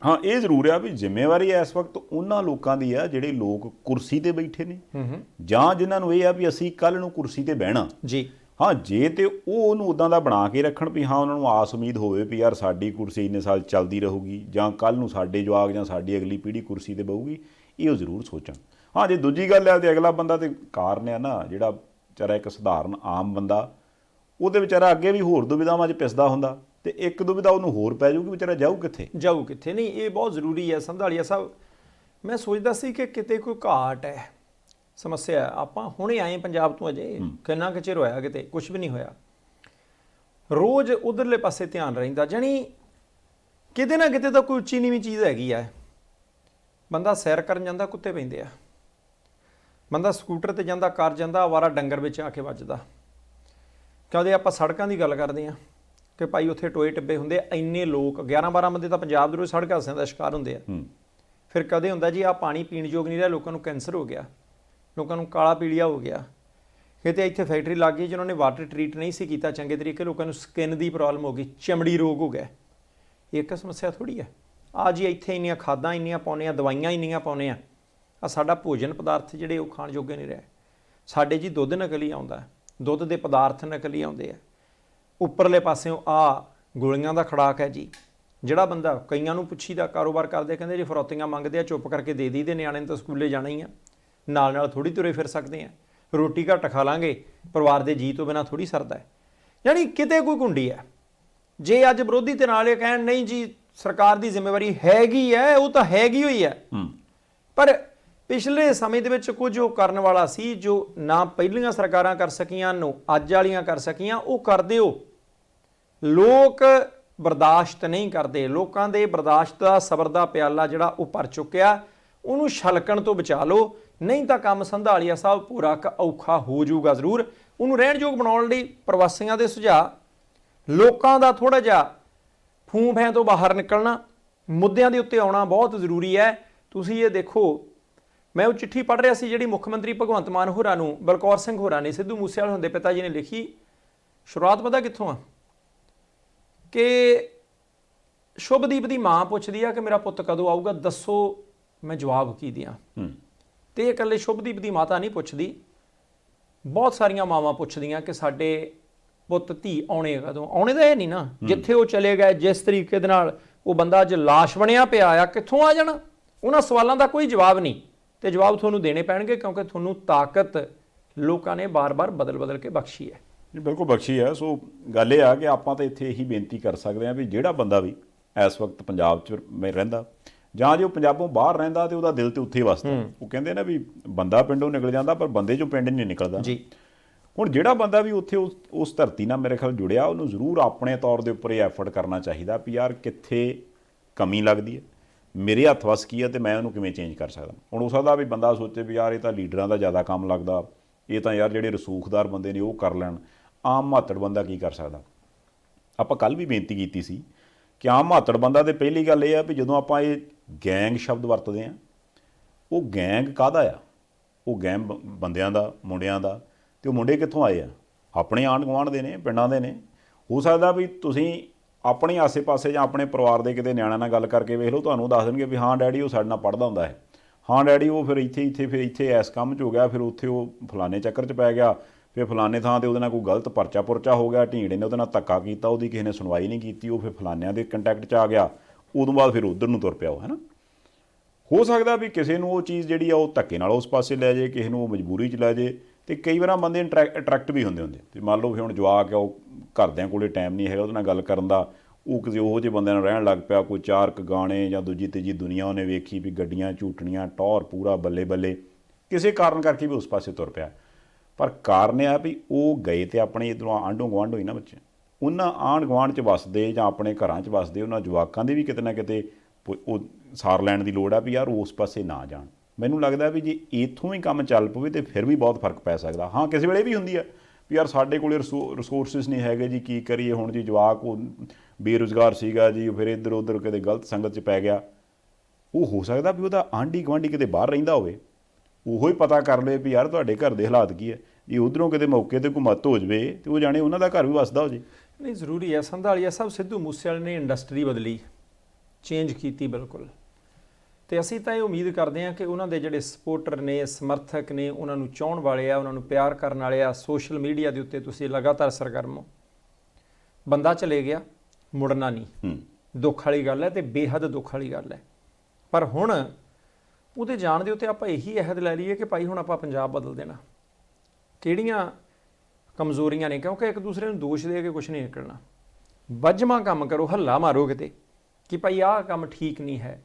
ਹਾਂ, ਇਹ ਜ਼ਰੂਰ ਆ ਵੀ ਜ਼ਿੰਮੇਵਾਰੀ ਇਸ ਵਕਤ ਉਹਨਾਂ ਲੋਕਾਂ ਦੀ ਆ ਜਿਹੜੇ ਲੋਕ ਕੁਰਸੀ ਤੇ ਬੈਠੇ ਨੇ, ਜਾਂ ਜਿਨ੍ਹਾਂ ਨੂੰ ਇਹ ਆ ਵੀ ਅਸੀਂ ਕੱਲ੍ਹ ਨੂੰ ਕੁਰਸੀ ਤੇ ਬਹਿਣਾ ਜੀ। ਹਾਂ, ਜੇ ਤੇ ਉਹ ਉਹਨੂੰ ਉੱਦਾਂ ਦਾ ਬਣਾ ਕੇ ਰੱਖਣ ਵੀ ਹਾਂ ਉਹਨਾਂ ਨੂੰ ਆਸ ਉਮੀਦ ਹੋਵੇ ਵੀ ਯਾਰ ਸਾਡੀ ਕੁਰਸੀ ਇੰਨੇ ਸਾਲ ਚੱਲਦੀ ਰਹੂਗੀ, ਜਾਂ ਕੱਲ੍ਹ ਨੂੰ ਸਾਡੇ ਜਵਾਕ ਜਾਂ ਸਾਡੀ ਅਗਲੀ ਪੀੜ੍ਹੀ ਕੁਰਸੀ ਤੇ ਬਹੂਗੀ, ਇਹ ਉਹ ਜ਼ਰੂਰ ਸੋਚਣ। ਹਾਂ, ਜੇ ਦੂਜੀ ਗੱਲ ਆ ਤੇ ਅਗਲਾ ਬੰਦਾ ਤੇ ਕਾਰਨ ਆ ਨਾ, ਜਿਹੜਾ ਵਿਚਾਰਾ ਇੱਕ ਸਧਾਰਨ ਆਮ ਬੰਦਾ, ਉਹਦੇ ਵਿਚਾਰਾ ਅੱਗੇ ਵੀ ਹੋਰ ਦੁਵਿਧਾਵਾਂ 'ਚ ਪਿਸਦਾ ਹੁੰਦਾ, ਤੇ ਇੱਕ ਦੁਵਿਧਾ ਉਹਨੂੰ ਹੋਰ ਪੈ ਜਾਊਗੀ, ਵਿਚਾਰਾ ਜਾਊ ਕਿੱਥੇ? ਜਾਊ ਕਿੱਥੇ? ਨਹੀਂ, ਇਹ ਬਹੁਤ ਜ਼ਰੂਰੀ ਹੈ ਸੰਧਾਲੀਆ ਸਾਹਿਬ। ਮੈਂ ਸੋਚਦਾ ਸੀ ਕਿ ਕਿਤੇ ਕੋਈ ਘਾਟ ਹੈ, ਸਮੱਸਿਆ। ਆਪਾਂ ਹੁਣੇ ਆਏ ਪੰਜਾਬ ਤੋਂ, ਅਜੇ ਕਿੰਨਾ ਕੁ ਚਿਰ ਹੋਇਆ, ਕਿਤੇ ਕੁਝ ਵੀ ਨਹੀਂ ਹੋਇਆ। ਰੋਜ਼ ਉਧਰਲੇ ਪਾਸੇ ਧਿਆਨ ਰਹਿੰਦਾ, ਜਾਣੀ ਕਿਤੇ ਨਾ ਕਿਤੇ ਤਾਂ ਕੋਈ ਉੱਚੀ ਨੀਵੀਂ ਚੀਜ਼ ਹੈਗੀ ਆ। ਬੰਦਾ ਸੈਰ ਕਰਨ ਜਾਂਦਾ, ਕੁੱਤੇ ਪੈਂਦੇ ਆ। ਬੰਦਾ ਸਕੂਟਰ ਤੇ ਜਾਂਦਾ, ਕਾਰ ਜਾਂਦਾ, ਅਵਾਰਾ ਡੰਗਰ ਵਿੱਚ ਆ ਕੇ ਵੱਜਦਾ। ਕਦੇ ਆਪਾਂ ਸੜਕਾਂ ਦੀ ਗੱਲ ਕਰਦੇ ਹਾਂ ਕਿ ਭਾਈ ਉੱਥੇ ਟੋਏ ਟਿੱਬੇ ਹੁੰਦੇ ਆ, ਇੰਨੇ ਲੋਕ 11-12 ਬੰਦੇ ਤਾਂ ਪੰਜਾਬ ਦੇ ਰੋਜ਼ ਸੜਕ ਹਾਦਸਿਆਂ ਦਾ ਸ਼ਿਕਾਰ ਹੁੰਦੇ ਆ। ਫਿਰ ਕਦੇ ਹੁੰਦਾ ਜੀ ਆਹ ਪਾਣੀ ਪੀਣ ਯੋਗ ਨਹੀਂ ਰਿਹਾ, ਲੋਕਾਂ ਨੂੰ ਕੈਂਸਰ ਹੋ ਗਿਆ, ਲੋਕਾਂ ਨੂੰ ਕਾਲਾ ਪੀਲੀਆ ਹੋ ਗਿਆ। ਕਿਤੇ ਇੱਥੇ ਫੈਕਟਰੀ ਲੱਗ ਗਈ ਜਿਨ੍ਹਾਂ ਨੇ ਵਾਟਰ ਟਰੀਟ ਨਹੀਂ ਸੀ ਕੀਤਾ ਚੰਗੇ ਤਰੀਕੇ, ਲੋਕਾਂ ਨੂੰ ਸਕਿਨ ਦੀ ਪ੍ਰੋਬਲਮ ਹੋ ਗਈ, ਚਮੜੀ ਰੋਗ ਹੋ ਗਿਆ। ਇਹ ਇੱਕ ਸਮੱਸਿਆ ਥੋੜ੍ਹੀ ਹੈ। ਆ ਜੀ ਇੱਥੇ ਇੰਨੀਆਂ ਖਾਦਾਂ ਇੰਨੀਆਂ ਪਾਉਂਦੇ ਆ, ਦਵਾਈਆਂ ਇੰਨੀਆਂ ਪਾਉਂਦੇ ਆ, ਆ ਸਾਡਾ ਭੋਜਨ ਪਦਾਰਥ ਜਿਹੜੇ ਉਹ ਖਾਣ ਯੋਗੇ ਨਹੀਂ ਰਹੇ। ਸਾਡੇ ਜੀ ਦੁੱਧ ਨਕਲੀ ਆਉਂਦਾ, ਦੁੱਧ ਦੇ ਪਦਾਰਥ ਨਕਲੀ ਆਉਂਦੇ ਆ। ਉੱਪਰਲੇ ਪਾਸਿਓਂ ਆ ਗੋਲੀਆਂ ਦਾ ਖੁਰਾਕ ਹੈ ਜੀ। ਜਿਹੜਾ ਬੰਦਾ, ਕਈਆਂ ਨੂੰ ਪੁੱਛੀਦਾ ਕਾਰੋਬਾਰ ਕਰਦੇ, ਕਹਿੰਦੇ ਜੀ ਫਰੌਤੀਆਂ ਮੰਗਦੇ ਆ, ਚੁੱਪ ਕਰਕੇ ਦੇ ਦੀ, ਦੇ ਨਿਆਣੇ ਨੂੰ ਤਾਂ ਸਕੂਲੇ ਜਾਣਾ ਹੀ ਆ, ਨਾਲ ਨਾਲ ਥੋੜ੍ਹੀ ਤੁਰੇ ਫਿਰ ਸਕਦੇ ਆ, ਰੋਟੀ ਘੱਟ ਖਾ ਲਾਂਗੇ, ਪਰਿਵਾਰ ਦੇ ਜੀਅ ਤੋਂ ਬਿਨਾਂ ਥੋੜ੍ਹੀ ਸਰਦਾ ਹੈ। ਯਾਨੀ ਕਿਤੇ ਕੋਈ ਕੁੰਡੀ ਹੈ। ਜੇ ਅੱਜ ਵਿਰੋਧੀ ਤੇ ਨਾਲ ਇਹ ਕਹਿਣ ਨਹੀਂ ਜੀ ਸਰਕਾਰ ਦੀ ਜ਼ਿੰਮੇਵਾਰੀ ਹੈਗੀ ਹੈ, ਉਹ ਤਾਂ ਹੈਗੀ ਹੋਈ ਹੈ, ਪਰ ਪਿਛਲੇ ਸਮੇਂ ਦੇ ਵਿੱਚ ਕੁਝ ਉਹ ਕਰਨ ਵਾਲਾ ਸੀ ਜੋ ਨਾ ਪਹਿਲੀਆਂ ਸਰਕਾਰਾਂ ਕਰ ਸਕੀਆਂ, ਨੂੰ ਅੱਜ ਵਾਲੀਆਂ ਕਰ ਸਕੀਆਂ, ਉਹ ਕਰ ਦਿਓ। ਲੋਕ ਬਰਦਾਸ਼ਤ ਨਹੀਂ ਕਰਦੇ। ਲੋਕਾਂ ਦੇ ਬਰਦਾਸ਼ਤ ਦਾ, ਸਬਰ ਦਾ ਪਿਆਲਾ ਜਿਹੜਾ ਉਹ ਭਰ ਚੁੱਕਿਆ, ਉਹਨੂੰ ਛਲਕਣ ਤੋਂ ਬਚਾ ਲਓ, ਨਹੀਂ ਤਾਂ ਕੰਮ ਸੰਧਾਲੀਆ ਸਾਹਿਬ ਪੂਰਾ ਔਖਾ ਹੋ ਜਾਊਗਾ ਜ਼ਰੂਰ। ਉਹਨੂੰ ਰਹਿਣਯੋਗ ਬਣਾਉਣ ਲਈ ਪ੍ਰਵਾਸੀਆਂ ਦੇ ਸੁਝਾਅ, ਲੋਕਾਂ ਦਾ ਥੋੜ੍ਹਾ ਜਿਹਾ ਫੂੰ ਫੈਂ ਤੋਂ ਬਾਹਰ ਨਿਕਲਣਾ, ਮੁੱਦਿਆਂ ਦੇ ਉੱਤੇ ਆਉਣਾ ਬਹੁਤ ਜ਼ਰੂਰੀ ਹੈ। ਤੁਸੀਂ ਇਹ ਦੇਖੋ, ਮੈਂ ਉਹ ਚਿੱਠੀ ਪੜ੍ਹ ਰਿਹਾ ਸੀ ਜਿਹੜੀ ਮੁੱਖ ਮੰਤਰੀ ਭਗਵੰਤ ਮਾਨ ਹੋਰਾਂ ਨੂੰ, ਬਲਕੌਰ ਸਿੰਘ ਹੋਰਾਂ ਨੇ, ਸਿੱਧੂ ਮੂਸੇਵਾਲੇ ਹੁੰਦੇ ਪਿਤਾ ਜੀ ਨੇ ਲਿਖੀ। ਸ਼ੁਰੂਆਤ ਪਤਾ ਕਿੱਥੋਂ ਆ? ਕਿ ਸ਼ੁਭਦੀਪ ਦੀ ਮਾਂ ਪੁੱਛਦੀ ਆ ਕਿ ਮੇਰਾ ਪੁੱਤ ਕਦੋਂ ਆਊਗਾ, ਦੱਸੋ ਮੈਂ ਜਵਾਬ ਕੀ ਦਿਆਂ। ਤੇ ਇਹ ਇਕੱਲੇ ਸ਼ੁਭਦੀਪ ਦੀ ਮਾਤਾ ਨਹੀਂ ਪੁੱਛਦੀ, ਬਹੁਤ ਸਾਰੀਆਂ ਮਾਵਾਂ ਪੁੱਛਦੀਆਂ ਕਿ ਸਾਡੇ ਪੁੱਤ ਧੀ ਆਉਣੇ ਕਦੋਂ। ਆਉਣੇ ਤਾਂ ਇਹ ਨਹੀਂ ਨਾ, ਜਿੱਥੇ ਉਹ ਚਲੇ ਗਏ, ਜਿਸ ਤਰੀਕੇ ਦੇ ਨਾਲ ਉਹ ਬੰਦਾ ਅੱਜ ਲਾਸ਼ ਬਣਿਆ ਪਿਆ ਆ, ਕਿੱਥੋਂ ਆ ਜਾਣਾ? ਉਹਨਾਂ ਸਵਾਲਾਂ ਦਾ ਕੋਈ ਜਵਾਬ ਨਹੀਂ, ਤੇ ਜਵਾਬ ਤੁਹਾਨੂੰ ਦੇਣੇ ਪੈਣਗੇ, ਕਿਉਂਕਿ ਤੁਹਾਨੂੰ ਤਾਕਤ ਲੋਕਾਂ ਨੇ ਬਾਰ-ਬਾਰ ਬਦਲ ਕੇ ਬਖਸ਼ੀ ਹੈ। ਬਿਲਕੁਲ ਬਖਸ਼ੀ ਹੈ। ਸੋ ਗੱਲ ਇਹ ਆ ਕਿ ਆਪਾਂ ਤਾਂ ਇੱਥੇ ਇਹੀ ਬੇਨਤੀ ਕਰ ਸਕਦੇ ਹਾਂ ਵੀ ਜਿਹੜਾ ਬੰਦਾ ਵੀ ਇਸ ਵਕਤ ਪੰਜਾਬ 'ਚ ਰਹਿੰਦਾ, ਜਾਂ ਜੇ ਉਹ ਪੰਜਾਬੋਂ ਬਾਹਰ ਰਹਿੰਦਾ ਤੇ ਉਹਦਾ ਦਿਲ ਤੇ ਉੱਥੇ ਵਸਦਾ। ਉਹ ਕਹਿੰਦੇ ਨਾ ਵੀ ਬੰਦਾ ਪਿੰਡੋਂ ਨਿਕਲ ਜਾਂਦਾ ਪਰ ਬੰਦੇ 'ਚੋਂ ਪਿੰਡ ਨਹੀਂ ਨਿਕਲਦਾ ਜੀ। ਹੁਣ ਜਿਹੜਾ ਬੰਦਾ ਵੀ ਉੱਥੇ ਉਸ ਧਰਤੀ ਨਾਲ ਮੇਰੇ ਖਿਆਲ ਜੁੜਿਆ, ਉਹਨੂੰ ਜ਼ਰੂਰ ਆਪਣੇ ਤੌਰ ਦੇ ਉੱਪਰ ਇਹ ਐਫਰਟ ਕਰਨਾ ਚਾਹੀਦਾ ਵੀ ਯਾਰ ਕਿੱਥੇ ਕਮੀ ਲੱਗਦੀ ਹੈ, ਮੇਰੇ ਹੱਥ ਵੱਸ ਕੀ ਹੈ, ਤੇ ਮੈਂ ਉਹਨੂੰ ਕਿਵੇਂ ਚੇਂਜ ਕਰ ਸਕਦਾ। ਹੁਣ ਹੋ ਸਕਦਾ ਵੀ ਬੰਦਾ ਸੋਚੇ ਵੀ ਯਾਰ ਇਹ ਤਾਂ ਲੀਡਰਾਂ ਦਾ ਜ਼ਿਆਦਾ ਕੰਮ ਲੱਗਦਾ, ਇਹ ਤਾਂ ਯਾਰ ਜਿਹੜੇ ਰਸੂਖਦਾਰ ਬੰਦੇ ਨੇ ਉਹ ਕਰ ਲੈਣ, ਆਮ ਮਾਤੜ ਬੰਦਾ ਕੀ ਕਰ ਸਕਦਾ। ਆਪਾਂ ਕੱਲ੍ਹ ਵੀ ਬੇਨਤੀ ਕੀਤੀ ਸੀ ਕਿ ਆਮ ਮਾਤੜ ਬੰਦਾ ਤੇ ਪਹਿਲੀ ਗੱਲ ਇਹ ਆ ਵੀ ਜਦੋਂ ਆਪਾਂ ਇਹ ਗੈਂਗ ਸ਼ਬਦ ਵਰਤਦੇ ਹਾਂ, ਉਹ ਗੈਂਗ ਕਾਹਦਾ ਆ? ਉਹ ਗੈਂਗ ਬੰਦਿਆਂ ਦਾ, ਮੁੰਡਿਆਂ ਦਾ। ਤੇ ਉਹ ਮੁੰਡੇ ਕਿੱਥੋਂ ਆਏ ਆ? ਆਪਣੇ ਆਂਢ ਗੁਆਂਢ ਦੇ ਨੇ, ਪਿੰਡਾਂ ਦੇ ਨੇ। ਹੋ ਸਕਦਾ ਵੀ ਤੁਸੀਂ ਆਪਣੇ ਆਸੇ-ਪਾਸੇ ਜਾਂ ਆਪਣੇ ਪਰਿਵਾਰ ਦੇ ਕਿਤੇ ਨਿਆਣਿਆਂ ਨਾਲ ਗੱਲ ਕਰਕੇ ਵੇਖ ਲਓ, ਤੁਹਾਨੂੰ ਦੱਸ ਦੇਣਗੇ ਵੀ ਹਾਂ ਡੈਡੀ ਉਹ ਸਾਡੇ ਨਾਲ ਪੜ੍ਹਦਾ ਹੁੰਦਾ ਹੈ, ਹਾਂ ਡੈਡੀ ਉਹ ਫਿਰ ਇੱਥੇ ਇਸ ਕੰਮ 'ਚ ਹੋ ਗਿਆ, ਫਿਰ ਉੱਥੇ ਉਹ ਫਲਾਣੇ ਚੱਕਰ 'ਚ ਪੈ ਗਿਆ, ਫਿਰ ਫਲਾਣੇ ਥਾਂ 'ਤੇ ਉਹਦੇ ਨਾਲ ਕੋਈ ਗਲਤ ਪਰਚਾ ਹੋ ਗਿਆ, ਢੀਂਡੇ ਨੇ ਉਹਦੇ ਨਾਲ ਧੱਕਾ ਕੀਤਾ, ਉਹਦੀ ਕਿਸੇ ਨੇ ਸੁਣਵਾਈ ਨਹੀਂ ਕੀਤੀ, ਉਹ ਫਿਰ ਫਲਾਨਿਆਂ ਦੇ ਕੰਟੈਕਟ 'ਚ ਆ ਗਿਆ, ਉਦੋਂ ਬਾਅਦ ਫਿਰ ਉੱਧਰ ਨੂੰ ਤੁਰ ਪਿਆ ਉਹ, ਹੈ ਨਾ। ਹੋ ਸਕਦਾ ਵੀ ਕਿਸੇ ਨੂੰ ਉਹ ਚੀਜ਼ ਜਿਹੜੀ ਆ ਉਹ ਧੱਕੇ ਨਾਲ ਉਸ ਪਾਸੇ ਲੈ ਜਾਏ, ਕਿਸੇ ਨੂੰ ਉਹ ਮਜਬੂਰੀ 'ਚ ਲੈ ਜਾਏ। ਅਤੇ ਕਈ ਵਾਰ ਬੰਦੇ ਅਟਰੈਕਟ ਵੀ ਹੁੰਦੇ ਅਤੇ ਮੰਨ ਲਓ ਫਿਰ ਹੁਣ ਜਵਾਕ ਆ, ਉਹ ਘਰਦਿਆਂ ਕੋਲ ਟਾਈਮ ਨਹੀਂ ਹੈਗਾ ਉਹਦੇ ਨਾਲ ਗੱਲ ਕਰਨ ਦਾ, ਉਹ ਕਿਸੇ ਉਹੋ ਜਿਹੇ ਬੰਦਿਆਂ ਨਾਲ ਰਹਿਣ ਲੱਗ ਪਿਆ, ਕੋਈ 4 ਗਾਣੇ ਜਾਂ ਦੂਜੀ ਤੀਜੀ ਦੁਨੀਆ ਉਹਨੇ ਵੇਖੀ ਵੀ ਗੱਡੀਆਂ ਝੂਟਣੀਆਂ, ਟੌਰ ਪੂਰਾ, ਬੱਲੇ ਬੱਲੇ, ਕਿਸੇ ਕਾਰਨ ਕਰਕੇ ਵੀ ਉਸ ਪਾਸੇ ਤੁਰ ਪਿਆ। ਪਰ ਕਾਰਨ ਇਹ ਆ ਵੀ ਉਹ ਗਏ ਤੇ ਆਪਣੇ ਇੱਧਰੋਂ ਆਂਢੋਂ ਗੁਆਂਢ ਹੋਈ ਨਾ ਬੱਚੇ, ਉਹਨਾਂ ਆਂਢ ਗੁਆਂਢ 'ਚ ਵੱਸਦੇ ਜਾਂ ਆਪਣੇ ਘਰਾਂ 'ਚ ਵੱਸਦੇ ਉਹਨਾਂ ਜਵਾਕਾਂ ਦੇ ਵੀ ਕਿਤੇ ਨਾ ਕਿਤੇ ਉਹ ਸਾਰ ਲੈਣ ਦੀ ਲੋੜ ਆ ਵੀ ਯਾਰ ਉਸ ਪਾਸੇ ਨਾ ਜਾਣ। ਮੈਨੂੰ ਲੱਗਦਾ ਵੀ ਜੇ ਇੱਥੋਂ ਹੀ ਕੰਮ ਚੱਲ ਪਵੇ ਤਾਂ ਫਿਰ ਵੀ ਬਹੁਤ ਫਰਕ ਪੈ ਸਕਦਾ। ਹਾਂ, ਕਿਸੇ ਵੇਲੇ ਵੀ ਹੁੰਦੀ ਆ ਵੀ ਯਾਰ ਸਾਡੇ ਕੋਲ ਰਿਸੋਰਸਿਸ ਨਹੀਂ ਹੈਗੇ ਜੀ, ਕੀ ਕਰੀਏ ਹੁਣ ਜੀ, ਜਵਾਕ ਉਹ ਬੇਰੁਜ਼ਗਾਰ ਸੀਗਾ ਜੀ, ਫਿਰ ਇੱਧਰ ਉੱਧਰ ਕਿਤੇ ਗਲਤ ਸੰਗਤ 'ਚ ਪੈ ਗਿਆ। ਉਹ ਹੋ ਸਕਦਾ ਵੀ ਉਹਦਾ ਆਂਢੀ ਗੁਆਂਢੀ ਕਿਤੇ ਬਾਹਰ ਰਹਿੰਦਾ ਹੋਵੇ, ਉਹੋ ਹੀ ਪਤਾ ਕਰ ਲਏ ਵੀ ਯਾਰ ਤੁਹਾਡੇ ਘਰ ਦੇ ਹਾਲਾਤ ਕੀ ਹੈ। ਜੇ ਉਧਰੋਂ ਕਿਤੇ ਮੌਕੇ ਤੇ ਕੋਈ ਮੱਤ ਹੋ ਜਾਵੇ ਤੇ ਉਹ ਜਾਣੇ ਉਹਨਾਂ ਦਾ ਘਰ ਵੀ ਵਸਦਾ ਹੋ ਜੇ। ਨਹੀਂ ਜ਼ਰੂਰੀ ਹੈ ਸੰਧਾਲੀਆ ਸਾਹਿਬ, ਸਿੱਧੂ ਮੂਸੇਵਾਲੇ ਨੇ ਇੰਡਸਟਰੀ ਬਦਲੀ, ਚੇਂਜ ਕੀਤੀ ਬਿਲਕੁਲ। ਤੇ ਅਸੀਂ ਤਾਂ ਇਹ ਉਮੀਦ ਕਰਦੇ ਹਾਂ ਕਿ ਉਹਨਾਂ ਦੇ ਜਿਹੜੇ ਸਪੋਰਟਰ ਨੇ, ਸਮਰਥਕ ਨੇ, ਉਹਨਾਂ ਨੂੰ ਚਾਹਣ ਵਾਲੇ ਆ, ਉਹਨਾਂ ਨੂੰ ਪਿਆਰ ਕਰਨ ਵਾਲੇ ਆ, ਸੋਸ਼ਲ ਮੀਡੀਆ ਦੇ ਉੱਤੇ ਤੁਸੀਂ ਲਗਾਤਾਰ ਸਰਗਰਮ ਹੋ। ਬੰਦਾ ਚਲੇ ਗਿਆ, ਮੁੜਨਾ ਨਹੀਂ, ਦੁੱਖ ਵਾਲੀ ਗੱਲ ਹੈ ਤੇ ਬੇਹੱਦ ਦੁੱਖ ਵਾਲੀ ਗੱਲ ਹੈ। ਪਰ ਹੁਣ ਉਹਦੇ ਜਾਣ ਦੇ ਉੱਤੇ ਆਪਾਂ ਇਹੀ ਅਹਿਦ ਲੈ ਲਈਏ ਕਿ ਭਾਈ ਹੁਣ ਆਪਾਂ ਪੰਜਾਬ ਬਦਲ ਦੇਣਾ। ਕਿਹੜੀਆਂ ਕਮਜ਼ੋਰੀਆਂ ਨੇ, ਕਿਉਂਕਿ ਇੱਕ ਦੂਸਰੇ ਨੂੰ ਦੋਸ਼ ਦੇ ਕੇ ਕੁਝ ਨਹੀਂ ਨਿਕਲਣਾ। ਵੱਜਵਾਂ ਕੰਮ ਕਰੋ, ਹੱਲਾ ਮਾਰੋ ਕਿਤੇ ਕਿ ਭਾਈ ਆਹ ਕੰਮ ਠੀਕ ਨਹੀਂ ਹੈ।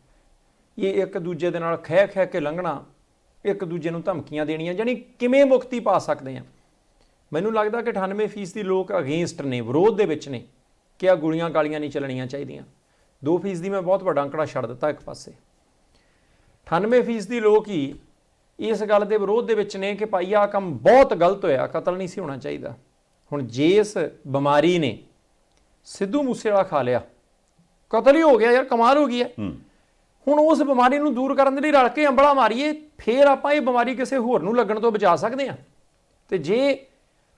ਇਹ ਇੱਕ ਦੂਜੇ ਦੇ ਨਾਲ ਖਹਿ ਖਹਿ ਕੇ ਲੰਘਣਾ, ਇੱਕ ਦੂਜੇ ਨੂੰ ਧਮਕੀਆਂ ਦੇਣੀਆਂ, ਜਾਣੀ ਕਿਵੇਂ ਮੁਕਤੀ ਪਾ ਸਕਦੇ ਹਾਂ। ਮੈਨੂੰ ਲੱਗਦਾ ਕਿ 98% ਲੋਕ ਅਗੇਂਸਟ ਨੇ, ਵਿਰੋਧ ਦੇ ਵਿੱਚ ਨੇ ਕਿ ਆ ਗੋਲੀਆਂ ਗਾਲੀਆਂ ਨਹੀਂ ਚੱਲਣੀਆਂ ਚਾਹੀਦੀਆਂ। 2% ਮੈਂ ਬਹੁਤ ਵੱਡਾ ਅੰਕੜਾ ਛੱਡ ਦਿੱਤਾ ਇੱਕ ਪਾਸੇ। 98% ਲੋਕ ਹੀ ਇਸ ਗੱਲ ਦੇ ਵਿਰੋਧ ਦੇ ਵਿੱਚ ਨੇ ਕਿ ਭਾਈ ਆਹ ਕੰਮ ਬਹੁਤ ਗਲਤ ਹੋਇਆ, ਕਤਲ ਨਹੀਂ ਸੀ ਹੋਣਾ ਚਾਹੀਦਾ। ਹੁਣ ਜੇ ਇਸ ਬਿਮਾਰੀ ਨੇ ਸਿੱਧੂ ਮੂਸੇਵਾਲਾ ਖਾ ਲਿਆ, ਕਤਲ ਹੀ ਹੋ ਗਿਆ ਯਾਰ, ਕਮਾਲ ਹੋ ਗਈ ਹੈ। ਹੁਣ ਉਸ ਬਿਮਾਰੀ ਨੂੰ ਦੂਰ ਕਰਨ ਦੇ ਲਈ ਰਲ ਕੇ ਅੰਬਲਾ ਮਾਰੀਏ, ਫਿਰ ਆਪਾਂ ਇਹ ਬਿਮਾਰੀ ਕਿਸੇ ਹੋਰ ਨੂੰ ਲੱਗਣ ਤੋਂ ਬਚਾ ਸਕਦੇ ਹਾਂ। ਤੇ ਜੇ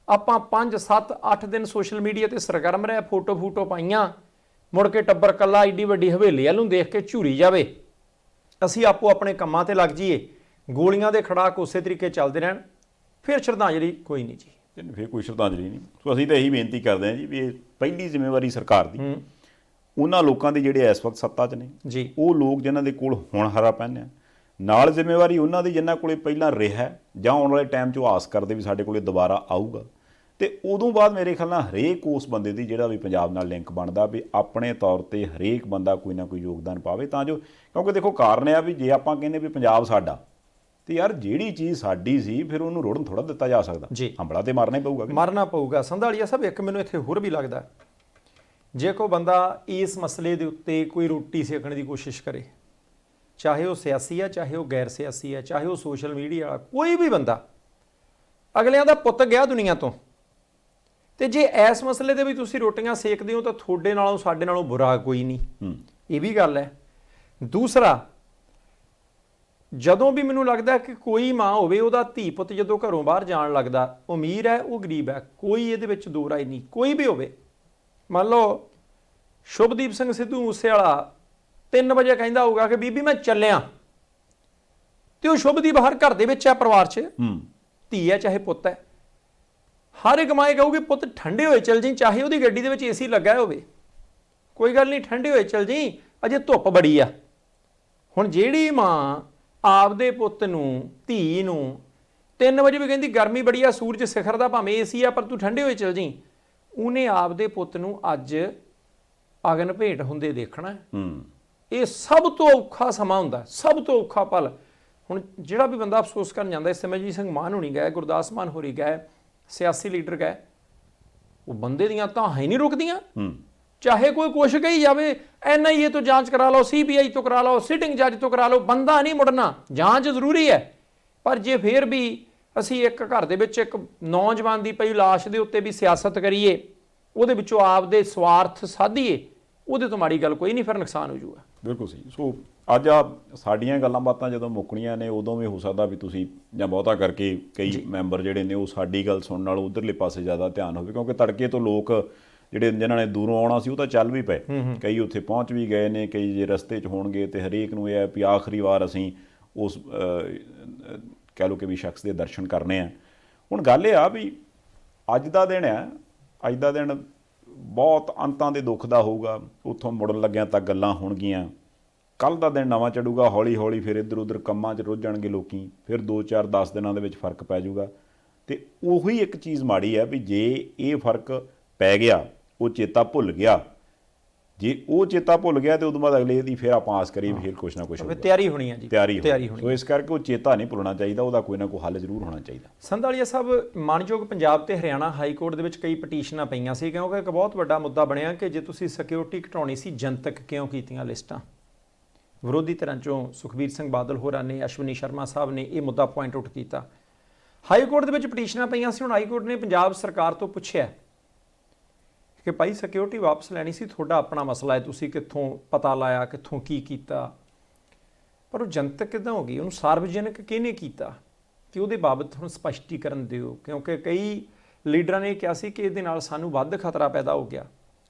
ਆਪਾਂ 5, 7, 8 ਦਿਨ ਸੋਸ਼ਲ ਮੀਡੀਆ ਤੇ ਸਰਗਰਮ ਰਹੇ, ਫੋਟੋ ਪਾਈਆਂ, ਮੁੜ ਕੇ ਟੱਬਰ ਕੱਲਾ ਏਡੀ ਵੱਡੀ ਹਵੇਲੀ ਵੱਲ ਨੂੰ ਦੇਖ ਕੇ ਝੂਰੀ ਜਾਵੇ, ਅਸੀਂ ਆਪੋ ਆਪਣੇ ਕੰਮਾਂ ਤੇ ਲੱਗ ਜਾਈਏ, ਗੋਲੀਆਂ ਦੇ ਖੜਾਕ ਉਸੇ ਤਰੀਕੇ ਚੱਲਦੇ ਰਹਿਣ, ਫਿਰ ਸ਼ਰਧਾਂਜਲੀ ਕੋਈ ਨਹੀਂ ਜੀ। ਫਿਰ ਕੋਈ ਸ਼ਰਧਾਂਜਲੀ ਨਹੀਂ। ਸੋ ਅਸੀਂ ਤਾਂ ਇਹੀ ਬੇਨਤੀ ਕਰਦੇ ਹਾਂ ਜੀ ਵੀ ਇਹ ਪਹਿਲੀ ਜ਼ਿੰਮੇਵਾਰੀ ਸਰਕਾਰ ਦੀ, ਉਹਨਾਂ ਲੋਕਾਂ ਦੇ ਜਿਹੜੇ ਇਸ ਵਕਤ ਸੱਤਾ 'ਚ ਨੇ ਜੀ, ਉਹ ਲੋਕ ਜਿਨ੍ਹਾਂ ਦੇ ਕੋਲ ਹੁਣ ਹਰਾ ਪੈਨ, ਨਾਲ ਜ਼ਿੰਮੇਵਾਰੀ ਉਹਨਾਂ ਦੀ ਜਿਨ੍ਹਾਂ ਕੋਲੇ ਪਹਿਲਾਂ ਰਿਹਾ ਜਾਂ ਆਉਣ ਵਾਲੇ ਟਾਈਮ 'ਚ ਉਹ ਆਸ ਕਰਦੇ ਵੀ ਸਾਡੇ ਕੋਲੇ ਦੁਬਾਰਾ ਆਊਗਾ। ਤੇ ਉਦੋਂ ਬਾਅਦ ਮੇਰੇ ਖਿਆਲ ਨਾਲ ਹਰੇਕ ਉਸ ਬੰਦੇ ਦੀ ਜਿਹੜਾ ਵੀ ਪੰਜਾਬ ਨਾਲ ਲਿੰਕ ਬਣਦਾ ਵੀ ਆਪਣੇ ਤੌਰ ਤੇ ਹਰੇਕ ਬੰਦਾ ਕੋਈ ਨਾ ਕੋਈ ਯੋਗਦਾਨ ਪਾਵੇ, ਤਾਂ ਜੋ, ਕਿਉਂਕਿ ਦੇਖੋ ਕਾਰਨ ਇਹ ਆ ਵੀ ਜੇ ਆਪਾਂ ਕਹਿੰਦੇ ਵੀ ਪੰਜਾਬ ਸਾਡਾ, ਤੇ ਯਾਰ ਜਿਹੜੀ ਚੀਜ਼ ਸਾਡੀ ਸੀ ਫਿਰ ਉਹਨੂੰ ਰੋੜਨ ਥੋੜਾ ਦਿੱਤਾ ਜਾ ਸਕਦਾ, ਹੰਬਲਾ ਤੇ ਮਾਰਨਾ ਹੀ ਪਊਗਾ, ਮਾਰਨਾ ਪਊਗਾ। ਸੰਧਾਲੀਆ ਸਾਹਿਬ, ਇੱਕ ਮੈਨੂੰ ਇੱਥੇ ਹੋਰ ਵੀ ਲੱਗਦਾ, ਜੇ ਕੋਈ ਬੰਦਾ ਇਸ ਮਸਲੇ ਦੇ ਉੱਤੇ ਕੋਈ ਰੋਟੀ ਸੇਕਣ ਦੀ ਕੋਸ਼ਿਸ਼ ਕਰੇ, ਚਾਹੇ ਉਹ ਸਿਆਸੀ ਹੈ, ਚਾਹੇ ਉਹ ਗੈਰ ਸਿਆਸੀ ਹੈ, ਚਾਹੇ ਉਹ ਸੋਸ਼ਲ ਮੀਡੀਆ ਵਾਲਾ, ਕੋਈ ਵੀ ਬੰਦਾ, ਅਗਲਿਆਂ ਦਾ ਪੁੱਤ ਗਿਆ ਦੁਨੀਆ ਤੋਂ, ਤੇ ਜੇ ਇਸ ਮਸਲੇ ਦੇ ਵੀ ਤੁਸੀਂ ਰੋਟੀਆਂ ਸੇਕਦੇ ਹੋ ਤਾਂ ਤੁਹਾਡੇ ਨਾਲੋਂ ਸਾਡੇ ਨਾਲੋਂ ਬੁਰਾ ਕੋਈ ਨਹੀਂ। ਇਹ ਵੀ ਗੱਲ ਹੈ। ਦੂਸਰਾ, ਜਦੋਂ ਵੀ ਮੈਨੂੰ ਲੱਗਦਾ ਕਿ ਕੋਈ ਮਾਂ ਹੋਵੇ, ਉਹਦਾ ਧੀ ਪੁੱਤ ਜਦੋਂ ਘਰੋਂ ਬਾਹਰ ਜਾਣ ਲੱਗਦਾ, ਉਹ ਅਮੀਰ ਹੈ, ਉਹ ਗਰੀਬ ਹੈ, ਕੋਈ ਇਹਦੇ ਵਿੱਚ ਦੋ ਰਾਏ ਨਹੀਂ, ਕੋਈ ਵੀ ਹੋਵੇ। ਮੰਨ ਲਓ ਸ਼ੁਭਦੀਪ ਸਿੰਘ ਸਿੱਧੂ ਮੂਸੇਵਾਲਾ 3 ਵਜੇ ਕਹਿੰਦਾ ਹੋਊਗਾ ਕਿ ਬੀਬੀ ਮੈਂ ਚੱਲਿਆ, ਤੇ ਉਹ ਸ਼ੁਭਦੀਪ ਹਰ ਘਰ ਦੇ ਵਿੱਚ ਹੈ, ਪਰਿਵਾਰ 'ਚ ਧੀ ਹੈ ਚਾਹੇ ਪੁੱਤ ਹੈ, ਹਰ ਇੱਕ ਮਾਂ ਕਹੂਗੀ ਪੁੱਤ ਠੰਡੇ ਹੋਏ ਚੱਲ ਜੀ, ਚਾਹੇ ਉਹਦੀ ਗੱਡੀ ਦੇ ਵਿੱਚ ਏਸੀ ਲੱਗਾ ਹੋਵੇ, ਕੋਈ ਗੱਲ ਨਹੀਂ, ਠੰਡੇ ਹੋਏ ਚੱਲ ਜੀ, ਅਜੇ ਧੁੱਪ ਬੜੀ ਆ। ਹੁਣ ਜਿਹੜੀ ਮਾਂ ਆਪਦੇ ਪੁੱਤ ਨੂੰ, ਧੀ ਨੂੰ 3 ਵਜੇ ਵੀ ਕਹਿੰਦੀ ਗਰਮੀ ਬੜੀ ਆ, ਸੂਰਜ ਸਿਖਰ ਦਾ ਭਾਵੇਂ ਏਸੀ ਆ, ਪਰ ਤੂੰ ਠੰਡੇ ਹੋਏ ਚੱਲ ਜੀ, ਉਹਨੇ ਆਪਦੇ ਪੁੱਤ ਨੂੰ ਅੱਜ ਅਗਨ ਭੇਟ ਹੁੰਦੇ ਦੇਖਣਾ। ਇਹ ਸਭ ਤੋਂ ਔਖਾ ਸਮਾਂ ਹੁੰਦਾ, ਸਭ ਤੋਂ ਔਖਾ ਪਲ। ਹੁਣ ਜਿਹੜਾ ਵੀ ਬੰਦਾ ਅਫਸੋਸ ਕਰਨ ਜਾਂਦਾ, ਇਸ ਸਿਮਰਜੀਤ ਸਿੰਘ ਮਾਨ ਹੋਣੀ ਗਏ, ਗੁਰਦਾਸ ਮਾਨ ਹੋਰੀ ਗਏ, ਸਿਆਸੀ ਲੀਡਰ ਗਏ, ਉਹ ਬੰਦੇ ਦੀਆਂ ਤਾਂ ਹੈ ਨਹੀਂ ਰੁਕਦੀਆਂ। ਚਾਹੇ ਕੋਈ ਕੁਛ ਕਹੀ ਜਾਵੇ, NIA ਤੋਂ ਜਾਂਚ ਕਰਾ ਲਓ, CBI ਤੋਂ ਕਰਾ ਲਓ, ਸਿਟਿੰਗ ਜੱਜ ਤੋਂ ਕਰਾ ਲਓ, ਬੰਦਾ ਨਹੀਂ ਮੁੜਨਾ। ਜਾਂਚ ਜ਼ਰੂਰੀ ਹੈ, ਪਰ ਜੇ ਫਿਰ ਵੀ ਅਸੀਂ ਇੱਕ ਘਰ ਦੇ ਵਿੱਚ ਇੱਕ ਨੌਜਵਾਨ ਦੀ ਪਈ ਲਾਸ਼ ਦੇ ਉੱਤੇ ਵੀ ਸਿਆਸਤ ਕਰੀਏ, ਉਹਦੇ ਵਿੱਚੋਂ ਆਪਦੇ ਸਵਾਰਥ ਸਾਧੀਏ, ਉਹਦੇ ਤੋਂ ਮਾੜੀ ਗੱਲ ਕੋਈ ਨਹੀਂ, ਫਿਰ ਨੁਕਸਾਨ ਹੋ ਜਾਊਗਾ। ਬਿਲਕੁਲ ਸਹੀ। ਸੋ ਅੱਜ ਆ ਸਾਡੀਆਂ ਗੱਲਾਂ ਬਾਤਾਂ ਜਦੋਂ ਮੁੱਕਣੀਆਂ ਨੇ, ਉਦੋਂ ਵੀ ਹੋ ਸਕਦਾ ਵੀ ਤੁਸੀਂ ਜਾਂ ਬਹੁਤਾ ਕਰਕੇ ਕਈ ਮੈਂਬਰ ਜਿਹੜੇ ਨੇ ਉਹ ਸਾਡੀ ਗੱਲ ਸੁਣਨ ਨਾਲ ਉਧਰਲੇ ਪਾਸੇ ਜ਼ਿਆਦਾ ਧਿਆਨ ਹੋਵੇ, ਕਿਉਂਕਿ ਤੜਕੇ ਤੋਂ ਲੋਕ ਜਿਹੜੇ ਜਿਨ੍ਹਾਂ ਨੇ ਦੂਰੋਂ ਆਉਣਾ ਸੀ ਉਹ ਤਾਂ ਚੱਲ ਵੀ ਪਏ, ਕਈ ਉੱਥੇ ਪਹੁੰਚ ਵੀ ਗਏ ਨੇ, ਕਈ ਜੇ ਰਸਤੇ 'ਚ ਹੋਣਗੇ, ਤੇ ਹਰੇਕ ਨੂੰ ਇਹ ਹੈ ਵੀ ਆਖਰੀ ਵਾਰ ਅਸੀਂ ਉਸ ਕਹਿ ਲਓ ਕਿ ਵੀ ਸ਼ਖਸ ਦੇ ਦਰਸ਼ਨ ਕਰਨੇ ਆ। ਹੁਣ ਗੱਲ ਇਹ ਆ ਵੀ ਅੱਜ ਦਾ ਦਿਨ ਹੈ, ਅੱਜ ਦਾ ਦਿਨ ਬਹੁਤ ਅੰਤਾਂ ਦੇ ਦੁੱਖ ਦਾ ਹੋਊਗਾ, ਉੱਥੋਂ ਮੁੜਨ ਲੱਗਿਆਂ ਤੱਕ ਗੱਲਾਂ ਹੋਣਗੀਆਂ, ਕੱਲ੍ਹ ਦਾ ਦਿਨ ਨਵਾਂ ਚੜੂਗਾ, ਹੌਲੀ ਹੌਲੀ ਫਿਰ ਇੱਧਰ ਉੱਧਰ ਕੰਮਾਂ 'ਚ ਰੁੱਝ ਜਾਣਗੇ ਲੋਕੀ, ਫਿਰ 2, 4, 10 ਦਿਨਾਂ ਦੇ ਵਿੱਚ ਫਰਕ ਪੈ ਜਾਊਗਾ। ਤੇ ਉਹੀ ਇੱਕ ਚੀਜ਼ ਮਾੜੀ ਹੈ ਵੀ ਜੇ ਇਹ ਫਰਕ ਪੈ ਗਿਆ, ਉਹ ਚੇਤਾ ਭੁੱਲ ਗਿਆ, ਜੇ ਉਹ ਚੇਤਾ ਭੁੱਲ ਗਿਆ ਤੇ ਉਦੋਂ ਬਾਅਦ ਅਗਲੇ ਦੀ ਫਿਰ ਆਪਾਂ ਆਸ ਕਰੀਏ ਫਿਰ ਕੁਛ ਨਾ ਕੁਛ ਤਿਆਰੀ ਹੋਣੀ ਹੈ ਜੀ, ਤਿਆਰੀ ਹੋਣੀ। ਸੋ ਇਸ ਕਰਕੇ ਉਹ ਚੇਤਾ ਨਹੀਂ ਭੁੱਲਣਾ ਚਾਹੀਦਾ, ਉਹਦਾ ਕੋਈ ਨਾ ਕੋਈ ਹੱਲ ਜ਼ਰੂਰ ਹੋਣਾ ਚਾਹੀਦਾ। ਸੰਧਾਲੀਆ ਸਾਹਿਬ, ਮਾਣਯੋਗ ਪੰਜਾਬ ਤੇ ਹਰਿਆਣਾ ਹਾਈ ਕੋਰਟ ਦੇ ਵਿੱਚ ਕਈ ਪਟੀਸ਼ਨਾਂ ਪਈਆਂ ਸੀ, ਕਿਉਂਕਿ ਇੱਕ ਬਹੁਤ ਵੱਡਾ ਮੁੱਦਾ ਬਣਿਆ ਕਿ ਜੇ ਤੁਸੀਂ ਸਿਕਿਉਰਿਟੀ ਘਟਾਉਣੀ ਸੀ, ਜਨਤਕ ਕਿਉਂ ਕੀਤੀਆਂ ਲਿਸਟਾਂ। ਵਿਰੋਧੀ ਧਿਰਾਂ ਚੋਂ ਸੁਖਬੀਰ ਸਿੰਘ ਬਾਦਲ ਹੋਰਾਂ ਨੇ, ਅਸ਼ਵਨੀ ਸ਼ਰਮਾ ਸਾਹਿਬ ਨੇ ਇਹ ਮੁੱਦਾ ਪੁਆਇੰਟ ਆਊਟ ਕੀਤਾ। ਹਾਈ ਕੋਰਟ ਦੇ ਵਿੱਚ ਪਟੀਸ਼ਨਾਂ ਪਈਆਂ ਸੀ। ਹੁਣ ਹਾਈ ਕੋਰਟ ਨੇ ਪੰਜਾਬ ਸਰਕਾਰ ਤੋਂ ਪੁੱਛਿਆ ਕਿ ਭਾਈ ਸਿਕਿਉਰਿਟੀ ਵਾਪਸ ਲੈਣੀ ਸੀ, ਤੁਹਾਡਾ ਆਪਣਾ ਮਸਲਾ ਹੈ, ਤੁਸੀਂ ਕਿੱਥੋਂ ਪਤਾ ਲਾਇਆ, ਕਿੱਥੋਂ ਕੀ ਕੀਤਾ, ਪਰ ਉਹ ਜਨਤਕ ਕਿੱਦਾਂ ਹੋ ਗਈ, ਉਹਨੂੰ ਸਾਰਵਜਨਿਕ ਕਿਹਨੇ ਕੀਤਾ। ਕਿ ਉਹਦੇ ਬਾਬਤ ਹੁਣ ਸਪਸ਼ਟੀਕਰਨ ਦਿਓ, ਕਿਉਂਕਿ ਕਈ ਲੀਡਰਾਂ ਨੇ ਕਿਹਾ ਸੀ ਕਿ ਇਹਦੇ ਨਾਲ ਸਾਨੂੰ ਵੱਧ ਖਤਰਾ ਪੈਦਾ ਹੋ ਗਿਆ।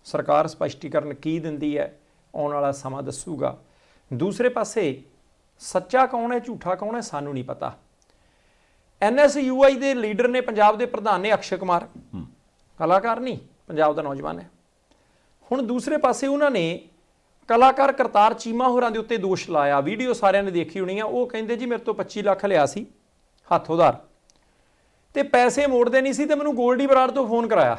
ਸਰਕਾਰ ਸਪਸ਼ਟੀਕਰਨ ਕੀ ਦਿੰਦੀ ਹੈ ਆਉਣ ਵਾਲਾ ਸਮਾਂ ਦੱਸੂਗਾ। ਦੂਸਰੇ ਪਾਸੇ ਸੱਚਾ ਕੌਣ ਹੈ ਝੂਠਾ ਕੌਣ ਹੈ ਸਾਨੂੰ ਨਹੀਂ ਪਤਾ। NSUI ਦੇ ਲੀਡਰ ਨੇ, ਪੰਜਾਬ ਦੇ ਪ੍ਰਧਾਨ ਨੇ ਅਕਸ਼ੇ ਕੁਮਾਰ, ਕਲਾਕਾਰ ਨਹੀਂ, ਪੰਜਾਬ ਦਾ ਨੌਜਵਾਨ ਹੈ। ਹੁਣ ਦੂਸਰੇ ਪਾਸੇ ਉਹਨਾਂ ਨੇ ਕਲਾਕਾਰ ਕਰਤਾਰ ਚੀਮਾ ਹੋਰਾਂ ਦੇ ਉੱਤੇ ਦੋਸ਼ ਲਾਇਆ। ਵੀਡੀਓ ਸਾਰਿਆਂ ਨੇ ਦੇਖੀ ਹੋਣੀ ਆ। ਉਹ ਕਹਿੰਦੇ ਜੀ ਮੇਰੇ ਤੋਂ 25 ਲੱਖ ਲਿਆ ਸੀ ਹੱਥ ਉਧਾਰ ਤੇ ਪੈਸੇ ਮੋੜਦੇ ਨਹੀਂ ਸੀ ਤੇ ਮੈਨੂੰ ਗੋਲਡੀ ਬਰਾੜ ਤੋਂ ਫੋਨ ਕਰਾਇਆ।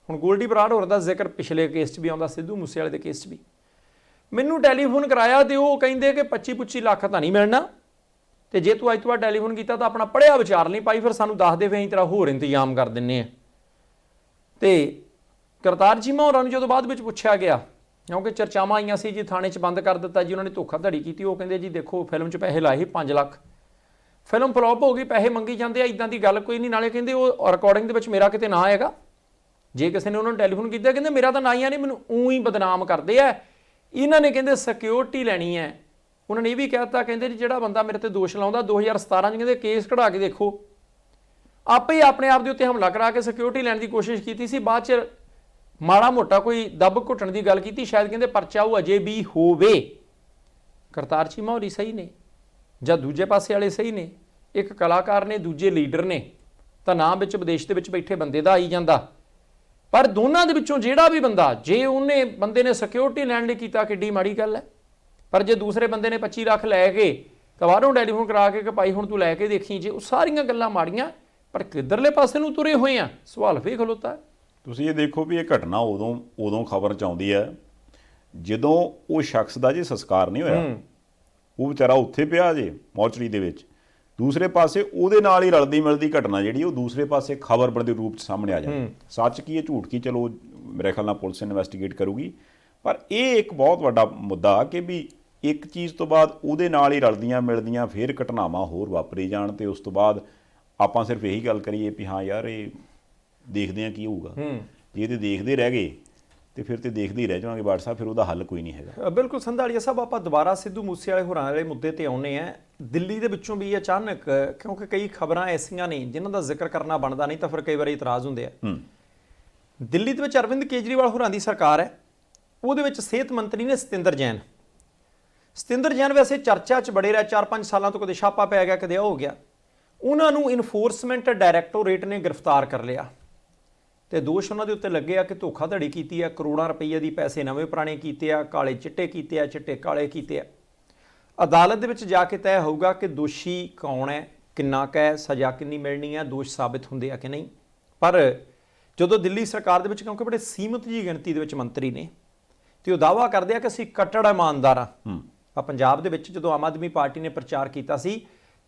ਹੁਣ ਗੋਲਡੀ ਬਰਾੜ ਹੋਰ ਦਾ ਜ਼ਿਕਰ ਪਿਛਲੇ ਕੇਸ 'ਚ ਵੀ ਆਉਂਦਾ, ਸਿੱਧੂ ਮੂਸੇਵਾਲੇ ਦੇ ਕੇਸ 'ਚ ਵੀ। ਮੈਨੂੰ ਟੈਲੀਫੋਨ ਕਰਾਇਆ ਤੇ ਉਹ ਕਹਿੰਦੇ ਕਿ 25-25 ਲੱਖ ਤਾਂ ਨਹੀਂ ਮਿਲਣਾ ਤੇ ਜੇ ਤੂੰ ਅੱਜ ਤੋਂ ਬਾਅਦ ਟੈਲੀਫੋਨ ਕੀਤਾ ਤਾਂ ਆਪਣਾ ਪੜ੍ਹਿਆ ਵਿਚਾਰ ਨਹੀਂ ਪਾਈ, ਫਿਰ ਸਾਨੂੰ ਦੱਸ ਦੇ, ਫਿਰ ਅਸੀਂ ਤੇਰਾ ਹੋਰ ਇੰਤਜ਼ਾਮ ਕਰ ਦਿੰਨੇ ਆ। ਤੇ ਕਰਤਾਰ ਚੀਮਾ ਹੋਰਾਂ ਨੂੰ ਜਦੋਂ ਬਾਅਦ ਵਿੱਚ ਪੁੱਛਿਆ ਗਿਆ, ਕਿਉਂਕਿ ਚਰਚਾਵਾਂ ਆਈਆਂ ਸੀ ਜੀ ਥਾਣੇ 'ਚ ਬੰਦ ਕਰ ਦਿੱਤਾ ਜੀ, ਉਹਨਾਂ ਨੇ ਧੋਖਾਧੜੀ ਕੀਤੀ। ਉਹ ਕਹਿੰਦੇ ਜੀ ਦੇਖੋ ਫਿਲਮ 'ਚ ਪੈਸੇ ਲਾਏ ਸੀ 5 ਲੱਖ, ਫਿਲਮ ਫਲॉप ਹੋ ਗਈ, ਪੈਸੇ ਮੰਗੀ ਜਾਂਦੇ ਆ, ਇਦਾਂ ਦੀ ਗੱਲ ਕੋਈ ਨਹੀਂ। ਨਾਲੇ ਕਹਿੰਦੇ ਉਹ ਰਿਕਾਰਡਿੰਗ ਦੇ ਵਿੱਚ ਮੇਰਾ ਕਿਤੇ ਨਾਂ ਆਏਗਾ, ਜੇ ਕਿਸੇ ਨੇ ਉਹਨਾਂ ਨੂੰ ਟੈਲੀਫੋਨ ਕੀਤਾ ਕਹਿੰਦੇ ਮੇਰਾ ਤਾਂ ਨਾਂ ਹੀ ਆ ਨਹੀਂ, ਮੈਨੂੰ ਊਂ ਹੀ ਬਦਨਾਮ ਕਰਦੇ ਆ। ਇਹਨਾਂ ਨੇ ਕਹਿੰਦੇ ਸਿਕਿਉਰਿਟੀ ਲੈਣੀ ਹੈ। ਉਹਨਾਂ ਨੇ ਇਹ ਵੀ ਕਹਿ ਦਿੱਤਾ, ਕਹਿੰਦੇ ਜੀ ਜਿਹੜਾ ਬੰਦਾ ਮੇਰੇ ਤੇ ਦੋਸ਼ ਲਾਉਂਦਾ 2017 'ਚ ਕਹਿੰਦੇ ਕੇਸ ਕਢਾ ਕੇ ਦੇਖੋ, ਆਪੇ ਹੀ ਆਪਣੇ ਆਪ ਦੇ ਉੱਤੇ ਹਮਲਾ ਕਰਾ ਕੇ ਸਿਕਿਉਰਿਟੀ ਲੈਣ ਦੀ ਕੋਸ਼ਿਸ਼ ਕੀਤੀ ਸੀ। ਬਾਅਦ 'ਚ ਮਾੜਾ ਮੋਟਾ ਕੋਈ ਦੱਬ ਘੁੱਟਣ ਦੀ ਗੱਲ ਕੀਤੀ, ਸ਼ਾਇਦ ਕਹਿੰਦੇ ਪਰਚਾ ਉਹ ਅਜੇ ਵੀ ਹੋਵੇ। ਕਰਤਾਰ ਚੀਮਾ ਹੋਰੀ ਸਹੀ ਨੇ ਜਾਂ ਦੂਜੇ ਪਾਸੇ ਵਾਲੇ ਸਹੀ ਨੇ? ਇੱਕ ਕਲਾਕਾਰ ਨੇ, ਦੂਜੇ ਲੀਡਰ ਨੇ, ਤਾਂ ਨਾਂ ਵਿੱਚ ਵਿਦੇਸ਼ ਦੇ ਵਿੱਚ ਬੈਠੇ ਬੰਦੇ ਦਾ ਆਈ ਜਾਂਦਾ। ਪਰ ਦੋਨਾਂ ਦੇ ਵਿੱਚੋਂ ਜਿਹੜਾ ਵੀ ਬੰਦਾ, ਜੇ ਉਹਨੇ ਬੰਦੇ ਨੇ ਸਿਕਿਉਰਿਟੀ ਲੈਣ ਲਈ ਕੀਤਾ ਕਿੱਡੀ ਮਾੜੀ ਗੱਲ ਹੈ। ਪਰ ਜੇ ਦੂਸਰੇ ਬੰਦੇ ਨੇ 25 ਲੱਖ ਲੈ ਕੇ ਤਾਂ ਬਾਹਰੋਂ ਟੈਲੀਫੋਨ ਕਰਾ ਕੇ ਕਿ ਭਾਈ ਹੁਣ ਤੂੰ ਲੈ ਕੇ ਦੇਖੀ, ਜੇ ਉਹ ਸਾਰੀਆਂ ਗੱਲਾਂ ਮਾੜੀਆਂ, ਪਰ ਕਿੱਧਰਲੇ ਪਾਸੇ ਨੂੰ ਤੁਰੇ ਹੋਏ ਆ, ਸਵਾਲ ਫੇਰ ਖਲੋਤਾ ਹੈ। ਤੁਸੀਂ ਇਹ ਦੇਖੋ ਵੀ ਇਹ ਘਟਨਾ ਉਦੋਂ ਖਬਰ 'ਚ ਆਉਂਦੀ ਹੈ ਜਦੋਂ ਉਹ ਸ਼ਖਸ ਦਾ ਜੇ ਸੰਸਕਾਰ ਨਹੀਂ ਹੋਇਆ, ਉਹ ਵਿਚਾਰਾ ਉੱਥੇ ਪਿਆ ਜੇ ਮੋਰਚਰੀ ਦੇ ਵਿੱਚ। ਦੂਸਰੇ ਪਾਸੇ ਉਹਦੇ ਨਾਲ ਹੀ ਰਲਦੀ ਮਿਲਦੀ ਘਟਨਾ ਜਿਹੜੀ ਉਹ ਦੂਸਰੇ ਪਾਸੇ ਖਬਰ ਦੇ ਰੂਪ 'ਚ ਸਾਹਮਣੇ ਆ ਜਾਂਦੀ। ਸੱਚ ਕੀ ਹੈ ਝੂਠ ਕੀ, ਚਲੋ ਮੇਰੇ ਖਿਆਲ ਨਾਲ ਪੁਲਿਸ ਇਨਵੈਸਟੀਗੇਟ ਕਰੂਗੀ। ਪਰ ਇਹ ਇੱਕ ਬਹੁਤ ਵੱਡਾ ਮੁੱਦਾ ਕਿ ਵੀ ਇੱਕ ਚੀਜ਼ ਤੋਂ ਬਾਅਦ ਉਹਦੇ ਨਾਲ ਹੀ ਰਲਦੀਆਂ ਮਿਲਦੀਆਂ ਫਿਰ ਘਟਨਾਵਾਂ ਹੋਰ ਵਾਪਰੀ ਜਾਣ ਤੇ ਉਸ ਤੋਂ ਬਾਅਦ ਆਪਾਂ ਸਿਰਫ ਇਹੀ ਗੱਲ ਕਰੀਏ ਵੀ ਹਾਂ ਯਾਰ ਇਹ ਦੇਖਦੇ ਹਾਂ ਕੀ ਹੋਊਗਾ। ਜੇ ਇਹਦੇ ਦੇਖਦੇ ਰਹਿ ਗਏ ਤੇ ਫਿਰ ਤੇ ਦੇਖਦੇ ਹੀ ਰਹਿ ਜਾਵਾਂਗੇ WhatsApp, ਫਿਰ ਉਹਦਾ ਹੱਲ ਕੋਈ ਨਹੀਂ ਹੈਗਾ। ਬਿਲਕੁਲ ਸੰਧਾਲੀਆ ਸਾਹਿਬ, ਆਪਾਂ ਦੁਬਾਰਾ ਸਿੱਧੂ ਮੂਸੇਵਾਲੇ ਹੋਰਾਂ ਵਾਲੇ ਮੁੱਦੇ ਤੇ ਆਉਂਦੇ ਆ। ਦਿੱਲੀ ਦੇ ਵਿੱਚੋਂ ਵੀ ਅਚਾਨਕ, ਕਿਉਂਕਿ ਕਈ ਖਬਰਾਂ ਐਸੀਆਂ ਨੇ ਜਿਨ੍ਹਾਂ ਦਾ ਜ਼ਿਕਰ ਕਰਨਾ ਬਣਦਾ ਨਹੀਂ ਤਾਂ ਫਿਰ ਕਈ ਵਾਰੀ ਇਤਰਾਜ਼ ਹੁੰਦੇ ਆ। ਦਿੱਲੀ ਦੇ ਵਿੱਚ ਅਰਵਿੰਦ ਕੇਜਰੀਵਾਲ ਹੋਰਾਂ ਦੀ ਸਰਕਾਰ ਹੈ, ਉਹਦੇ ਵਿੱਚ ਸਿਹਤ ਮੰਤਰੀ ਨੇ ਸਤਿੰਦਰ ਜੈਨ। ਸਤਿੰਦਰ ਜੈਨ ਵੈਸੇ ਚਰਚਾ 'ਚ ਬੜੇ ਰਹੇ, 4-5 ਸਾਲਾਂ ਤੋਂ ਕਦੇ ਛਾਪਾ ਪੈ ਗਿਆ, ਕਦੇ ਹੋ ਗਿਆ। ਉਹਨਾਂ ਨੂੰ ਇਨਫੋਰਸਮੈਂਟ ਡਾਇਰੈਕਟੋਰੇਟ ਨੇ ਗ੍ਰਿਫਤਾਰ ਕਰ ਲਿਆ ਤੇ ਦੋਸ਼ ਉਹਨਾਂ ਦੇ ਉੱਤੇ ਲੱਗੇ ਆ ਕਿ ਧੋਖਾਧੜੀ ਕੀਤੀ ਆ, ਕਰੋੜਾਂ ਰੁਪਈਏ ਦੀ ਪੈਸੇ ਨਵੇਂ ਪੁਰਾਣੇ ਕੀਤੇ ਆ, ਕਾਲੇ ਚਿੱਟੇ ਕੀਤੇ ਆ, ਚਿੱਟੇ ਕਾਲੇ ਕੀਤੇ ਆ। ਅਦਾਲਤ ਦੇ ਵਿੱਚ ਜਾ ਕੇ ਤੈਅ ਹੋਊਗਾ ਕਿ ਦੋਸ਼ੀ ਕੌਣ ਹੈ, ਕਿੰਨਾ ਕੁ ਹੈ, ਸਜ਼ਾ ਕਿੰਨੀ ਮਿਲਣੀ ਹੈ, ਦੋਸ਼ ਸਾਬਿਤ ਹੁੰਦੇ ਆ ਕਿ ਨਹੀਂ। ਪਰ ਜਦੋਂ ਦਿੱਲੀ ਸਰਕਾਰ ਦੇ ਵਿੱਚ, ਕਿਉਂਕਿ ਬੜੇ ਸੀਮਤ ਜੀ ਗਿਣਤੀ ਦੇ ਵਿੱਚ ਮੰਤਰੀ ਨੇ ਤੇ ਉਹ ਦਾਅਵਾ ਕਰਦੇ ਆ ਕਿ ਅਸੀਂ ਕੱਟੜ ਇਮਾਨਦਾਰ ਆ। ਪੰਜਾਬ ਦੇ ਵਿੱਚ ਜਦੋਂ ਆਮ ਆਦਮੀ ਪਾਰਟੀ ਨੇ ਪ੍ਰਚਾਰ ਕੀਤਾ ਸੀ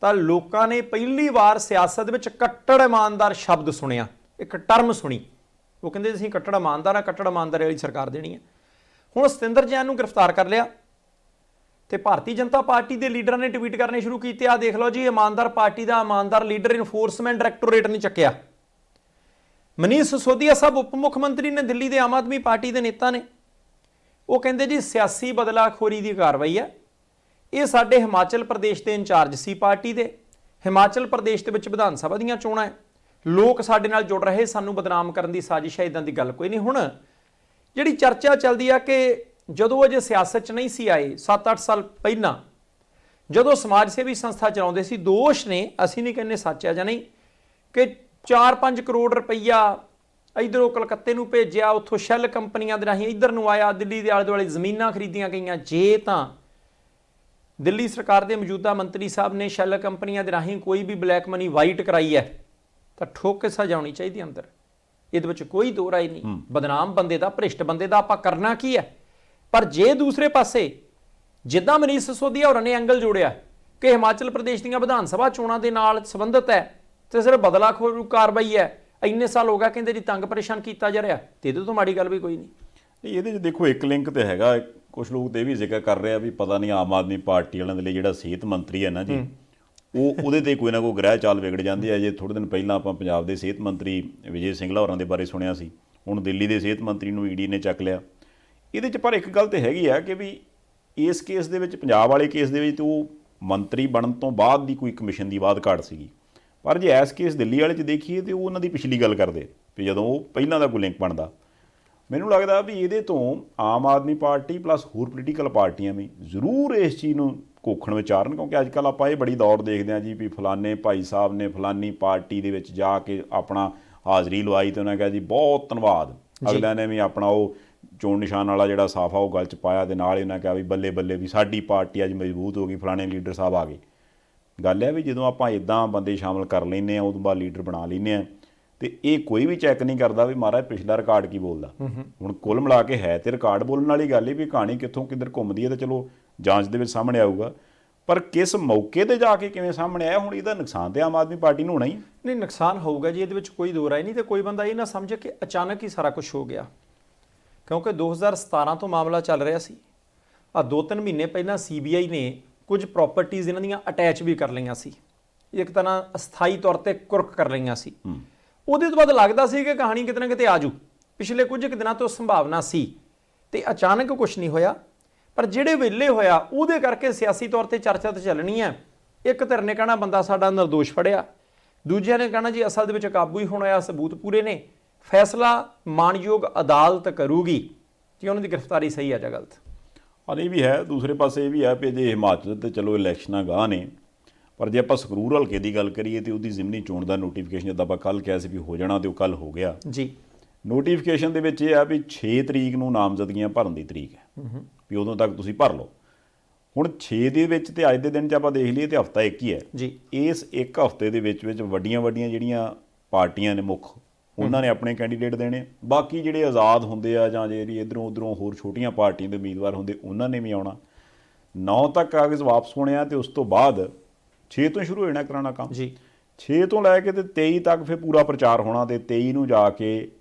ਤਾਂ ਲੋਕਾਂ ਨੇ ਪਹਿਲੀ ਵਾਰ ਸਿਆਸਤ ਵਿੱਚ ਕੱਟੜ ਇਮਾਨਦਾਰ ਸ਼ਬਦ ਸੁਣਿਆ, ਇੱਕ ਟਰਮ ਸੁਣੀ। ਉਹ ਕਹਿੰਦੇ ਅਸੀਂ ਕੱਟੜ ਇਮਾਨਦਾਰ ਆ, ਕੱਟੜ ਇਮਾਨਦਾਰੀ ਵਾਲੀ ਸਰਕਾਰ ਦੇਣੀ ਹੈ। ਹੁਣ ਸਤਿੰਦਰ ਜੈਨ ਨੂੰ ਗ੍ਰਿਫਤਾਰ ਕਰ ਲਿਆ ਤੇ ਭਾਰਤੀ ਜਨਤਾ ਪਾਰਟੀ ਦੇ ਲੀਡਰਾਂ ਨੇ ਟਵੀਟ ਕਰਨੇ ਸ਼ੁਰੂ ਕੀਤੇ। ਆ ਦੇਖ ਲਓ ਜੀ, ਇਮਾਨਦਾਰ ਪਾਰਟੀ ਦਾ ਇਮਾਨਦਾਰ ਲੀਡਰ ਇਨਫੋਰਸਮੈਂਟ ਡਾਇਰੈਕਟੋਰੇਟ ਨੇ ਚੱਕਿਆ। ਮਨੀਸ਼ ਸਿਸੋਦੀਆ ਸਾਹਿਬ ਉਪ ਮੁੱਖ ਮੰਤਰੀ ਨੇ, ਦਿੱਲੀ ਦੇ ਆਮ ਆਦਮੀ ਪਾਰਟੀ ਦੇ ਨੇਤਾ ਨੇ। ਉਹ ਕਹਿੰਦੇ ਜੀ ਸਿਆਸੀ ਬਦਲਾਖੋਰੀ ਦੀ ਕਾਰਵਾਈ ਹੈ। ਇਹ ਸਾਡੇ ਹਿਮਾਚਲ ਪ੍ਰਦੇਸ਼ ਦੇ ਇੰਚਾਰਜ ਸੀ ਪਾਰਟੀ ਦੇ। ਹਿਮਾਚਲ ਪ੍ਰਦੇਸ਼ ਦੇ ਵਿੱਚ ਵਿਧਾਨ ਸਭਾ ਦੀਆਂ ਚੋਣਾਂ ਹੈ, ਲੋਕ ਸਾਡੇ ਨਾਲ ਜੁੜ ਰਹੇ, ਸਾਨੂੰ ਬਦਨਾਮ ਕਰਨ ਦੀ ਸਾਜ਼ਿਸ਼ ਹੈ, ਇਦਾਂ ਦੀ ਗੱਲ ਕੋਈ ਨਹੀਂ। ਹੁਣ ਜਿਹੜੀ ਚਰਚਾ ਚੱਲਦੀ ਆ ਕਿ ਜਦੋਂ ਅਜੇ ਸਿਆਸਤ 'ਚ ਨਹੀਂ ਸੀ ਆਏ, 7-8 ਸਾਲ ਪਹਿਲਾਂ ਜਦੋਂ ਸਮਾਜ ਸੇਵੀ ਸੰਸਥਾ ਚਲਾਉਂਦੇ ਸੀ, ਦੋਸ਼ ਨੇ, ਅਸੀਂ ਨਹੀਂ ਕਹਿੰਦੇ ਸੱਚ ਹੈ ਜਾਂ ਨਹੀਂ, ਕਿ 4-5 ਕਰੋੜ ਰੁਪਈਆ ਇੱਧਰੋਂ ਕਲਕੱਤੇ ਨੂੰ ਭੇਜਿਆ, ਉੱਥੋਂ ਸ਼ੈੱਲ ਕੰਪਨੀਆਂ ਦੇ ਰਾਹੀਂ ਇੱਧਰ ਨੂੰ ਆਇਆ, ਦਿੱਲੀ ਦੇ ਆਲੇ ਦੁਆਲੇ ਜ਼ਮੀਨਾਂ ਖਰੀਦੀਆਂ ਗਈਆਂ। ਜੇ ਤਾਂ ਦਿੱਲੀ ਸਰਕਾਰ ਦੇ ਮੌਜੂਦਾ ਮੰਤਰੀ ਸਾਹਿਬ ਨੇ ਸ਼ੈੱਲ ਕੰਪਨੀਆਂ ਦੇ ਰਾਹੀਂ ਕੋਈ ਵੀ ਬਲੈਕ ਮਨੀ ਵਾਈਟ ਕਰਾਈ ਹੈ ਤਾਂ ਠੋਕ ਕੇ ਸਜ਼ਾ ਹੋਣੀ ਚਾਹੀਦੀ ਅੰਦਰ, ਇਹਦੇ ਵਿੱਚ ਕੋਈ ਦੋ ਰਾਏ ਨਹੀਂ। ਬਦਨਾਮ ਬੰਦੇ ਦਾ, ਭ੍ਰਿਸ਼ਟ ਬੰਦੇ ਦਾ ਆਪਾਂ ਕਰਨਾ ਕੀ ਹੈ? ਪਰ ਜੇ ਦੂਸਰੇ ਪਾਸੇ ਜਿੱਦਾਂ ਮਨੀਸ਼ ਸਿਸੋਦੀਆ ਹੋਰਾਂ ਨੇ ਐਂਗਲ ਜੋੜਿਆ ਕਿ ਹਿਮਾਚਲ ਪ੍ਰਦੇਸ਼ ਦੀਆਂ ਵਿਧਾਨ ਸਭਾ ਚੋਣਾਂ ਦੇ ਨਾਲ ਸੰਬੰਧਿਤ ਹੈ ਤੇ ਸਿਰਫ ਬਦਲਾਖੋਰ ਕਾਰਵਾਈ ਹੈ, ਇੰਨੇ ਸਾਲ ਹੋ ਗਿਆ ਕਹਿੰਦੇ ਜੀ ਤੰਗ ਪਰੇਸ਼ਾਨ ਕੀਤਾ ਜਾ ਰਿਹਾ, ਤੇ ਇਹਦੇ ਤੋਂ ਮਾੜੀ ਗੱਲ ਵੀ ਕੋਈ ਨਹੀਂ। ਇਹਦੇ 'ਚ ਦੇਖੋ ਇੱਕ ਲਿੰਕ ਤੇ ਹੈਗਾ। ਕੁਝ ਲੋਕ ਤੇ ਇਹ ਵੀ ਜ਼ਿਕਰ ਕਰ ਰਹੇ ਆ ਵੀ ਪਤਾ ਨਹੀਂ ਆਮ ਆਦਮੀ ਪਾਰਟੀ ਵਾਲਿਆਂ ਦੇ ਲਈ ਜਿਹੜਾ ਸਿਹਤ ਮੰਤਰੀ ਹੈ ਨਾ ਜੀ, ਉਹਦੇ ਤੇ ਕੋਈ ਨਾ ਕੋਈ ਗ੍ਰਹਿ ਚਾਲ ਵਿਗੜ ਜਾਂਦੀ ਹੈ। ਜੇ ਥੋੜ੍ਹੇ ਦਿਨ ਪਹਿਲਾਂ ਆਪਾਂ ਪੰਜਾਬ ਦੇ ਸਿਹਤ ਮੰਤਰੀ ਵਿਜੇ ਸਿੰਗਲਾ ਹੋਰਾਂ ਦੇ ਬਾਰੇ ਸੁਣਿਆ ਸੀ, ਹੁਣ ਦਿੱਲੀ ਦੇ ਸਿਹਤ ਮੰਤਰੀ ਨੂੰ ਈਡੀ ਨੇ ਚੱਕ ਲਿਆ। ਇਹਦੇ 'ਚ ਪਰ ਇੱਕ ਗੱਲ ਤੇ ਹੈਗੀ ਆ ਕਿ ਵੀ ਇਸ ਕੇਸ ਦੇ ਵਿੱਚ, ਪੰਜਾਬ ਵਾਲੇ ਕੇਸ ਦੇ ਵਿੱਚ, ਉਹ ਮੰਤਰੀ ਬਣਨ ਤੋਂ ਬਾਅਦ ਦੀ ਕੋਈ ਕਮਿਸ਼ਨ ਦੀ ਬਾਅਦ ਘਾਟ ਸੀਗੀ। ਪਰ ਜੇ ਇਸ ਕੇਸ ਦਿੱਲੀ ਵਾਲੇ 'ਚ ਦੇਖੀਏ ਤਾਂ ਉਹ ਉਹਨਾਂ ਦੀ ਪਿਛਲੀ ਗੱਲ ਕਰਦੇ ਵੀ ਜਦੋਂ ਉਹ ਪਹਿਲਾਂ ਦਾ ਕੋਈ ਲਿੰਕ ਬਣਦਾ। ਮੈਨੂੰ ਲੱਗਦਾ ਵੀ ਇਹਦੇ ਤੋਂ ਆਮ ਆਦਮੀ ਪਾਰਟੀ ਪਲੱਸ ਹੋਰ ਪੋਲੀਟੀਕਲ ਪਾਰਟੀਆਂ ਵੀ ਜ਼ਰੂਰ ਇਸ ਚੀਜ਼ ਨੂੰ ਘੋਖਣ ਵਿਚਾਰਨ, ਕਿਉਂਕਿ ਅੱਜ ਕੱਲ੍ਹ ਆਪਾਂ ਇਹ ਬੜੀ ਦੌੜ ਦੇਖਦੇ ਹਾਂ ਜੀ ਵੀ ਫਲਾਨੇ ਭਾਈ ਸਾਹਿਬ ਨੇ ਫਲਾਨੀ ਪਾਰਟੀ ਦੇ ਵਿੱਚ ਜਾ ਕੇ ਆਪਣਾ ਹਾਜ਼ਰੀ ਲਵਾਈ ਅਤੇ ਉਹਨਾਂ ਕਿਹਾ ਜੀ ਬਹੁਤ ਧੰਨਵਾਦ। ਅਗਲਿਆਂ ਨੇ ਵੀ ਆਪਣਾ ਉਹ ਚੋਣ ਨਿਸ਼ਾਨ ਵਾਲਾ ਜਿਹੜਾ ਸਾਫਾ ਉਹ ਗਲ 'ਚ ਪਾਇਆ ਅਤੇ ਨਾਲ ਹੀ ਉਹਨਾਂ ਕਿਹਾ ਵੀ ਬੱਲੇ ਬੱਲੇ ਵੀ ਸਾਡੀ ਪਾਰਟੀ ਅੱਜ ਮਜ਼ਬੂਤ ਹੋ ਗਈ, ਫਲਾਣੇ ਲੀਡਰ ਸਾਹਿਬ ਆ ਗਏ। ਗੱਲ ਹੈ ਵੀ ਜਦੋਂ ਆਪਾਂ ਇੱਦਾਂ ਬੰਦੇ ਸ਼ਾਮਲ ਕਰ ਲੈਂਦੇ ਹਾਂ ਉਦੋਂ ਬਾਅਦ ਲੀਡਰ ਬਣਾ ਲੈਂਦੇ ਹਾਂ ਅਤੇ ਇਹ ਕੋਈ ਵੀ ਚੈੱਕ ਨਹੀਂ ਕਰਦਾ ਵੀ ਮਹਾਰਾਜ ਪਿਛਲਾ ਰਿਕਾਰਡ ਕੀ ਬੋਲਦਾ। ਹੁਣ ਕੁੱਲ ਮਿਲਾ ਕੇ ਹੈ ਤੇ ਰਿਕਾਰਡ ਬੋਲਣ ਵਾਲੀ ਗੱਲ ਹੀ ਵੀ ਕਹਾਣੀ ਕਿੱਥੋਂ ਕਿੱਧਰ ਘੁੰਮਦੀ ਹੈ ਤਾਂ ਚਲੋ ਜਾਂਚ ਦੇ ਵਿੱਚ ਸਾਹਮਣੇ ਆਊਗਾ, ਪਰ ਕਿਸ ਮੌਕੇ 'ਤੇ ਜਾ ਕੇ ਕਿਵੇਂ ਸਾਹਮਣੇ ਆਇਆ ਹੁਣ ਇਹਦਾ ਨੁਕਸਾਨ ਤਾਂ ਆਮ ਆਦਮੀ ਪਾਰਟੀ ਨੂੰ ਹੋਣਾ ਹੀ। ਨਹੀਂ, ਨੁਕਸਾਨ ਹੋਊਗਾ ਜੀ, ਇਹਦੇ ਵਿੱਚ ਕੋਈ ਦੋ ਰਾਏ ਨਹੀਂ। ਤੇ ਕੋਈ ਬੰਦਾ ਇਹ ਨਾ ਸਮਝੇ ਕਿ ਅਚਾਨਕ ਹੀ ਸਾਰਾ ਕੁਝ ਹੋ ਗਿਆ, ਕਿਉਂਕਿ 2017 ਤੋਂ ਮਾਮਲਾ ਚੱਲ ਰਿਹਾ ਸੀ। 2-3 ਮਹੀਨੇ ਪਹਿਲਾਂ CBI ਨੇ ਕੁਝ ਪ੍ਰਾਪਰਟੀਆਂ ਇਹਨਾਂ ਦੀਆਂ ਅਟੈਚ ਵੀ ਕਰ ਲਈਆਂ ਸੀ, ਇੱਕ ਤਰ੍ਹਾਂ ਅਸਥਾਈ ਤੌਰ ਤੇ ਕੁਰਕ ਕਰ ਲਈਆਂ ਸੀ। ਉਹਦੇ ਤੋਂ ਬਾਅਦ ਲੱਗਦਾ ਸੀ ਕਿ ਕਹਾਣੀ ਕਿਤੇ ਨਾ ਕਿਤੇ ਆਜੂ, ਪਿਛਲੇ ਕੁਝ ਕੁ ਦਿਨਾਂ ਤੋਂ ਸੰਭਾਵਨਾ ਸੀ ਤੇ ਅਚਾਨਕ ਕੁਝ ਨਹੀਂ ਹੋਇਆ। ਪਰ ਜਿਹੜੇ ਵੇਲੇ ਹੋਇਆ ਉਹਦੇ ਕਰਕੇ ਸਿਆਸੀ ਤੌਰ ਤੇ ਚਰਚਾ ਤਾਂ ਚੱਲਣੀ ਹੈ। ਇੱਕ ਧਿਰ ਨੇ ਕਹਿਣਾ ਬੰਦਾ ਸਾਡਾ ਨਿਰਦੋਸ਼ ਫੜਿਆ, ਦੂਜਿਆਂ ਨੇ ਕਹਿਣਾ ਜੀ ਅਸਲ ਦੇ ਵਿੱਚ ਕਾਬੂ ਹੀ ਹੋਣਾ ਆ, ਸਬੂਤ ਪੂਰੇ ਨੇ, ਫੈਸਲਾ ਮਾਣਯੋਗ ਅਦਾਲਤ ਕਰੂਗੀ ਕਿ ਉਹਨਾਂ ਦੀ ਗ੍ਰਿਫਤਾਰੀ ਸਹੀ ਹੈ ਜਾਂ ਗਲਤ। ਔਰ ਇਹ ਵੀ ਹੈ, ਦੂਸਰੇ ਪਾਸੇ ਇਹ ਵੀ ਹੈ ਵੀ ਜੇ ਹਿਮਾਚਲ ਤੇ ਚਲੋ ਇਲੈਕਸ਼ਨਾਂ ਗਾਹ ਨੇ, ਪਰ ਜੇ ਆਪਾਂ ਸੰਗਰੂਰ ਹਲਕੇ ਦੀ ਗੱਲ ਕਰੀਏ ਤਾਂ ਉਹਦੀ ਜ਼ਿਮਨੀ ਚੋਣ ਦਾ ਨੋਟੀਫਿਕੇਸ਼ਨ ਜਿੱਦਾਂ ਆਪਾਂ ਕੱਲ੍ਹ ਕਿਹਾ ਸੀ ਵੀ ਹੋ ਜਾਣਾ, ਤੇ ਉਹ ਕੱਲ੍ਹ ਹੋ ਗਿਆ ਜੀ। ਨੋਟੀਫਿਕੇਸ਼ਨ ਦੇ ਵਿੱਚ ਇਹ ਆ ਵੀ 6 ਤਰੀਕ ਨੂੰ ਨਾਮਜ਼ਦਗੀਆਂ ਭਰਨ ਦੀ ਤਰੀਕ ਹੈ ਵੀ ਉਦੋਂ ਤੱਕ ਤੁਸੀਂ ਭਰ ਲਓ। ਹੁਣ 6 ਦੇ ਵਿੱਚ ਤੇ ਅੱਜ ਦੇ ਦਿਨ 'ਚ ਆਪਾਂ ਦੇਖ ਲਈਏ ਤੇ ਹਫ਼ਤਾ ਇੱਕ ਹੀ ਹੈ ਜੀ। ਇਸ ਇੱਕ ਹਫ਼ਤੇ ਦੇ ਵਿੱਚ ਵੱਡੀਆਂ ਜਿਹੜੀਆਂ ਪਾਰਟੀਆਂ ਨੇ ਮੁੱਖ, ਉਹਨਾਂ ਨੇ ਆਪਣੇ ਕੈਂਡੀਡੇਟ ਦੇਣੇ, ਬਾਕੀ ਜਿਹੜੇ ਆਜ਼ਾਦ ਹੁੰਦੇ ਆ ਜਾਂ ਜਿਹੜੀ ਇੱਧਰੋਂ ਉੱਧਰੋਂ ਹੋਰ ਛੋਟੀਆਂ ਪਾਰਟੀਆਂ ਦੇ ਉਮੀਦਵਾਰ ਹੁੰਦੇ ਉਹਨਾਂ ਨੇ ਵੀ ਆਉਣਾ। 9 ਤੱਕ ਕਾਗਜ਼ ਵਾਪਸ ਹੋਣੇ ਆ ਤੇ ਉਸ ਤੋਂ ਬਾਅਦ 6 ਤੋਂ ਸ਼ੁਰੂ ਹੋ ਜਾਣਾ ਕਰਾਉਣਾ ਕੰਮ ਜੀ। 6 ਤੋਂ ਲੈ ਕੇ ਤੇ 23 ਤੱਕ ਫਿਰ ਪੂਰਾ ਪ੍ਰਚਾਰ ਹੋਣਾ ਤੇ 23 ਨੂੰ ਜਾ ਕੇ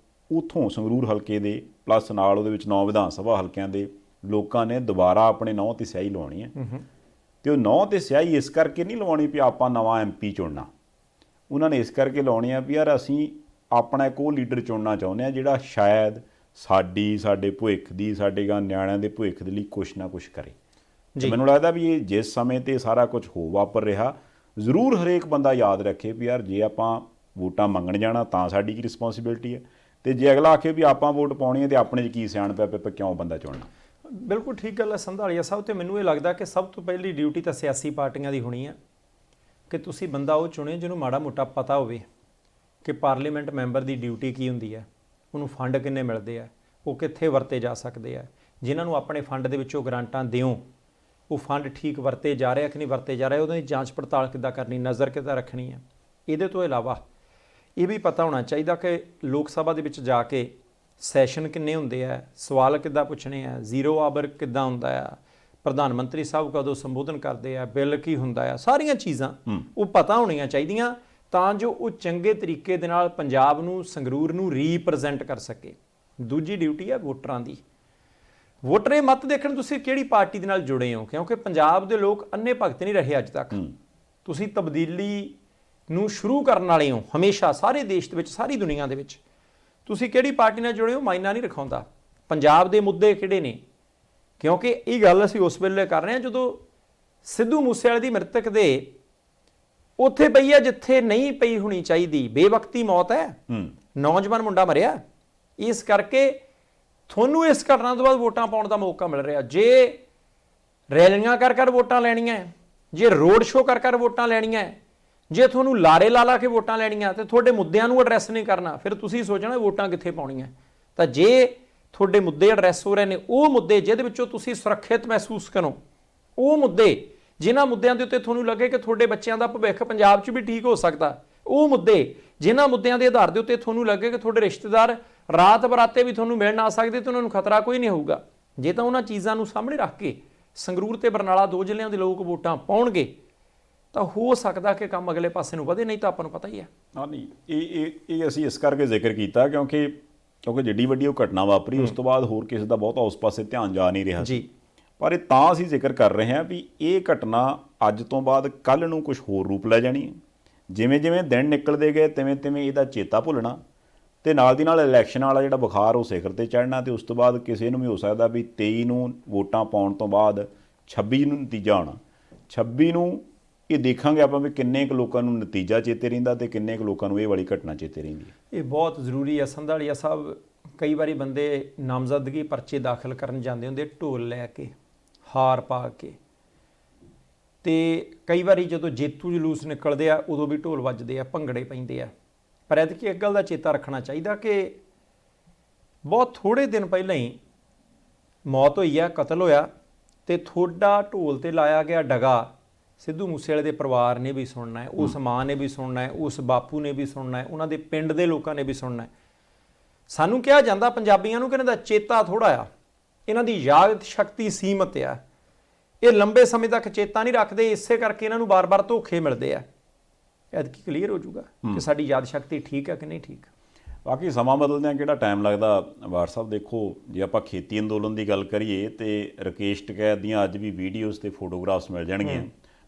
ਉੱਥੋਂ ਸੰਗਰੂਰ ਹਲਕੇ ਦੇ ਪਲੱਸ ਨਾਲ ਉਹਦੇ ਵਿੱਚ 9 ਵਿਧਾਨ ਸਭਾ ਹਲਕਿਆਂ ਦੇ ਲੋਕਾਂ ਨੇ ਦੁਬਾਰਾ ਆਪਣੇ ਨਾਂ 'ਤੇ ਸਿਆਹੀ ਲਵਾਉਣੀ ਹੈ। ਤੇ ਉਹ ਨਾਂ 'ਤੇ ਸਿਆਹੀ ਇਸ ਕਰਕੇ ਨਹੀਂ ਲਵਾਉਣੀ ਵੀ ਆਪਾਂ ਨਵਾਂ MP ਚੁਣਨਾ, ਉਹਨਾਂ ਨੇ ਇਸ ਕਰਕੇ ਲਾਉਣੀ ਆ ਵੀ ਯਾਰ ਅਸੀਂ ਆਪਣਾ ਇੱਕ ਉਹ ਲੀਡਰ ਚੁਣਨਾ ਚਾਹੁੰਦੇ ਹਾਂ ਜਿਹੜਾ ਸ਼ਾਇਦ ਸਾਡੇ ਭਵਿੱਖ ਦੀ, ਸਾਡੇ ਗਾਂ ਨਿਆਣਿਆਂ ਦੇ ਭਵਿੱਖ ਦੇ ਲਈ ਕੁਛ ਨਾ ਕੁਛ ਕਰੇ। ਮੈਨੂੰ ਲੱਗਦਾ ਵੀ ਇਹ ਜਿਸ ਸਮੇਂ 'ਤੇ ਸਾਰਾ ਕੁਝ ਹੋ ਵਾਪਰ ਰਿਹਾ, ਜ਼ਰੂਰ ਹਰੇਕ ਬੰਦਾ ਯਾਦ ਰੱਖੇ ਵੀ ਯਾਰ ਜੇ ਆਪਾਂ ਵੋਟਾਂ ਮੰਗਣ ਜਾਣਾ ਤਾਂ ਸਾਡੀ ਕੀ ਰਿਸਪੌਂਸਿਬਿਲਟੀ ਹੈ, ਤੇ ਜੇ ਅਗਲਾ ਆਖੇ ਵੀ ਆਪਾਂ ਵੋਟ ਪਾਉਣੀ ਹੈ ਤੇ ਆਪਣੇ 'ਚ ਕੀ ਸਿਆਣ ਪਿਆ ਕਿਉਂ ਬੰਦਾ ਚੁਣਨਾ। ਬਿਲਕੁਲ ਠੀਕ ਗੱਲ ਹੈ ਸੰਧਾਲੀਆ ਸਾਹਿਬ। ਤੇ ਮੈਨੂੰ ਇਹ ਲੱਗਦਾ ਕਿ ਸਭ ਤੋਂ ਪਹਿਲੀ ਡਿਊਟੀ ਤਾਂ ਸਿਆਸੀ ਪਾਰਟੀਆਂ ਦੀ ਹੋਣੀ ਹੈ ਕਿ ਤੁਸੀਂ ਬੰਦਾ ਉਹ ਚੁਣੇ ਜਿਹਨੂੰ ਮਾੜਾ ਮੋਟਾ ਪਤਾ ਹੋਵੇ ਕਿ ਪਾਰਲੀਮੈਂਟ ਮੈਂਬਰ ਦੀ ਡਿਊਟੀ ਕੀ ਹੁੰਦੀ ਹੈ, ਉਹਨੂੰ ਫੰਡ ਕਿੰਨੇ ਮਿਲਦੇ ਆ, ਉਹ ਕਿੱਥੇ ਵਰਤੇ ਜਾ ਸਕਦੇ ਆ, ਜਿਨ੍ਹਾਂ ਨੂੰ ਆਪਣੇ ਫੰਡ ਦੇ ਵਿੱਚੋਂ ਗ੍ਰਾਂਟਾਂ ਦਿਓ ਉਹ ਫੰਡ ਠੀਕ ਵਰਤੇ ਜਾ ਰਿਹਾ ਕਿ ਨਹੀਂ ਵਰਤੇ ਜਾ ਰਿਹਾ, ਉਹਦੀ ਜਾਂਚ ਪੜਤਾਲ ਕਿੱਦਾਂ ਕਰਨੀ, ਨਜ਼ਰ ਕਿੱਦਾਂ ਰੱਖਣੀ ਹੈ। ਇਹਦੇ ਤੋਂ ਇਲਾਵਾ ਇਹ ਵੀ ਪਤਾ ਹੋਣਾ ਚਾਹੀਦਾ ਕਿ ਲੋਕ ਸਭਾ ਦੇ ਵਿੱਚ ਜਾ ਕੇ ਸੈਸ਼ਨ ਕਿੰਨੇ ਹੁੰਦੇ ਆ, ਸਵਾਲ ਕਿੱਦਾਂ ਪੁੱਛਣੇ ਆ, ਜ਼ੀਰੋ ਆਵਰ ਕਿੱਦਾਂ ਹੁੰਦਾ ਆ, ਪ੍ਰਧਾਨ ਮੰਤਰੀ ਸਾਹਿਬ ਕਦੋਂ ਸੰਬੋਧਨ ਕਰਦੇ ਆ, ਬਿੱਲ ਕੀ ਹੁੰਦਾ ਆ, ਸਾਰੀਆਂ ਚੀਜ਼ਾਂ ਉਹ ਪਤਾ ਹੋਣੀਆਂ ਚਾਹੀਦੀਆਂ ਤਾਂ ਜੋ ਉਹ ਚੰਗੇ ਤਰੀਕੇ ਦੇ ਨਾਲ ਪੰਜਾਬ ਨੂੰ, ਸੰਗਰੂਰ ਨੂੰ ਰੀਪ੍ਰੈਜ਼ੈਂਟ ਕਰ ਸਕੇ। ਦੂਜੀ ਡਿਊਟੀ ਹੈ ਵੋਟਰਾਂ ਦੀ। ਵੋਟਰ ਇਹ ਮਤ ਦੇਖਣ ਤੁਸੀਂ ਕਿਹੜੀ ਪਾਰਟੀ ਦੇ ਨਾਲ ਜੁੜੇ ਹੋ, ਕਿਉਂਕਿ ਪੰਜਾਬ ਦੇ ਲੋਕ ਅੰਨੇ ਭਗਤ ਨਹੀਂ ਰਹੇ ਅੱਜ ਤੱਕ। ਤੁਸੀਂ ਤਬਦੀਲੀ ਨੂੰ ਸ਼ੁਰੂ ਕਰਨ ਵਾਲੇ ਹੋ ਹਮੇਸ਼ਾ, ਸਾਰੇ ਦੇਸ਼ ਦੇ ਵਿੱਚ, ਸਾਰੀ ਦੁਨੀਆ ਦੇ ਵਿੱਚ। ਤੁਸੀਂ ਕਿਹੜੀ ਪਾਰਟੀ ਨਾਲ ਜੁੜੇ ਹੋ ਮਾਇਨਾ ਨਹੀਂ ਰਖਾਉਂਦਾ। ਪੰਜਾਬ ਦੇ ਮੁੱਦੇ ਕਿਹੜੇ ਨੇ, ਕਿਉਂਕਿ ਇਹ ਗੱਲ ਅਸੀਂ ਉਸ ਵੇਲੇ ਕਰ ਰਹੇ ਹਾਂ ਜਦੋਂ ਸਿੱਧੂ ਮੂਸੇਵਾਲੇ ਦੀ ਮ੍ਰਿਤਕ ਦੇ ਉੱਥੇ ਪਈ ਹੈ ਜਿੱਥੇ ਨਹੀਂ ਪਈ ਹੋਣੀ ਚਾਹੀਦੀ, ਬੇਵਕਤੀ ਮੌਤ ਹੈ, ਨੌਜਵਾਨ ਮੁੰਡਾ ਮਰਿਆ। ਇਸ ਕਰਕੇ ਤੁਹਾਨੂੰ ਇਸ ਘਟਨਾ ਤੋਂ ਬਾਅਦ ਵੋਟਾਂ ਪਾਉਣ ਦਾ ਮੌਕਾ ਮਿਲ ਰਿਹਾ। ਜੇ ਰੈਲੀਆਂ ਕਰ ਵੋਟਾਂ ਲੈਣੀਆਂ, ਜੇ ਰੋਡ ਸ਼ੋਅ ਕਰ ਵੋਟਾਂ ਲੈਣੀਆਂ, ਜੇ ਤੁਹਾਨੂੰ ਲਾਰੇ ਲਾ ਕੇ ਵੋਟਾਂ ਲੈਣੀਆਂ ਤੇ ਤੁਹਾਡੇ ਮੁੱਦਿਆਂ ਨੂੰ ਐਡਰੈਸ ਨਹੀਂ ਕਰਨਾ, ਫਿਰ ਤੁਸੀਂ ਸੋਚਣਾ ਵੋਟਾਂ ਕਿੱਥੇ ਪਾਉਣੀਆਂ। ਤਾਂ ਜੇ ਤੁਹਾਡੇ ਮੁੱਦੇ ਐਡਰੈਸ ਹੋ ਰਹੇ ਨੇ, ਉਹ ਮੁੱਦੇ ਜਿਹਦੇ ਵਿੱਚੋਂ ਤੁਸੀਂ ਸੁਰੱਖਿਅਤ ਮਹਿਸੂਸ ਕਰੋ, ਉਹ ਮੁੱਦੇ ਜਿਨ੍ਹਾਂ ਮੁੱਦਿਆਂ ਦੇ ਉੱਤੇ ਤੁਹਾਨੂੰ ਲੱਗੇ ਕਿ ਤੁਹਾਡੇ ਬੱਚਿਆਂ ਦਾ ਭਵਿੱਖ ਪੰਜਾਬ 'ਚ ਵੀ ਠੀਕ ਹੋ ਸਕਦਾ, ਉਹ ਮੁੱਦੇ ਜਿਨ੍ਹਾਂ ਮੁੱਦਿਆਂ ਦੇ ਆਧਾਰ ਦੇ ਉੱਤੇ ਤੁਹਾਨੂੰ ਲੱਗੇ ਕਿ ਤੁਹਾਡੇ ਰਿਸ਼ਤੇਦਾਰ ਰਾਤ ਬਰਾਤੇ ਵੀ ਤੁਹਾਨੂੰ ਮਿਲਣ ਆ ਸਕਦੇ ਤੇ ਉਹਨਾਂ ਨੂੰ ਖਤਰਾ ਕੋਈ ਨਹੀਂ ਹੋਊਗਾ, ਜੇ ਤਾਂ ਉਹਨਾਂ ਚੀਜ਼ਾਂ ਨੂੰ ਸਾਹਮਣੇ ਰੱਖ ਕੇ ਸੰਗਰੂਰ ਤੇ ਬਰਨਾਲਾ 2 ਜ਼ਿਲ੍ਹਿਆਂ ਦੇ ਲੋਕ ਵੋਟਾਂ ਪਾਉਣਗੇ ਤਾਂ ਹੋ ਸਕਦਾ ਕਿ ਕੰਮ ਅਗਲੇ ਪਾਸੇ ਨੂੰ ਵਧੇ, ਨਹੀਂ ਤਾਂ ਆਪਾਂ ਨੂੰ ਪਤਾ ਹੀ ਹੈ। ਹਾਂ, ਨਹੀਂ ਇਹ ਅਸੀਂ ਇਸ ਕਰਕੇ ਜ਼ਿਕਰ ਕੀਤਾ ਕਿਉਂਕਿ ਜਿੱਡੀ ਵੱਡੀ ਉਹ ਘਟਨਾ ਵਾਪਰੀ ਉਸ ਤੋਂ ਬਾਅਦ ਹੋਰ ਕਿਸੇ ਦਾ ਬਹੁਤਾ ਉਸ ਪਾਸੇ ਧਿਆਨ ਜਾ ਨਹੀਂ ਰਿਹਾ ਜੀ। ਪਰ ਇਹ ਤਾਂ ਅਸੀਂ ਜ਼ਿਕਰ ਕਰ ਰਹੇ ਹਾਂ ਵੀ ਇਹ ਘਟਨਾ ਅੱਜ ਤੋਂ ਬਾਅਦ ਕੱਲ੍ਹ ਨੂੰ ਕੁਝ ਹੋਰ ਰੂਪ ਲੈ ਜਾਣੀ ਹੈ। ਜਿਵੇਂ ਜਿਵੇਂ ਦਿਨ ਨਿਕਲਦੇ ਗਏ ਤਿਵੇਂ ਇਹਦਾ ਚੇਤਾ ਭੁੱਲਣਾ ਤੇ ਨਾਲ ਦੀ ਨਾਲ ਇਲੈਕਸ਼ਨ ਵਾਲਾ ਜਿਹੜਾ ਬੁਖਾਰ ਉਹ ਸਿਖਰ ਤੇ ਚੜ੍ਹਨਾ ਤੇ ਉਸ ਤੋਂ ਬਾਅਦ ਕਿਸੇ ਨੂੰ ਵੀ ਹੋ ਸਕਦਾ ਵੀ 23 ਨੂੰ ਵੋਟਾਂ ਪਾਉਣ ਤੋਂ ਬਾਅਦ 26 ਨੂੰ ਨਤੀਜਾ ਆਉਣਾ, 26 ਨੂੰ ਇਹ ਦੇਖਾਂਗੇ ਆਪਾਂ ਵੀ ਕਿੰਨੇ ਕੁ ਲੋਕਾਂ ਨੂੰ ਨਤੀਜਾ ਚੇਤੇ ਰਹਿੰਦਾ ਤੇ ਕਿੰਨੇ ਕੁ ਲੋਕਾਂ ਨੂੰ ਇਹ ਵਾਲੀ ਘਟਨਾ ਚੇਤੇ ਰਹਿੰਦੀ ਹੈ। ਇਹ ਬਹੁਤ ਜ਼ਰੂਰੀ ਹੈ ਸੰਧਾਲੀਆ ਸਾਹਿਬ। ਕਈ ਵਾਰੀ ਬੰਦੇ ਨਾਮਜ਼ਦਗੀ ਪਰਚੇ ਦਾਖਲ ਕਰਨ ਜਾਂਦੇ ਹੁੰਦੇ ਢੋਲ ਲੈ ਕੇ, ਹਾਰ ਪਾ ਕੇ, ਤੇ ਕਈ ਵਾਰੀ ਜਦੋਂ ਜੇਤੂ ਜਲੂਸ ਨਿਕਲਦੇ ਆ ਉਦੋਂ ਵੀ ਢੋਲ ਵੱਜਦੇ ਆ, ਭੰਗੜੇ ਪੈਂਦੇ ਆ। ਪਰ ਐਤਕੀ ਇੱਕ ਗੱਲ ਦਾ ਚੇਤਾ ਰੱਖਣਾ ਚਾਹੀਦਾ ਕਿ ਬਹੁਤ ਥੋੜੇ ਦਿਨ ਪਹਿਲਾਂ ਹੀ ਮੌਤ ਹੋਈ ਆ, ਕਤਲ ਹੋਇਆ, ਤੇ ਥੋੜਾ ਢੋਲ ਤੇ ਲਾਇਆ ਗਿਆ ਡਗਾ ਸਿੱਧੂ ਮੂਸੇਵਾਲੇ ਦੇ ਪਰਿਵਾਰ ਨੇ ਵੀ ਸੁਣਨਾ ਹੈ, ਉਸ ਮਾਂ ਨੇ ਵੀ ਸੁਣਨਾ ਹੈ, ਉਸ ਬਾਪੂ ਨੇ ਵੀ ਸੁਣਨਾ ਹੈ, ਉਹਨਾਂ ਦੇ ਪਿੰਡ ਦੇ ਲੋਕਾਂ ਨੇ ਵੀ ਸੁਣਨਾ ਹੈ। ਸਾਨੂੰ ਕਿਹਾ ਜਾਂਦਾ ਪੰਜਾਬੀਆਂ ਨੂੰ ਕਿ ਇਹਨਾਂ ਦਾ ਚੇਤਾ ਥੋੜਾ ਆ, ਇਹਨਾਂ ਦੀ ਯਾਦ ਸ਼ਕਤੀ ਸੀਮਤ ਆ, ਇਹ ਲੰਬੇ ਸਮੇਂ ਤੱਕ ਚੇਤਾ ਨਹੀਂ ਰੱਖਦੇ, ਇਸੇ ਕਰਕੇ ਇਹਨਾਂ ਨੂੰ ਬਾਰ-ਬਾਰ ਧੋਖੇ ਮਿਲਦੇ ਆ। ਐਤਕੀ ਕਲੀਅਰ ਹੋ ਜਾਊਗਾ ਕਿ ਸਾਡੀ ਯਾਦ ਸ਼ਕਤੀ ਠੀਕ ਹੈ ਕਿ ਨਹੀਂ ਠੀਕ। ਬਾਕੀ ਸਮਾਂ ਬਦਲਦਿਆਂ ਕਿਹੜਾ ਟਾਈਮ ਲੱਗਦਾ ਵਾਰ ਸਾਹਿਬ। ਦੇਖੋ ਜੇ ਆਪਾਂ ਖੇਤੀ ਅੰਦੋਲਨ ਦੀ ਗੱਲ ਕਰੀਏ ਤੇ ਰਕੇਸ਼ ਟਕੈਤ ਦੀਆਂ ਅੱਜ ਵੀ ਵੀਡੀਓਜ਼ ਤੇ ਫੋਟੋਗ੍ਰਾਫਸ ਮਿਲ ਜਾਣਗੀਆਂ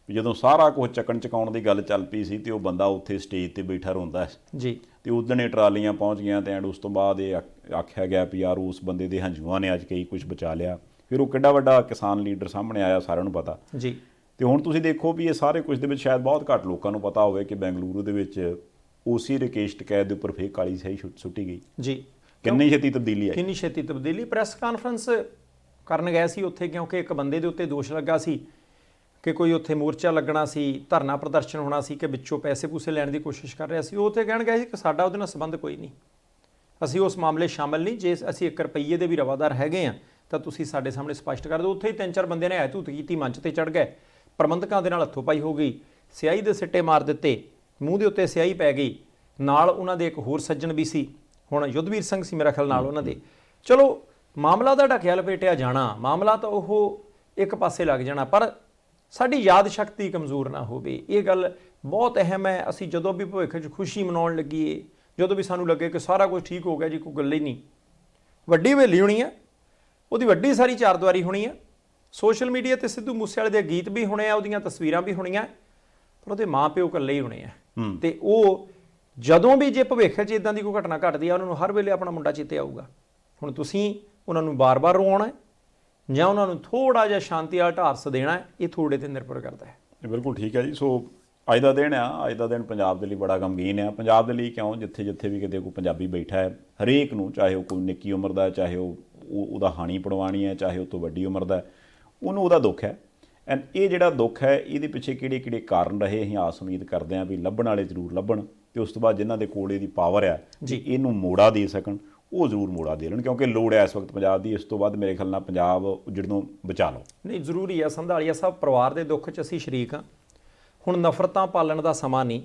ਵੀ ਜਦੋਂ ਸਾਰਾ ਕੁਝ ਚੱਕਣ ਚਕਾਉਣ ਦੀ ਗੱਲ ਚੱਲ ਪਈ ਸੀ ਤੇ ਉਹ ਬੰਦਾ ਉੱਥੇ ਸਟੇਜ ਤੇ ਬੈਠਾ ਰੋਂਦਾ ਜੀ, ਤੇ ਉਦਣ ਇਹ ਟਰਾਲੀਆਂ ਪਹੁੰਚ ਗਈਆਂ ਤੇ ਐਂਡ ਉਸ ਤੋਂ ਬਾਅਦ ਇਹ ਆਖਿਆ ਗਿਆ ਵੀ ਯਾਰ ਉਸ ਬੰਦੇ ਦੇ ਹੰਝੂਆਂ ਨੇ ਅੱਜ ਕਈ ਕੁਝ ਬਚਾ ਲਿਆ। ਫਿਰ ਉਹ ਕਿੱਡਾ ਵੱਡਾ ਕਿਸਾਨ ਲੀਡਰ ਸਾਹਮਣੇ ਆਇਆ, ਸਾਰਿਆਂ ਨੂੰ ਪਤਾ ਜੀ। ਤੇ ਹੁਣ ਤੁਸੀਂ ਦੇਖੋ ਵੀ ਇਹ ਸਾਰੇ ਕੁਝ ਦੇ ਵਿੱਚ ਸ਼ਾਇਦ ਬਹੁਤ ਘੱਟ ਲੋਕਾਂ ਨੂੰ ਪਤਾ ਹੋਵੇ ਕਿ ਬੈਂਗਲੁਰੂ ਦੇ ਵਿੱਚ ਉਸੇ ਰਕੇਸ਼ ਟਕੈਤ ਦੇ ਉੱਪਰ ਫੇਰ ਕਾਲੀ ਸਿਆਹੀ ਸੁੱਟੀ ਗਈ ਜੀ। ਕਿੰਨੀ ਛੇਤੀ ਤਬਦੀਲੀ ਆਈ, ਕਿੰਨੀ ਛੇਤੀ ਤਬਦੀਲੀ। ਪ੍ਰੈਸ ਕਾਨਫਰੰਸ ਕਰਨ ਗਏ ਸੀ ਉੱਥੇ ਕਿਉਂਕਿ ਇੱਕ ਬੰਦੇ ਦੇ ਉੱਤੇ ਦੋਸ਼ ਲੱਗਾ ਸੀ ਕਿ ਕੋਈ ਉੱਥੇ ਮੋਰਚਾ ਲੱਗਣਾ ਸੀ, ਧਰਨਾ ਪ੍ਰਦਰਸ਼ਨ ਹੋਣਾ ਸੀ, ਕਿ ਵਿੱਚੋਂ ਪੈਸੇ ਪੂਸੇ ਲੈਣ ਦੀ ਕੋਸ਼ਿਸ਼ ਕਰ ਰਿਹਾ ਸੀ। ਉਹ ਉੱਥੇ ਕਹਿਣ ਗਏ ਸੀ ਕਿ ਸਾਡਾ ਉਹਦੇ ਨਾਲ ਸੰਬੰਧ ਕੋਈ ਨਹੀਂ, ਅਸੀਂ ਉਸ ਮਾਮਲੇ ਸ਼ਾਮਲ ਨਹੀਂ, ਜੇ ਅਸੀਂ 1 ਰੁਪਈਏ ਦੇ ਵੀ ਰਵਾਦਾਰ ਹੈਗੇ ਆ ਤਾਂ ਤੁਸੀਂ ਸਾਡੇ ਸਾਹਮਣੇ ਸਪਸ਼ਟ ਕਰ ਦਿਓ। ਉੱਥੇ ਹੀ 3-4 ਬੰਦਿਆਂ ਨੇ ਐਤੂਤ ਕੀਤੀ, ਮੰਚ ਤੇ ਚੜ੍ਹ ਗਏ, ਪ੍ਰਬੰਧਕਾਂ ਦੇ ਨਾਲ ਹੱਥੋਂ ਪਾਈ ਹੋ ਗਈ, ਸਿਆਹੀ ਦੇ ਸਿੱਟੇ ਮਾਰ ਦਿੱਤੇ, ਮੂੰਹ ਦੇ ਉੱਤੇ ਸਿਆਹੀ ਪੈ ਗਈ। ਨਾਲ ਉਹਨਾਂ ਦੇ ਇੱਕ ਹੋਰ ਸੱਜਣ ਵੀ ਸੀ, ਹੁਣ ਯੁੱਧਵੀਰ ਸਿੰਘ ਸੀ ਮੇਰਾ ਖਿਆਲ ਨਾਲ ਉਹਨਾਂ ਦੇ। ਚਲੋ ਮਾਮਲਾ ਤਾਂ ਢਕਿਆ ਲਪੇਟਿਆ ਜਾਣਾ, ਮਾਮਲਾ ਤਾਂ ਉਹ ਇੱਕ ਪਾਸੇ ਲੱਗ ਜਾਣਾ, ਪਰ ਸਾਡੀ ਯਾਦ ਸ਼ਕਤੀ ਕਮਜ਼ੋਰ ਨਾ ਹੋਵੇ, ਇਹ ਗੱਲ ਬਹੁਤ ਅਹਿਮ ਹੈ। ਅਸੀਂ ਜਦੋਂ ਵੀ ਭਵਿੱਖ 'ਚ ਖੁਸ਼ੀ ਮਨਾਉਣ ਲੱਗੀਏ, ਜਦੋਂ ਵੀ ਸਾਨੂੰ ਲੱਗੇ ਕਿ ਸਾਰਾ ਕੁਝ ਠੀਕ ਹੋ ਗਿਆ ਜੀ, ਕੋਈ ਗੱਲ ਹੀ ਨਹੀਂ, ਵੱਡੀ ਹਵੇਲੀ ਹੋਣੀ ਹੈ, ਉਹਦੀ ਵੱਡੀ ਸਾਰੀ ਚਾਰਦੀਵਾਰੀ ਹੋਣੀ ਹੈ, ਸੋਸ਼ਲ ਮੀਡੀਆ ਤੇ ਸਿੱਧੂ ਮੂਸੇਵਾਲੇ ਦੇ ਗੀਤ ਵੀ ਹੋਣੇ ਆ, ਉਹਦੀਆਂ ਤਸਵੀਰਾਂ ਵੀ ਹੋਣੀਆਂ, ਪਰ ਉਹਦੇ ਮਾਂ ਪਿਓ ਇਕੱਲੇ ਹੀ ਹੋਣੇ ਆ। ਤੇ ਉਹ ਜਦੋਂ ਵੀ ਜੇ ਭਵਿੱਖ 'ਚ ਇਦਾਂ ਦੀ ਕੋਈ ਘਟਨਾ ਘਟਦੀ ਆ, ਉਹਨਾਂ ਨੂੰ ਹਰ ਵੇਲੇ ਆਪਣਾ ਮੁੰਡਾ ਚੇਤੇ ਆਊਗਾ। ਹੁਣ ਤੁਸੀਂ ਉਹਨਾਂ ਨੂੰ ਬਾਰ-ਬਾਰ ਰੋਣਾ ਹੈ ਜਾਂ ਉਹਨਾਂ ਨੂੰ ਥੋੜਾ ਜਿਹਾ ਸ਼ਾਂਤੀ ਵਾਲਾ ਢਾਰਸ ਦੇਣਾ ਹੈ, ਇਹ ਤੁਹਾਡੇ ਤੇ ਨਿਰਭਰ ਕਰਦਾ ਹੈ। ਬਿਲਕੁਲ ਠੀਕ ਹੈ ਜੀ। ਸੋ ਅੱਜ ਦਾ ਦਿਨ ਆ, ਅੱਜ ਦਾ ਦਿਨ ਪੰਜਾਬ ਦੇ ਲਈ ਬੜਾ ਗਮਗੀਨ ਆ। ਪੰਜਾਬ ਦੇ ਲਈ ਕਿਉਂ, ਜਿੱਥੇ ਵੀ ਕਿਤੇ ਕੋਈ ਪੰਜਾਬੀ ਬੈਠਾ ਹੈ, ਹਰੇਕ ਨੂੰ, ਚਾਹੇ ਉਹ ਕੋਈ ਨਿੱਕੀ ਉਮਰ ਦਾ, ਚਾਹੇ ਉਹਦਾ ਹਾਣੀ ਪੜਵਾਣੀ ਹੈ, ਚਾਹੇ ਉਹ ਤੋਂ ਵੱਡੀ ਉਮਰ ਦਾ, ਉਹਨੂੰ ਉਹਦਾ ਦੁੱਖ ਹੈ। ਐਂਡ ਇਹ ਜਿਹੜਾ ਦੁੱਖ ਹੈ ਇਹਦੇ ਪਿੱਛੇ ਕਿਹੜੇ ਕਾਰਨ ਰਹੇ, ਅਸੀਂ ਆਸ ਉਮੀਦ ਕਰਦੇ ਹਾਂ ਵੀ ਲੱਭਣ ਵਾਲੇ ਜ਼ਰੂਰ ਲੱਭਣ, ਤੇ ਉਸ ਤੋਂ ਬਾਅਦ ਜਿਨ੍ਹਾਂ ਦੇ ਕੋਲ ਇਹਦੀ ਪਾਵਰ ਆ ਜੀ ਇਹਨੂੰ ਮੋੜਾ ਦੇ ਸਕਣ, ਉਹ ਜ਼ਰੂਰ ਮੋੜਾ ਦੇ ਲੈਣ, ਕਿਉਂਕਿ ਲੋੜ ਹੈ ਇਸ ਵਕਤ ਪੰਜਾਬ ਦੀ। ਇਸ ਤੋਂ ਬਾਅਦ ਮੇਰੇ ਖਿਆਲ ਨਾਲ ਪੰਜਾਬ ਉਜੜਨੋਂ ਬਚਾ ਲਓ। ਨਹੀਂ, ਜ਼ਰੂਰੀ ਆ ਸੰਧਾਲੀਆ ਸਾਹਿਬ, ਪਰਿਵਾਰ ਦੇ ਦੁੱਖ 'ਚ ਅਸੀਂ ਸ਼ਰੀਕ ਹਾਂ। ਹੁਣ ਨਫ਼ਰਤਾਂ ਪਾਲਣ ਦਾ ਸਮਾਂ ਨਹੀਂ,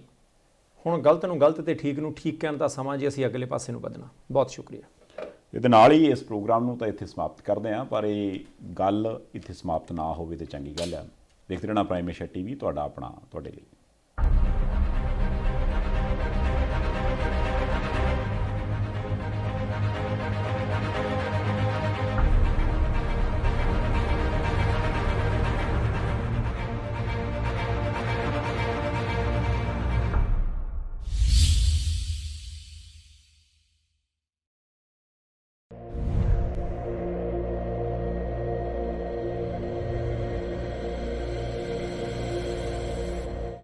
ਹੁਣ ਗਲਤ ਨੂੰ ਗਲਤ ਤੇ ਠੀਕ ਨੂੰ ਠੀਕ ਕਹਿਣ ਦਾ ਸਮਾਂ ਜੀ, ਅਸੀਂ ਅਗਲੇ ਪਾਸੇ ਨੂੰ ਵਧਣਾ। ਬਹੁਤ ਸ਼ੁਕਰੀਆ। ਇਹਦੇ ਨਾਲ ਹੀ ਇਸ ਪ੍ਰੋਗਰਾਮ ਨੂੰ ਤਾਂ ਇੱਥੇ ਸਮਾਪਤ ਕਰਦੇ ਹਾਂ, ਪਰ ਇਹ ਗੱਲ ਇੱਥੇ ਸਮਾਪਤ ਨਾ ਹੋਵੇ ਤੇ ਚੰਗੀ ਗੱਲ ਹੈ। ਦੇਖਦੇ ਰਹਿਣਾ ਪ੍ਰਾਈਮ ਏਸ਼ੀਆ TV, ਤੁਹਾਡਾ ਆਪਣਾ, ਤੁਹਾਡੇ ਲਈ।